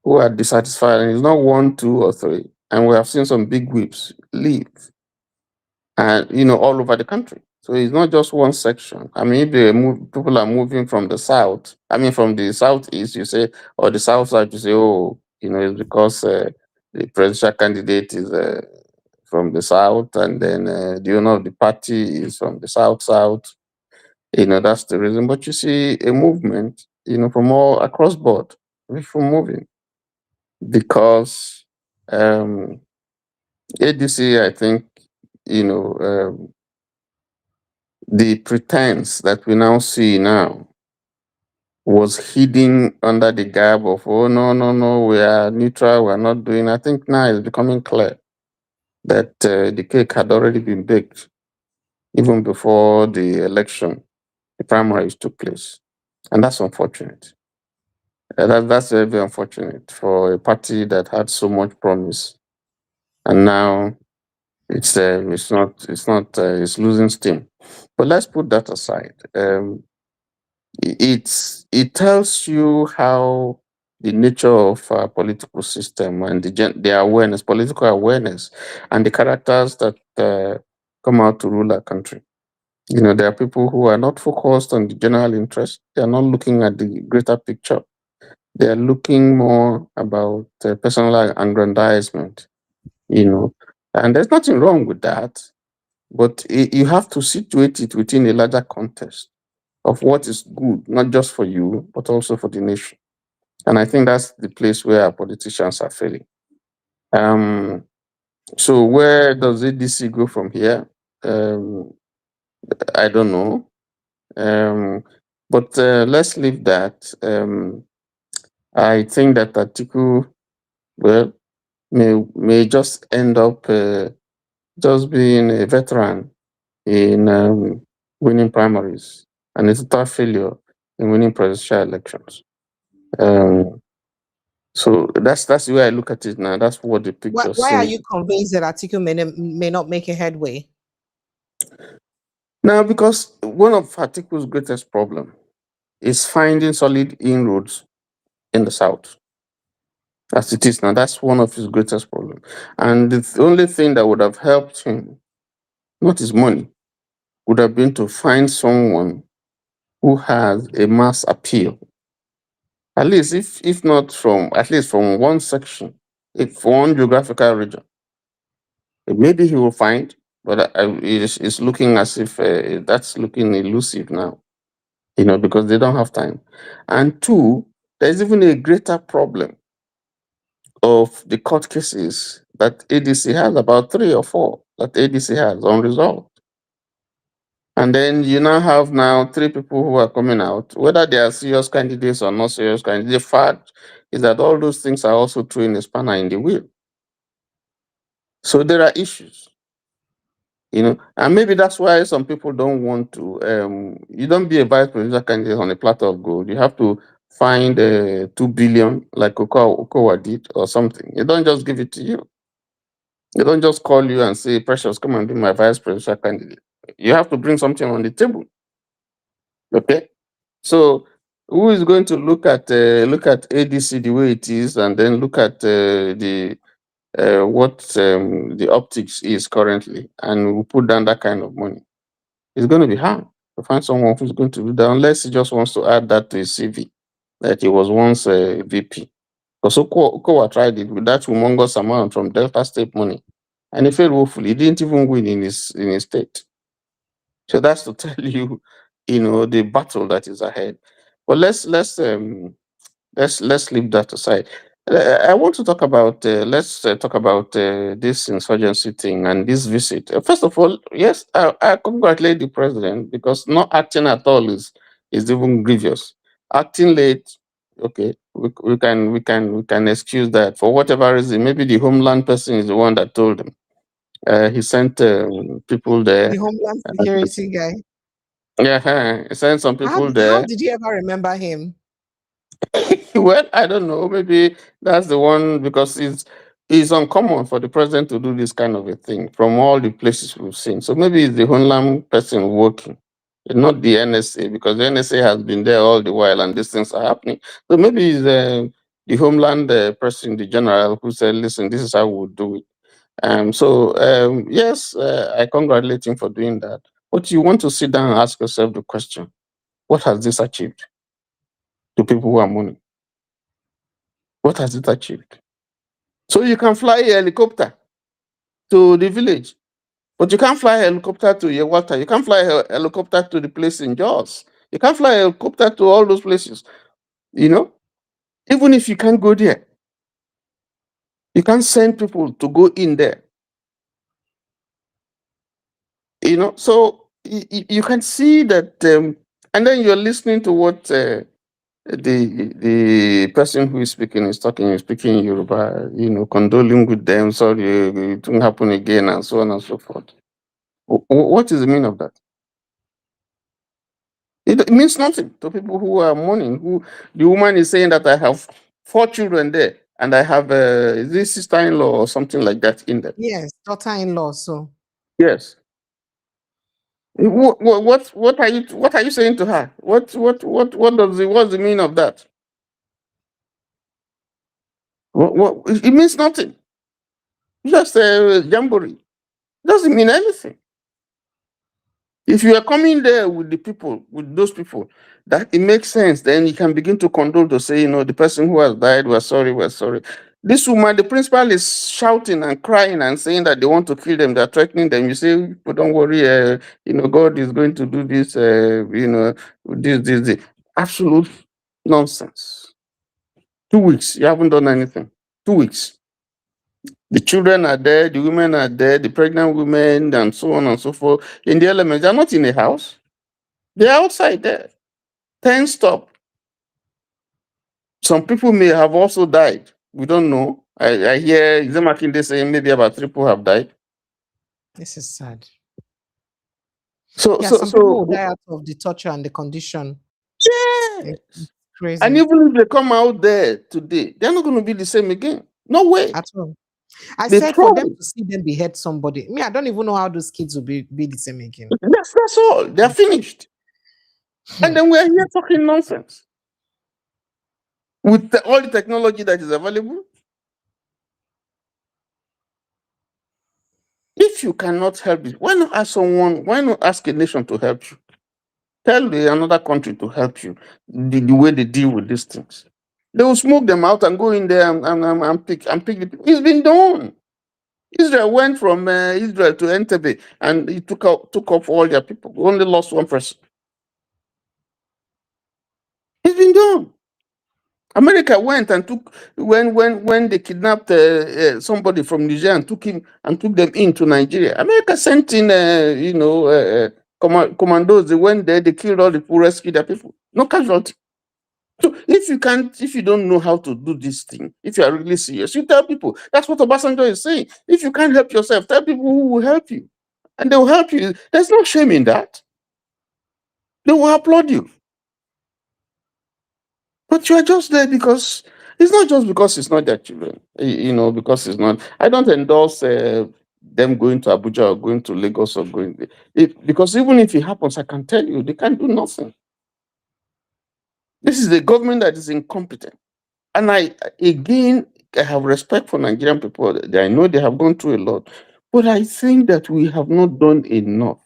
who are dissatisfied, and it's not one, two, or three. And we have seen some big whips leave, and all over the country. So it's not just one section. I mean, if people are moving from the south, from the southeast, you say, or the south side, you say, oh, it's because the presidential candidate is from the south, and then the owner of the party is from the south. That's the reason. But you see a movement, from all across board, people moving because ADC, I think, the pretense that we now see now was hidden under the garb of, oh, no, we are neutral, we are not doing. I think now it's becoming clear that the cake had already been baked even before the election, the primaries took place. And that's unfortunate. That's very, very unfortunate for a party that had so much promise. And now it's losing steam. But let's put that aside. It tells you how the nature of our political system and the awareness, political awareness, and the characters that come out to rule our country. There are people who are not focused on the general interest. They are not looking at the greater picture. They are looking more about personal aggrandizement. And there's nothing wrong with that, but you have to situate it within a larger context of what is good, not just for you, but also for the nation. And I think that's the place where our politicians are failing. So where does ADC go from here? I don't know. But let's leave that. I think that Atiku, well, may just end up just being a veteran in winning primaries and a total failure in winning presidential elections. So that's the way I look at it now. That's what the picture Why are says. you convinced that Atiku may not make a headway? Now, because one of Atiku's greatest problem is finding solid inroads in the South. As it is now, that's one of his greatest problems. And the only thing that would have helped him, not his money, would have been to find someone who has a mass appeal. At least, if not from, at least from one section, if one geographical region. Maybe he will find, but it's looking as if that's looking elusive now, because they don't have time. And two, there's even a greater problem of the court cases that ADC has, about 3 or 4 that ADC has unresolved. And then you now have 3 people who are coming out, whether they are serious candidates or not serious candidates. The fact is that all those things are also throwing a spanner in the wheel. So there are issues, and maybe that's why some people don't want to. You don't be a vice presidential candidate on a platter of gold. You have to find 2 billion, like Okowa did, or something. You don't just give it to you. They don't just call you and say, Precious, come and be my vice presidential candidate. You have to bring something on the table. Okay? So who is going to look at ADC the way it is, and then look at what the optics is currently, and we put down that kind of money? It's going to be hard to find someone who's going to do that, unless he just wants to add that to his CV, that he was once a VP. Because Okowa tried it with that humongous amount from Delta State money, and he failed woefully. He didn't even win in his state. So that's to tell you, the battle that is ahead. But let's leave that aside. I want to talk about this insurgency thing and this visit. First of all, yes, I congratulate the president, because not acting at all is even grievous. Acting late, okay, we can excuse that for whatever reason. Maybe the homeland person is the one that told him. He sent people there. The Homeland Security guy. Yeah, he sent some people there. How did you ever remember him? Well, I don't know. Maybe that's the one, because it's uncommon for the president to do this kind of a thing from all the places we've seen. So maybe it's the homeland person working, and not the NSA, because the NSA has been there all the while and these things are happening. So maybe it's the homeland person, the general, who said, listen, this is how we'll do it. Yes, I congratulate him for doing that. But you want to sit down and ask yourself the question, what has this achieved to people who are mourning? What has it achieved? So you can fly a helicopter to the village, but you can't fly a helicopter to Yewata. You can't fly a helicopter to the place in Jaws. You can't fly a helicopter to all those places. Even if you can't go there, you can't send people to go in there. So you can see that, and then you're listening to what the person who is speaking is speaking Yoruba, condoling with them, sorry, it won't happen again, and so on and so forth. What is the meaning of that? It means nothing to people who are mourning. Who the woman is saying that I have 4 children there, and I have this sister-in-law or something like that in there. Yes, daughter-in-law. So yes. What are you saying to her? What's the meaning of that? It means nothing. Just a jamboree. Doesn't mean anything. If you are coming there with those people, that it makes sense. Then you can begin to condole, to say, the person who has died, we're sorry. This woman, the principal, is shouting and crying and saying that they want to kill them. They're threatening them. You say, but don't worry, God is going to do this, this. Absolute nonsense. 2 weeks, you haven't done anything. 2 weeks. The children are there, the women are there, the pregnant women, and so on and so forth. In the elements, they're not in a house. They're outside there. 10 stop. Some people may have also died. We don't know. I hear Zemakinde saying maybe about 3 people have died. This is sad. Some people will die out of the torture and the condition. Yes. It's crazy. And even if they come out there today, they're not going to be the same again. No way. At all. I said for them to see them behead somebody. I don't even know how those kids will be the same again. That's all. They're finished. And then we're here talking nonsense. With all the technology that is available, if you cannot help it, why not ask someone? Why not ask a nation to help you? Tell another country to help you. The way they deal with these things, they will smoke them out and go in there and pick the people. It's been done. Israel went from Israel to Entebbe and he took off all their people. We only lost one person. It's been done. America went and took when they kidnapped somebody from Niger and took them into Nigeria. America sent in commandos. They went there, they killed all the people, rescued their people. No casualty. So if you don't know how to do this thing, if you are really serious, you tell people. That's what Obasanjo is saying. If you can't help yourself, tell people who will help you, and they will help you. There's no shame in that. They will applaud you. But you are just there because it's not just because it's not their children, because it's not. I don't endorse them going to Abuja or going to Lagos or because even if it happens, I can tell you they can't do nothing. This is the government that is incompetent. And I have respect for Nigerian people. I know they have gone through a lot, but I think that we have not done enough.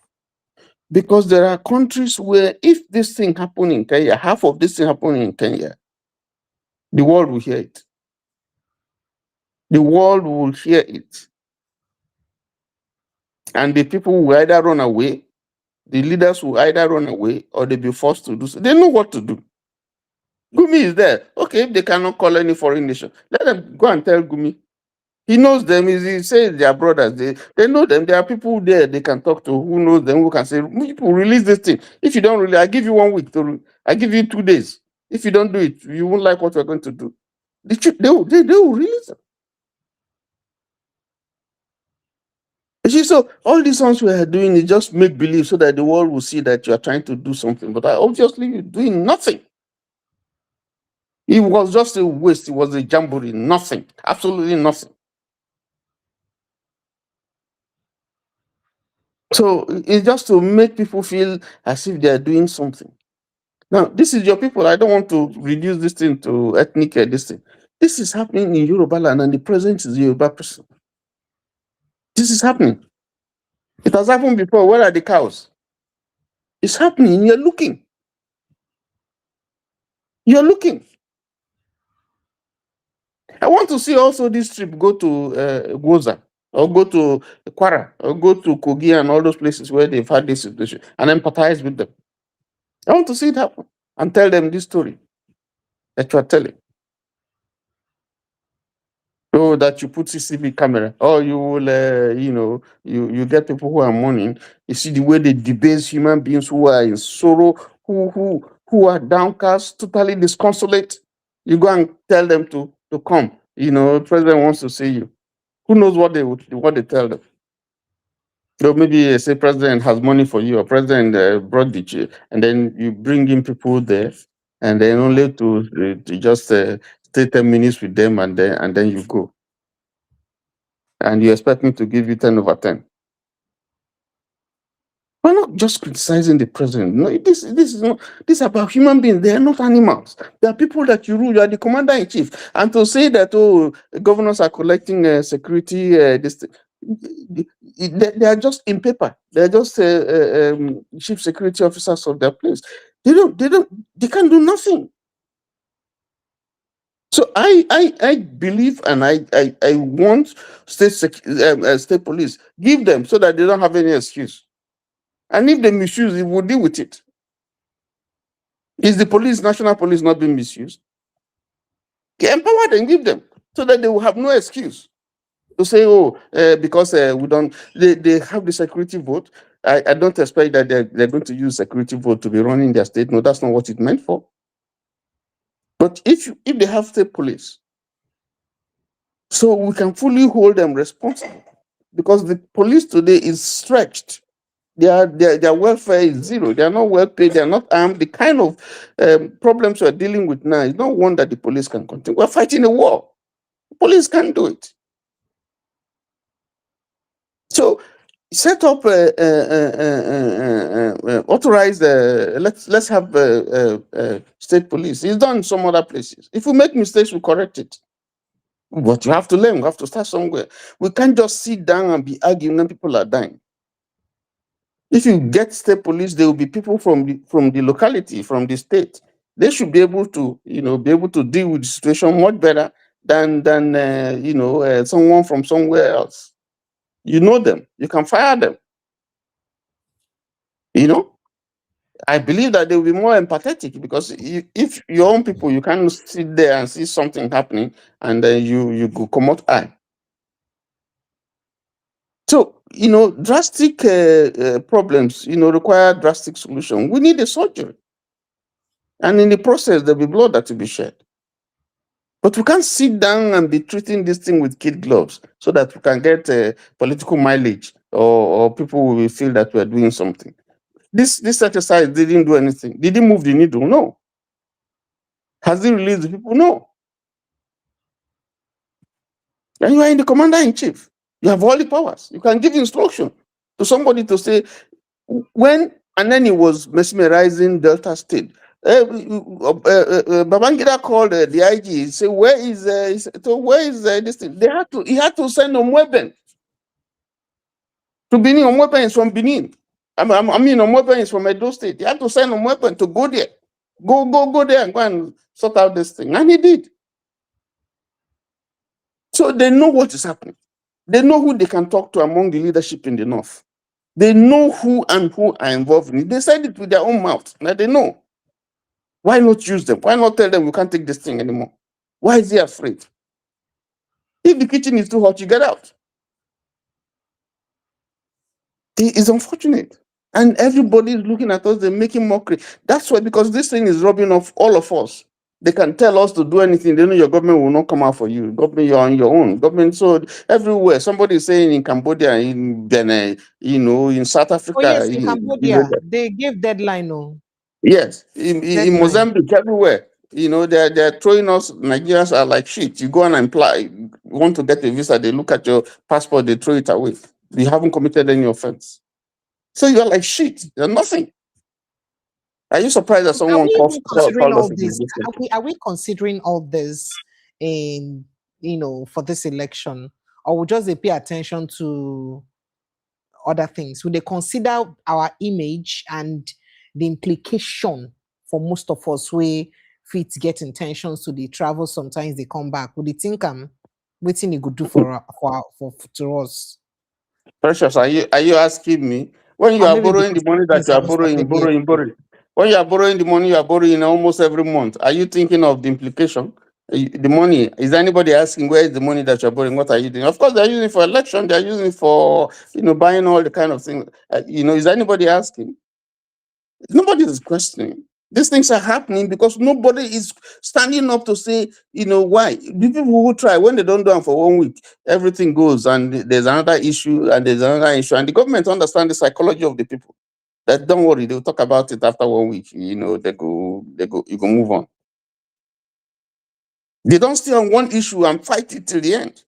Because there are countries where if this thing happened in Kenya, half of this thing happened in Kenya, the world will hear it. The world will hear it. And the people will either run away, the leaders will either run away or they'll be forced to do so. They know what to do. Gumi is there. Okay, if they cannot call any foreign nation, let them go and tell Gumi. He knows them. He says they are brothers. They know them. There are people there they can talk to who knows them, who can say, people release this thing. If you don't I give you 1 week. I give you 2 days. If you don't do it, you won't like what we're going to do. They will release them. You see, so all these ones we are doing is just make believe so that the world will see that you are trying to do something. But obviously you're doing nothing. It was just a waste. It was a jamboree. Nothing. Absolutely nothing. So it's just to make people feel as if they are doing something. Now, this is your people. I don't want to reduce this thing to ethnic this thing. This is happening in Yoruba land, and the president is a Yoruba person. This is happening. It has happened before. Where are the cows? It's happening. You're looking. You're looking. I want to see also this trip go to Goza or go to Kwara or go to Kogi and all those places where they've had this situation and empathize with them. I want to see it happen and tell them this story that you are telling. So that you put CCTV camera, or you will, you get people who are mourning. You see the way they debase human beings who are in sorrow, who are downcast, totally disconsolate. You go and tell them to come. The president wants to see you. Who knows what they tell them? So maybe say president has money for you, or president brought the chair, and then you bring in people there, and then only to just stay 10 minutes with them, and then you go. And you expect me to give you 10 over 10. We're not just criticizing the president. No, this is not. This is about human beings. They are not animals. They are people that you rule. You are the commander in chief. And to say that governors are collecting security, they are just in paper. They are just chief security officers of their place. They can't do nothing. So I believe, and I want state police, give them so that they don't have any excuse. And if they misuse it, we'll deal with it. Is the national police not being misused? Empower them, give them, so that they will have no excuse to say, because we don't, they have the security vote. I don't expect that they're going to use security vote to be running their state. No, that's not what it's meant for. But if they have state police, so we can fully hold them responsible, because the police today is stretched. Their welfare is zero. They are not well paid. They are not armed. The kind of problems we are dealing with now is not one that the police can continue. We're fighting a war. The police can't do it. So set up authorize. Let's have state police. It's done in some other places. If we make mistakes, we correct it. But you have to learn. We have to start somewhere. We can't just sit down and be arguing when people are dying. If you get state police, there will be people from the locality, from the state. They should be able to, be able to deal with the situation much better than someone from somewhere else. You know them. You can fire them. I believe that they will be more empathetic, because if your own people, you can't sit there and see something happening and then you go come out eye. So, drastic problems, require drastic solution. We need a surgery. And in the process, there'll be blood that will be shed. But we can't sit down and be treating this thing with kid gloves so that we can get political mileage, or people will feel that we're doing something. This exercise didn't do anything. Did it move the needle? No. Has it released the people? No. And you are in the commander-in-chief. You have all the powers. You can give instruction to somebody to say, when Anani was mesmerizing Delta State, Babangida called the IG, say, where is this thing? He had to send Omweben to Benin. Omweben is from Benin. Omweben is from Edo State. He had to send Omweben to go there. Go there and go and sort out this thing. And he did. So they know what is happening. They know who they can talk to among the leadership in the north. They know who are involved in it. They said it with their own mouth. Now they know. Why not use them? Why not tell them we can't take this thing anymore? Why is he afraid? If the kitchen is too hot, you get out. It is unfortunate. And everybody is looking at us, they're making mockery. That's why, because this thing is robbing off all of us. They can tell us to do anything. They know your government will not come out for you. Government, you're on your own. Government, so everywhere. Somebody is saying in Cambodia, in Benin, in South Africa. Oh, yes, in Cambodia, they gave deadline. Yes, in Mozambique, everywhere. They're throwing us. Nigerians are like shit. You go and apply, you want to get a visa, they look at your passport, they throw it away. You haven't committed any offense. So you're like shit. You're nothing. Are you surprised that someone calls all this? Are we considering all this in for this election, or will just pay attention to other things? Will they consider our image and the implication for most of us where fit get intentions to the travel? Sometimes they come back. Would they think waiting it could do for to us? Precious, are you asking me? When you are borrowing the money that you are borrowing. When you are borrowing the money you are borrowing almost every month, are you thinking of the implication? The money, is anybody asking where is the money that you're borrowing? What are you doing? Of course, they're using it for election, they're using it for buying all the kind of things. Is anybody asking? Nobody is questioning. These things are happening because nobody is standing up to say, why. The people who try, when they don't do it for 1 week, everything goes and there's another issue and there's another issue. And the government understands the psychology of the people. That don't worry, they'll talk about it after 1 week. You go, you can move on. They don't stay on one issue and fight it till the end.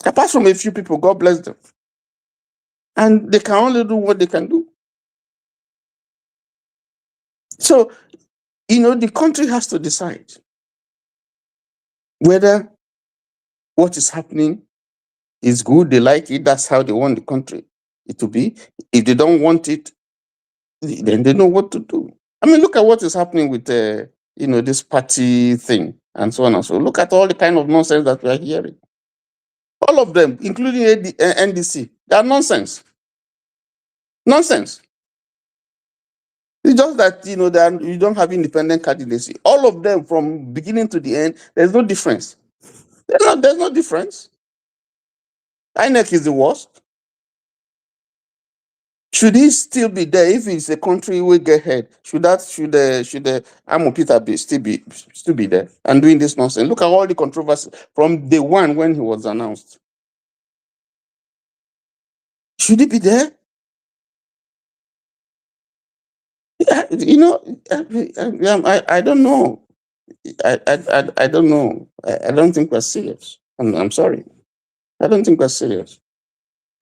Apart from a few people, God bless them. And they can only do what they can do. So, the country has to decide whether what is happening is good, they like it, that's how they want the country to be. If they don't want it, then they know what to do. I mean, look at what is happening with, this party thing and so on and so on. Look at all the kind of nonsense that we are hearing. All of them, including NDC, they are nonsense. Nonsense. It's just that, you don't have independent candidacy. All of them from beginning to the end, there's no difference. There's no difference. INEC is the worst. Should he still be there if it's a country we get ahead? Should Amo Peter still be there and doing this nonsense? Look at all the controversy from day one when he was announced. Should he be there? I don't know. I don't know. I don't think we're serious. I'm sorry. I don't think we're serious.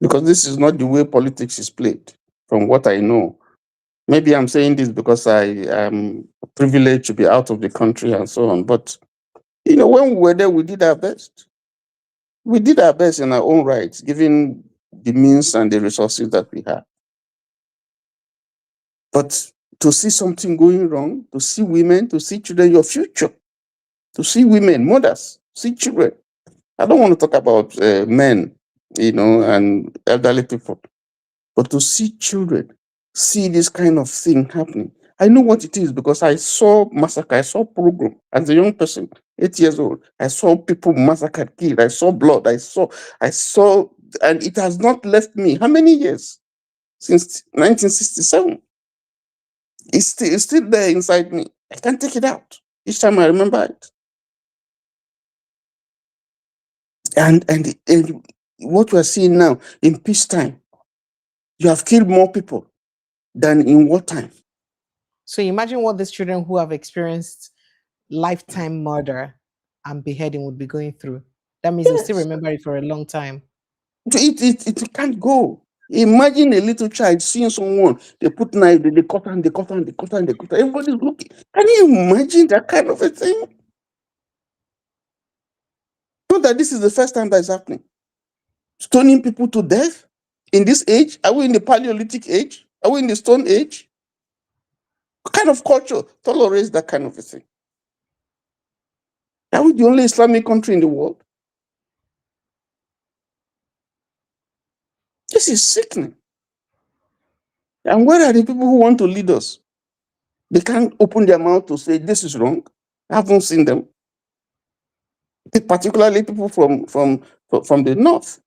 Because this is not the way politics is played, from what I know. Maybe I'm saying this because I am privileged to be out of the country and so on. But When we were there, we did our best. We did our best in our own rights, given the means and the resources that we have. But to see something going wrong, to see women, to see children, your future, to see women, mothers, see children. I don't want to talk about men, and elderly people, but to see children, see this kind of thing happening. I know what it is because I saw massacre, I saw pogrom as a young person, 8 years old. I saw people massacred, killed. I saw blood. I saw, and it has not left me. How many years? Since 1967. It's still there inside me. I can't take it out. Each time I remember it. And what we're seeing now in peacetime, you have killed more people than in wartime. So imagine what these children who have experienced lifetime murder and beheading would be going through. That means they still remember it for a long time. It can't go. Imagine a little child seeing someone, they put knife, they cut and they cut and they cut and they cut. Everybody's looking. Can you imagine that kind of a thing? Not that this is the first time that is happening. Stoning people to death in this age? Are we in the Paleolithic age? Are we in the Stone Age? What kind of culture tolerates that kind of a thing? Are we the only Islamic country in the world? This is sickening. And where are the people who want to lead us? They can't open their mouth to say this is wrong. I haven't seen them. Particularly people from the north,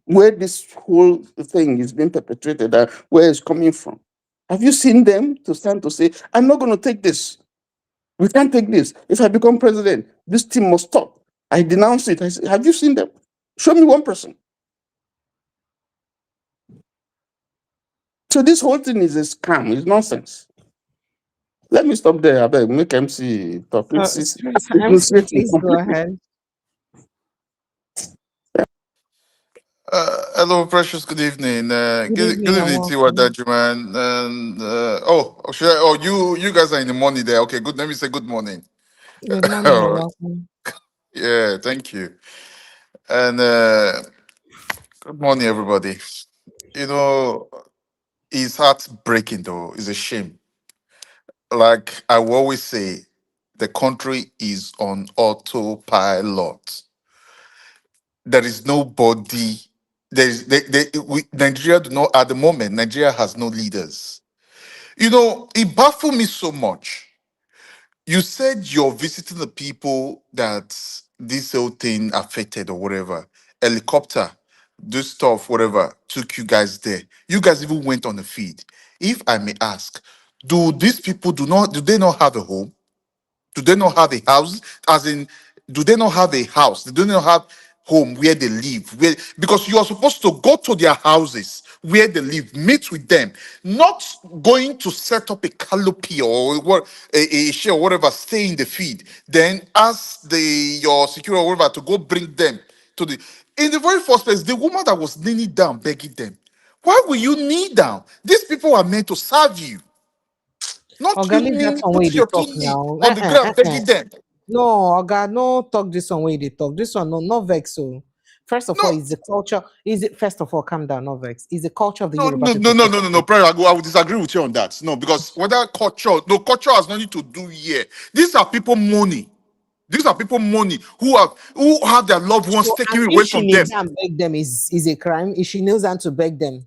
where this whole thing is being perpetrated, where it's coming from. Have you seen them to stand to say, I'm not going to take this. We can't take this. If I become president, this thing must stop. I denounce it. I say, have you seen them? Show me one person. So this whole thing is a scam. It's nonsense. Let me stop there. I beg, make MC talk. MC, please go ahead. Hello, precious. Good evening. Good evening, evening to you, Adajuman. And you guys are in the morning there. Okay, good. Let me say good morning. Good morning and welcome. Yeah, thank you. And good morning, everybody. It's heartbreaking though. It's a shame. Like I will always say, the country is on autopilot. There is nobody. Nigeria do not at the moment. Nigeria has no leaders. It baffled me so much. You said you're visiting the people that this whole thing affected or whatever. Helicopter, this stuff, whatever, took you guys there. You guys even went on the feed. If I may ask, do these people do they not have a home? Do they not have a house? As in, do they not have a house? Do they not have home where they live? Because you are supposed to go to their houses where they live, meet with them, not going to set up a canopy or what a share or whatever, stay in the feed. Then ask your security or whatever to go bring them to the. In the very first place, the woman that was kneeling down begging them, why will you kneel down? These people are meant to serve you. Not Oga, you leave that kneel, one way put they your talk two knee now. on the ground begging them. No, Oga, no talk this one way they talk. This one, no vex. So, first of all, is the culture. Is it first of all, calm down, no vex. Is the culture of the Yoruba people. No. Prayer, I would disagree with you on that. No, because whether culture has nothing to do here. These are people money. These are people money who have their loved ones taken away from them. If she kneels and beg them is a crime. If she kneels down to beg them,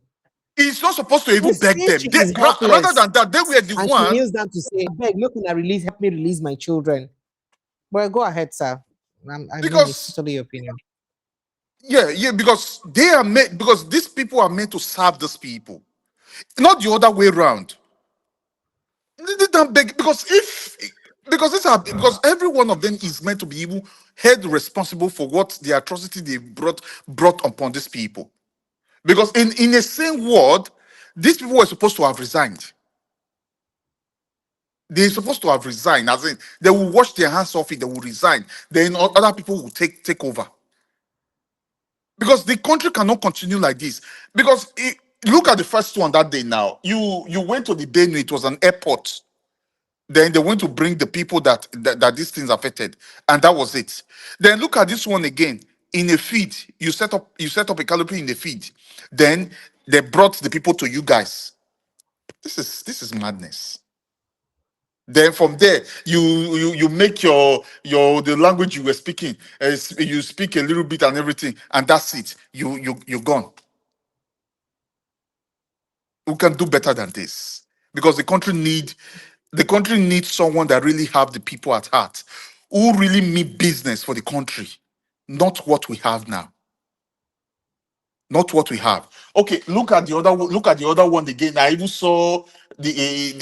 it's not supposed to even beg them. Rather than that, they were the and one. She kneels down to say, "Beg, look, help me release my children." Well, go ahead, sir. I mean, it's totally your opinion. Yeah, because they are meant. Because these people are meant to serve these people, not the other way around. They don't beg because every one of them is meant to be even held responsible for what the atrocity they brought upon these people. Because in the same word, these people were supposed to have resigned. They're supposed to have resigned, as in they will wash their hands off it, they will resign. Then other people will take over. Because the country cannot continue like this. Because look at the first one that day now. You went to the Benue, it was an airport. Then they went to bring the people that these things affected, and that was it. Then look at this one again. In a feed, you set up a canopy in the feed. Then they brought the people to you guys. This is madness. Then from there, you make your the language you were speaking. You speak a little bit and everything, and that's it. You're gone. We can do better than this because the country needs someone that really have the people at heart, who really mean business for the country, not what we have now. Not what we have. Okay, look at the other one again. I even saw even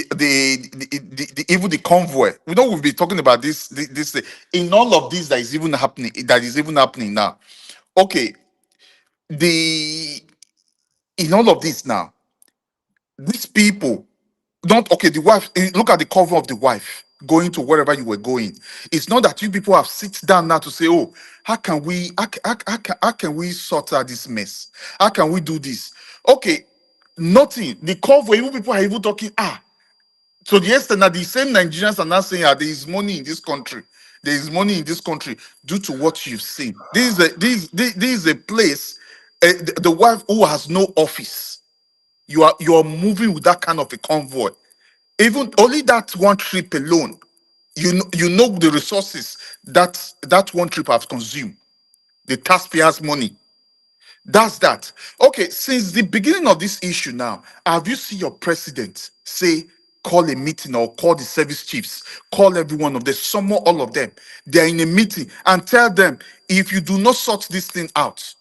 the convoy. We know we've been talking about this in all of this that is even happening now. Okay, the in all of this now, these people don't okay. The wife, look at the cover of the wife going to wherever you were going. It's not that you people have sit down now to say, oh, how can we sort out this mess? How can we do this? Okay, nothing. The cover, even people are even talking, so the extent that the same Nigerians are now saying, there is money in this country. There is money in this country due to what you've seen. This is a place, the wife who has no office. You are moving with that kind of a convoy. Even only that one trip alone, you know the resources that one trip has consumed, the taxpayers' money. That's that. Okay, since the beginning of this issue now, have you seen your president say, call a meeting or call the service chiefs, call every one of them, summon all of them. They're in a meeting and tell them, if you do not sort this thing out,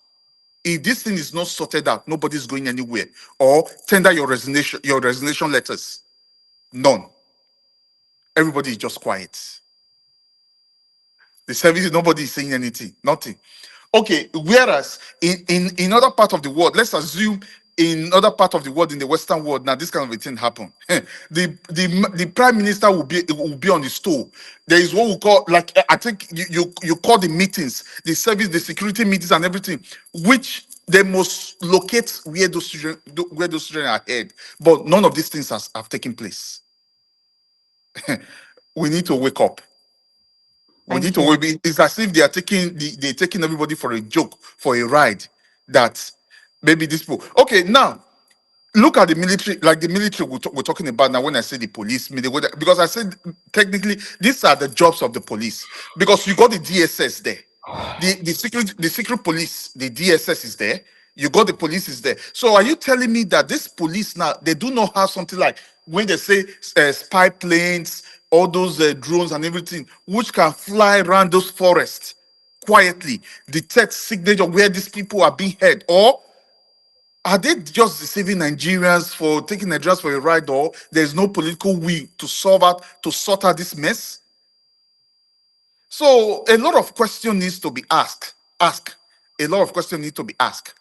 if this thing is not sorted out, nobody's going anywhere. Or tender your resignation letters. None. Everybody is just quiet. The service, nobody is saying anything, nothing. Okay, whereas in other part of the world, let's assume in other part of the world, in the Western world, now this kind of a thing happen. the prime minister will be on the stool. There is what we call, like, I think you call the meetings, the service, the security meetings and everything, which they must locate where those children are head. But none of these things have taken place. We need to wake up. It's as if they are taking everybody for a joke, for a ride. That maybe this people. Okay, now look at the military, like the military we're talking about now. When I say the police, because I said technically these are the jobs of the police, because you got the DSS there, the secret police, the DSS is there. You got the police is there. So are you telling me that this police now, they do not have something like when they say spy planes, all those drones and everything, which can fly around those forests quietly, detect signature where these people are being held? Or are they just deceiving Nigerians for taking Nigerians for a ride? Or there's no political will to sort out this mess? So a lot of questions needs to be asked. A lot of questions need to be asked.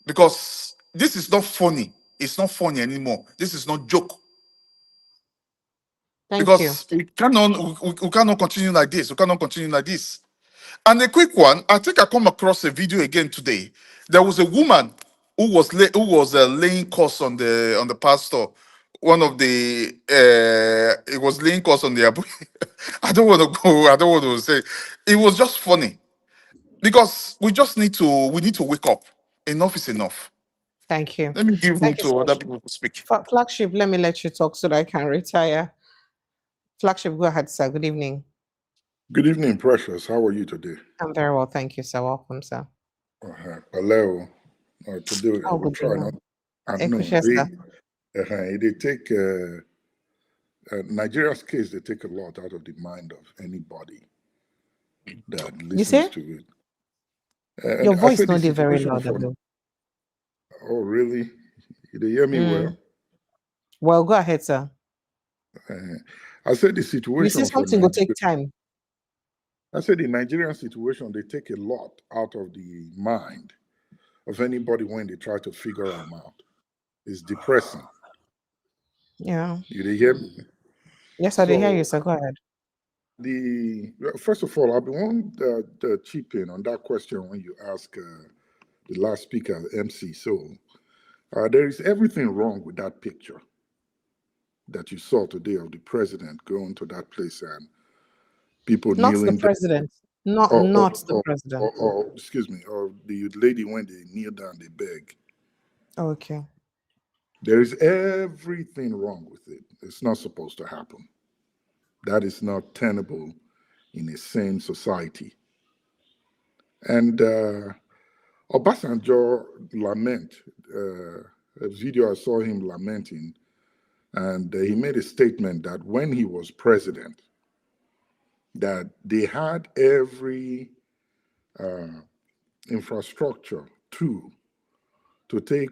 Because this is not funny. It's not funny anymore. This is not joke. Because we cannot continue like this. We cannot continue like this. And a quick one, I think I come across a video again today. There was a woman who was laying curse on the pastor. One of the it was laying curse on the I don't want to go. I don't want to say. It was just funny because we need to wake up. Enough is enough. Thank you. Let me give room to other people to speak. Flagship, let me let you talk so that I can retire. Flagship, go ahead, sir. Good evening. Good evening, Precious. How are you today? I'm very well, thank you, sir. Welcome, sir. Hello. Today I will try not. They take Nigeria's case. They take a lot out of the mind of anybody that listens to it. Your voice not very loud. Oh, really? You hear me well? Well, go ahead, sir. I said the situation. You see, something will take time. I said the Nigerian situation, they take a lot out of the mind of anybody when they try to figure them out. It's depressing. Yeah. You hear me? Yes, I did hear you, sir. Go ahead. First of all, I've been wanting to chip in on that question when you ask the last speaker, MC. So there is everything wrong with that picture. that you saw today of the president going to that place and people Not the kneeling down, president. Not the president. excuse me, or the lady when they kneel down, they beg. Okay. There is everything wrong with it. It's not supposed to happen. That is not tenable in a sane society. And Obasanjo lament, a video I saw him lamenting, and he made a statement that when he was president, that they had every infrastructure to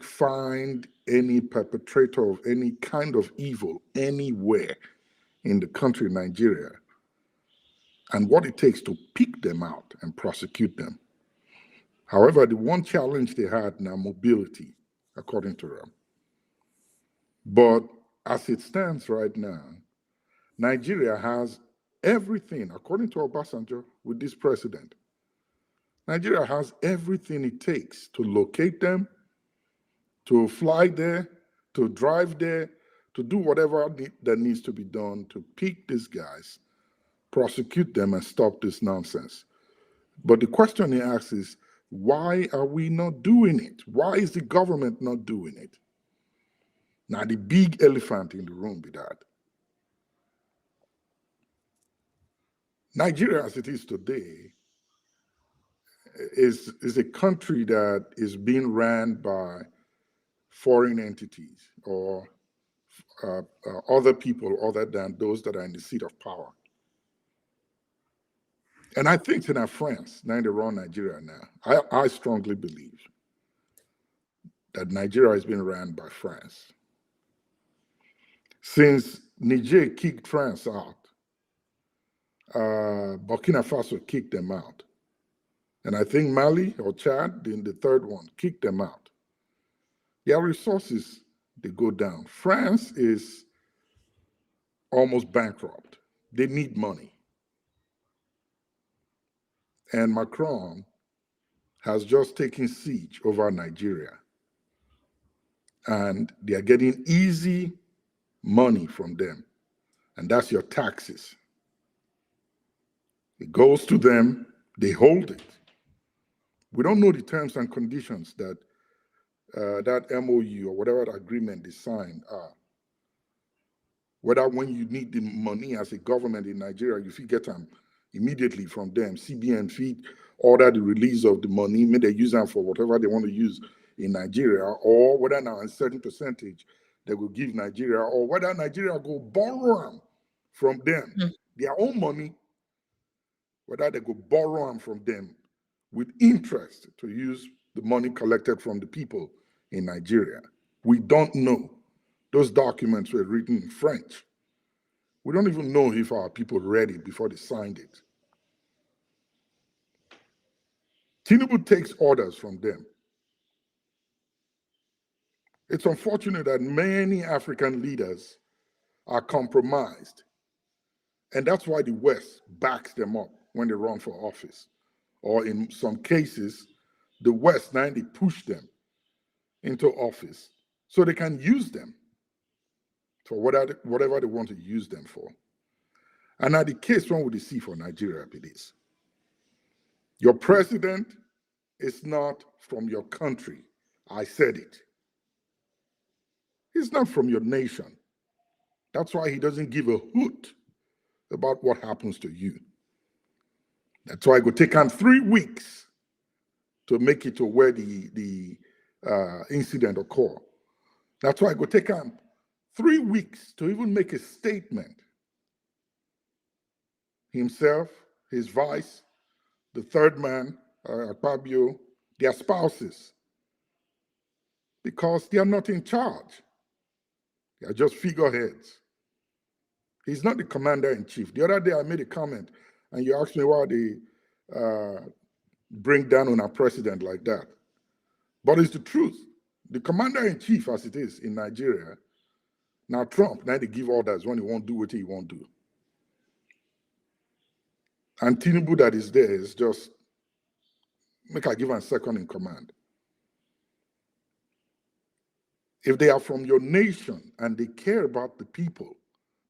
find any perpetrator of any kind of evil anywhere in the country, Nigeria, and what it takes to pick them out and prosecute them. However, the one challenge they had now, mobility, according to them. But as it stands right now, Nigeria has everything, according to Obasanjo, with this president. Nigeria has everything it takes to locate them, to fly there, to drive there, to do whatever that needs to be done to pick these guys, prosecute them, and stop this nonsense. But the question he asks is, why are we not doing it? Why is the government not doing it? Now, the big elephant in the room be that Nigeria, as it is today, is a country that is being ran by foreign entities or other people other than those that are in the seat of power. And I think in our friends, now they run Nigeria now. I strongly believe that Nigeria is being run by France. Since Niger kicked France out, Burkina Faso kicked them out. And I think Mali or Chad, in the third one, kicked them out. Their resources, they go down. France is almost bankrupt. They need money. And Macron has just taken siege over Nigeria. And they are getting easy money from them. And that's your taxes. It goes to them, they hold it. We don't know the terms and conditions that that MOU or whatever agreement they signed are. Whether when you need the money as a government in Nigeria, you get them immediately from them. CBN feed order the release of the money, may they use them for whatever they want to use in Nigeria, or whether now a certain percentage they will give Nigeria, or whether Nigeria go borrow them from them, their own money, whether they go borrow them from them with interest to use the money collected from the people in Nigeria. We don't know. Those documents were written in French. We don't even know if our people read it before they signed it. Tinubu takes orders from them. It's unfortunate that many African leaders are compromised. And that's why the West backs them up when they run for office. Or in some cases, the West now they push them into office so they can use them for whatever they want to use them for. And now the case one would see for Nigeria it is. Your president is not from your country. I said it. He's not from your nation. That's why he doesn't give a hoot about what happens to you. That's why it could take him 3 weeks to make it to where the incident occurred. That's why it could take him 3 weeks to even make a statement. Himself, his vice, the third man, Akpabio, their spouses, because they are not in charge. They are just figureheads. He's not the commander-in-chief. The other day I made a comment, and you asked me why they bring down on our president like that. But it's the truth. The commander-in-chief, as it is in Nigeria, now Trump, now they give orders when he won't do what he won't do. And Tinubu that is there is just, make I give him second in command. if they are from your nation and they care about the people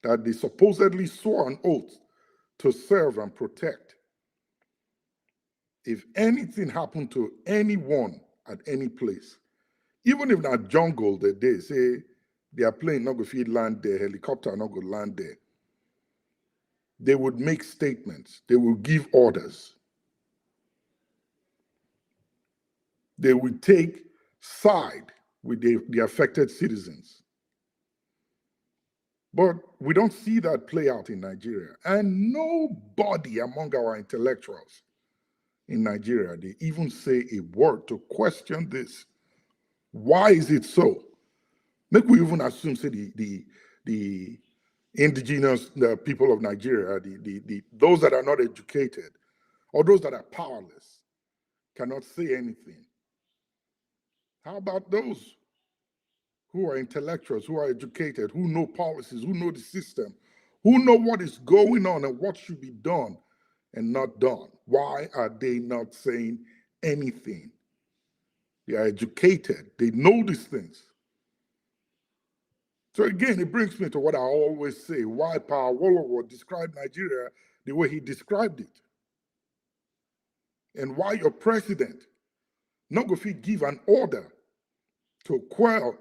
that they supposedly swore an oath to serve and protect, if anything happened to anyone at any place, even if that jungle that they say their plane not going to land there, helicopter not going to land there, they would make statements, they will give orders, they would take side with the affected citizens. But we don't see that play out in Nigeria. And nobody among our intellectuals in Nigeria, they even say a word to question this. Why is it so? Make we even assume, say, the indigenous people of Nigeria, those that are not educated, or those that are powerless, cannot say anything. How about those who are intellectuals, who are educated, who know policies, who know the system, who know what is going on and what should be done and not done? Why are they not saying anything? They are educated, they know these things. So again, it brings me to what I always say, why Power Wolowo described Nigeria the way he described it. And why your president not going to give an order to quell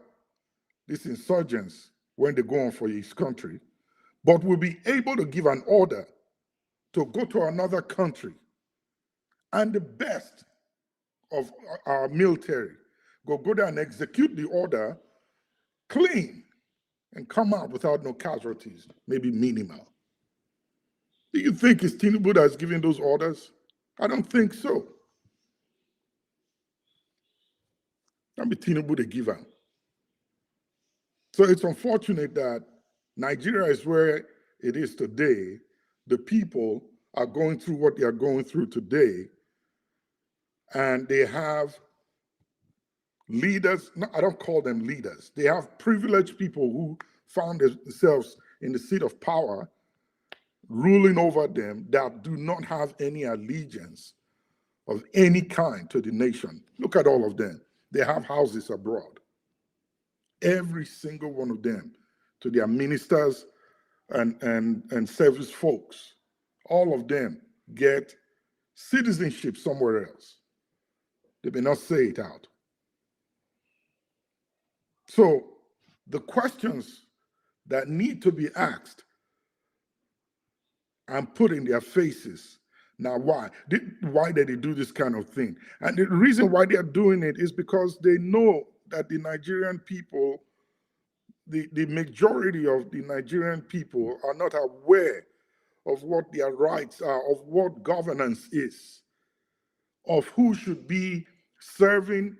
these insurgents when they go on for his country, but will be able to give an order to go to another country and the best of our military go there and execute the order clean and come out without no casualties, maybe minimal. Do you think it's Tinubu that's giving those orders? I don't think so. That'd be Tinubu the giver. So it's unfortunate that Nigeria is where it is today. The people are going through what they are going through today, and they have leaders, no, I don't call them leaders, they have privileged people who found themselves in the seat of power, ruling over them, that do not have any allegiance of any kind to the nation. Look at all of them. They have houses abroad. Every single one of them, to their ministers and service folks, all of them get citizenship somewhere else. They may not say it out. So the questions that need to be asked and put in their faces. Now, why? Why did they do this kind of thing? And the reason why they are doing it is because they know that the Nigerian people, the majority of the Nigerian people are not aware of what their rights are, of what governance is, of who should be serving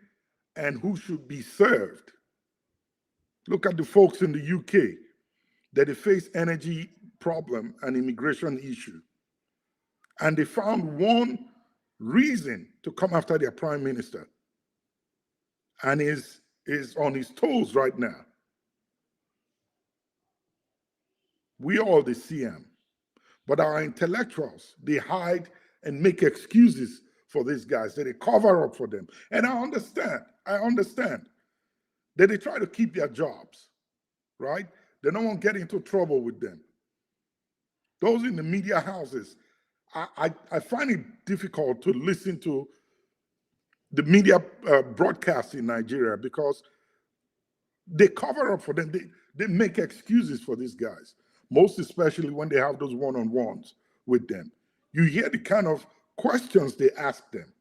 and who should be served. Look at the folks in the UK, that they face energy problem and immigration issue. And they found one reason to come after their prime minister, and is on his toes right now. We all they see him. But our intellectuals, they hide and make excuses for these guys, that they cover up for them. And I understand that they try to keep their jobs, right? They don't want to get into trouble with them. Those in the media houses, I find it difficult to listen to the media broadcasts in Nigeria because they cover up for them. They make excuses for these guys, most especially when they have those one-on-ones with them. You hear the kind of questions they ask them.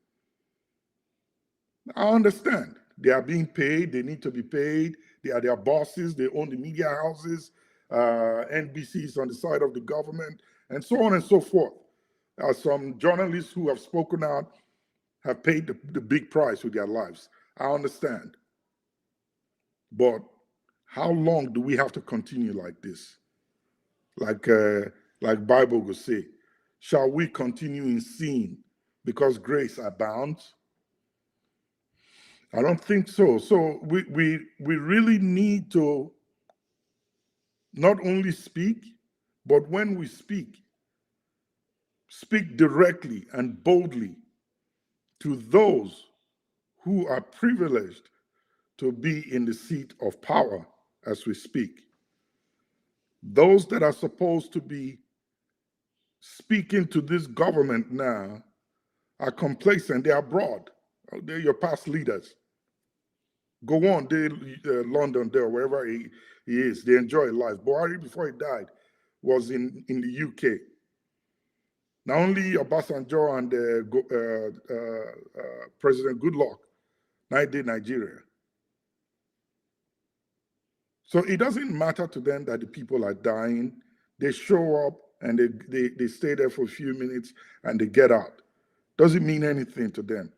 I understand. They are being paid. They need to be paid. They are their bosses. They own the media houses. NBC is on the side of the government, and so on and so forth. Some journalists who have spoken out have paid the big price with their lives. I understand. But how long do we have to continue like this? Like Bible will say, shall we continue in sin because grace abounds? I don't think so. So we really need to not only speak, but when we speak directly and boldly to those who are privileged to be in the seat of power as we speak. Those that are supposed to be speaking to this government now are complacent. They are abroad. They're your past leaders. Go on, they London, there, wherever he is. They enjoy life. Buhari, before he died, was in the UK. Not only Obasanjo and President Goodluck, now did Nigeria. So it doesn't matter to them that the people are dying. They show up and they stay there for a few minutes and they get out. Doesn't mean anything to them.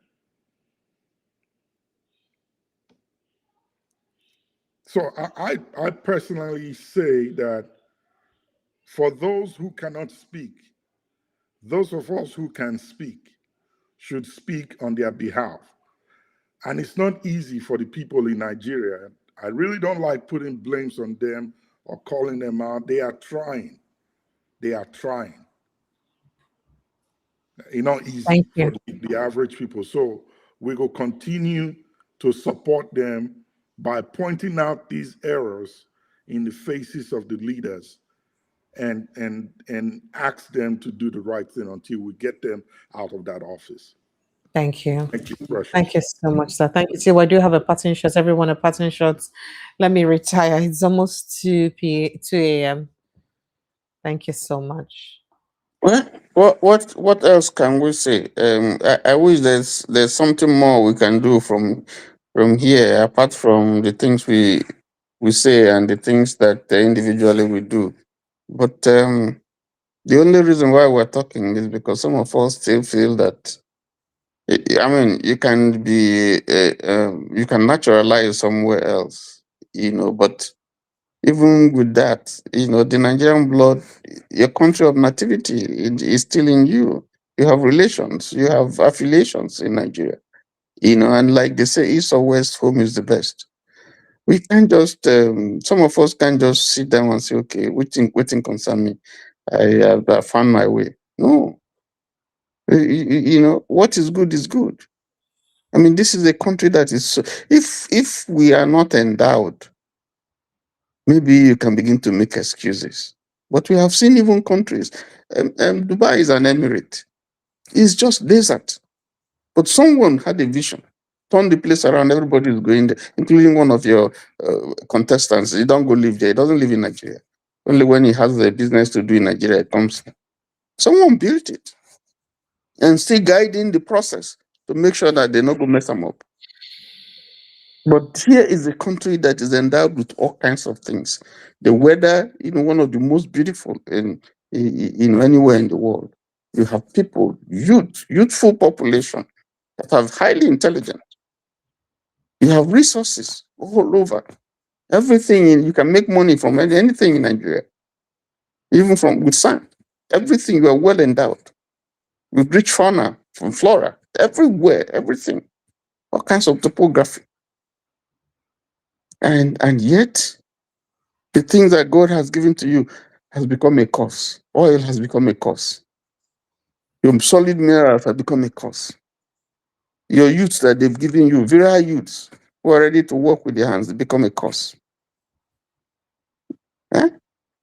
So I personally say that for those who cannot speak, those of us who can speak should speak on their behalf. And it's not easy for the people in Nigeria. I really don't like putting blames on them or calling them out. They are trying. They are trying. It's not easy for the average people. So we will continue to support them by pointing out these errors in the faces of the leaders and ask them to do the right thing until we get them out of that office. Thank you. Thank you, Precious. Thank you so much, sir. Thank you. So I do have a pattern shot. Everyone a pattern shot. Let me retire. It's almost 2 a.m. Thank you so much. Well, what else can we say? I wish there's something more we can do from here, apart from the things we say and the things that individually we do. But the only reason why we're talking is because some of us still feel that. I mean, you can be you can naturalize somewhere else, but even with that, the Nigerian blood, your country of nativity is still in you. You have relations, you have affiliations in Nigeria, and like they say, east or west, home is the best. We can't just, some of us can't just sit down and say, okay, which thing concern me? I found my way. No. What is good is good. I mean, this is a country that is so, if we are not endowed, maybe you can begin to make excuses. But we have seen even countries. Dubai is an emirate. It's just desert. But someone had a vision, turned the place around. Everybody is going there, including one of your contestants. He don't go live there. He doesn't live in Nigeria. Only when he has a business to do in Nigeria, it comes. Someone built it and still guiding the process to make sure that they not go mess them up. But here is a country that is endowed with all kinds of things. The weather, one of the most beautiful in anywhere in the world. You have people, youthful population that are highly intelligent. You have resources all over. Everything, you can make money from anything in Nigeria. Even with sand. Everything, you are well endowed. With rich fauna, from flora, everywhere, everything. All kinds of topography. And yet, the things that God has given to you has become a curse. Oil has become a curse. Your solid minerals have become a curse. Your youths that they've given you, virile youths who are ready to work with their hands, they become a curse.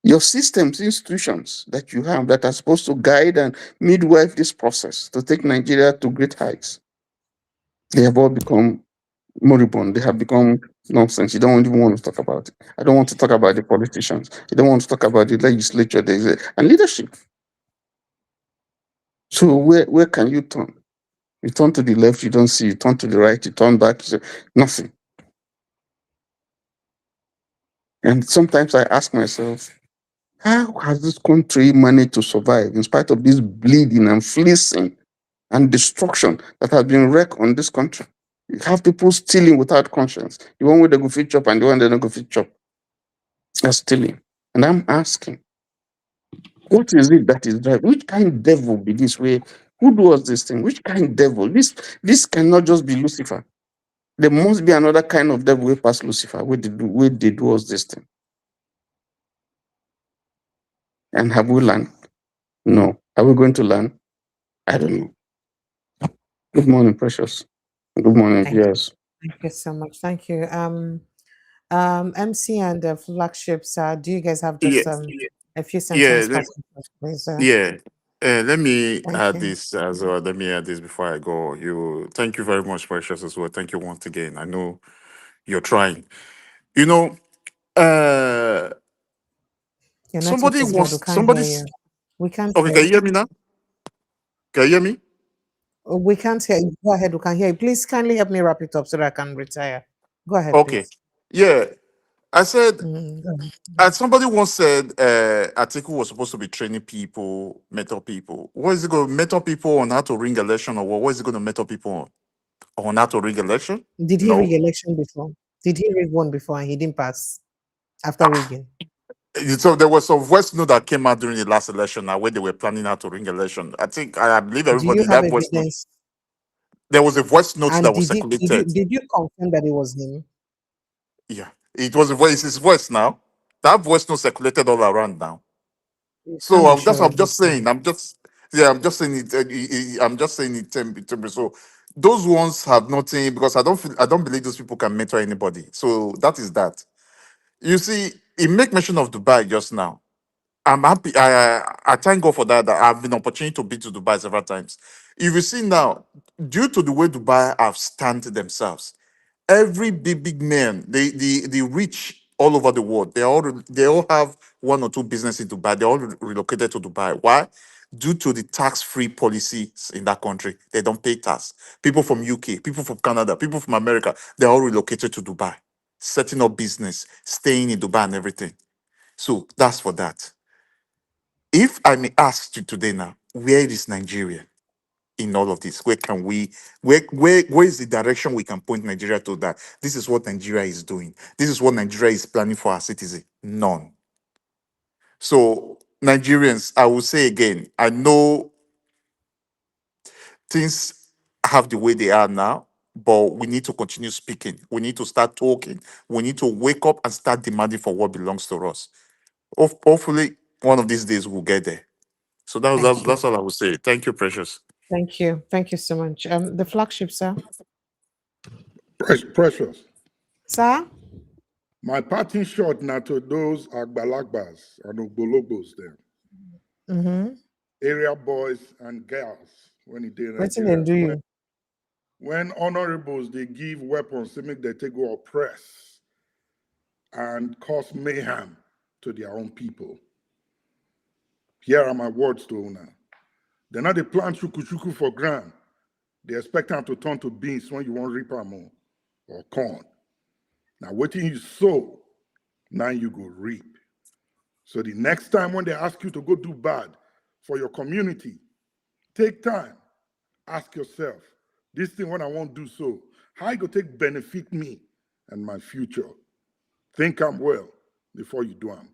Your systems, institutions that you have that are supposed to guide and midwife this process to take Nigeria to great heights, they have all become moribund. They have become nonsense. You don't even want to talk about it. I don't want to talk about the politicians. You don't want to talk about the legislature and leadership. So where can you turn? You turn to the left, you don't see. You turn to the right, you turn back, you say, nothing. And sometimes I ask myself, how has this country managed to survive in spite of this bleeding and fleecing and destruction that has been wreaked on this country? You have people stealing without conscience. The one way they go fit chop and the one they don't go fit chop. They're stealing. And I'm asking, what is it that is driving? Which kind of devil be this way? Who does this thing? Which kind of devil? This cannot just be Lucifer. There must be another kind of devil way past Lucifer. Where they do us this thing. And have we learned? No. Are we going to learn? I don't know. Good morning, Precious. Good morning, viewers. Thank you so much. Thank you. MC and the flagships. Do you guys have Yeah, just a few yeah, sentence passages, please? yeah. Let me Thank add you. this as well. Let me add this before I go. Thank you very much, Precious, as well. Thank you once again. I know you're trying. You know, uh, Your network somebody is bad. We wants can't hear somebody's. you. We can't Okay, hear can you you. hear me now? Can you hear me? We can't hear you. Go ahead. We can hear you. Please kindly help me wrap it up so that I can retire. Go ahead, Okay. please. Yeah, I said. Go ahead. And somebody once said Atiku was supposed to be training people, mentor people. What is it going to mentor people on how to ring election, or what is it going to mentor people on how to ring election? Did he rig No. election before? Did he rig one before and he didn't pass after rigging? So there was some voice note that came out during the last election now where they were planning how to ring election. I believe Do you everybody have that voice note. evidence? There was a voice note And that was circulated. did you confirm that it was him? Yeah. It was a voice, his voice now. That voice note circulated all around now. You So can't be sure I'm of just this saying, now. I'm just saying it. I'm just saying it. So those ones have nothing because I don't believe those people can mentor anybody. So that is that. You see, he make mention of Dubai just now. I'm happy. I thank God for that. That I've been opportunity to be to Dubai several times. If you see now, due to the way Dubai have stand themselves, every big man, the rich all over the world, they all have one or two businesses in Dubai. They're all relocated to Dubai. Why? Due to the tax-free policies in that country, they don't pay tax. People from UK, people from Canada, people from America, they're all relocated to Dubai, setting up business, staying in Dubai and everything. So that's for that. If I may ask you today now, where is Nigeria in all of this? Where is the direction we can point Nigeria to that? This is what Nigeria is doing. This is what Nigeria is planning for our citizens. None. So Nigerians, I will say again, I know things have the way they are now, but we need to continue speaking. We need to start talking. We need to wake up and start demanding for what belongs to us. Hopefully, one of these days we'll get there. So Thank you. that's all I would say. Thank you, Precious. Thank you. Thank you so much. The flagship, sir. Precious. Sir? My parting shot now to those Agbalagbas and Ogbolobos there, Mm-hmm. area boys and girls when it did What did they Nigeria. do you? When honorables they give weapons to make they take go oppress and cause mayhem to their own people. Here are my words to Una. They're not they plant shuku for ground. They expect them to turn to beans when you want reap them or corn. Now, waiting you sow, now you go reap. So the next time when they ask you to go do bad for your community, take time, ask yourself, this thing when I won't do so, how you go take benefit me and my future? Think I'm well before you do them.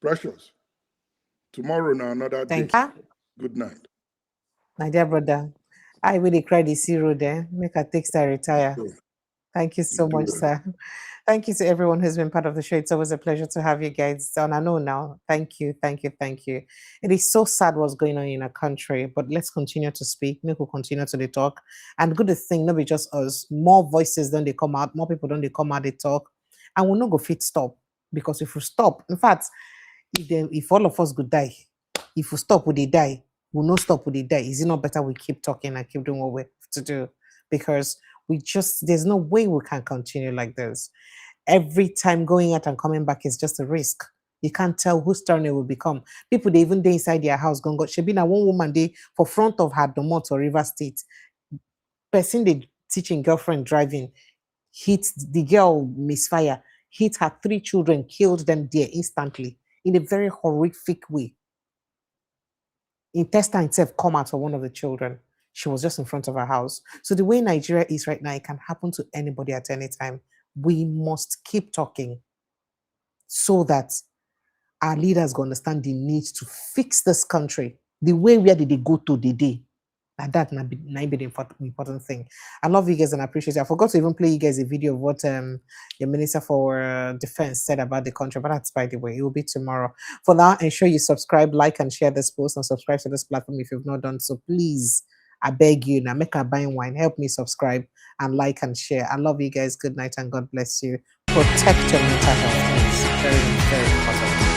Precious, tomorrow now another day. Thank you. Good night. My dear brother, I really cried the zero there. Make a text I retire. Sure. Thank you so You do much, well. sir. Thank you to everyone who's been part of the show. It's always a pleasure to have you guys on. I know now. Thank you, thank you, thank you. It is so sad what's going on in our country, but let's continue to speak. Make we continue to the talk. And good thing, not be just us. More voices don't they come out, more people don't they come out, they talk. And we'll not go fit stop. Because if we stop, in fact, if all of us could die, if we stop, would they die? We'll not stop, would they die? Is it not better we keep talking and keep doing what we have to do? Because there's no way we can continue like this. Every time going out and coming back is just a risk. You can't tell whose turn it will become. People they even day inside their house going go. She been a one woman day for front of her domot or River State. Person they teaching girlfriend driving hit the girl misfire, hit her 3 children, killed them there instantly in a very horrific way. Intestine itself come out of one of the children. She was just in front of her house. So the way Nigeria is right now, it can happen to anybody at any time. We must keep talking so that our leaders go understand the need to fix this country. The way where did they go to the day? And that might be the important thing. I love you guys and I appreciate it. I forgot to even play you guys a video of what the Minister for Defense said about the country, but that's by the way, it will be tomorrow. For now, ensure you subscribe, like, and share this post and subscribe to this platform if you've not done so. Please, I beg you now, make a buying wine. Help me subscribe and like and share. I love you guys. Good night and God bless you. Protect your mental health. It's very, very important.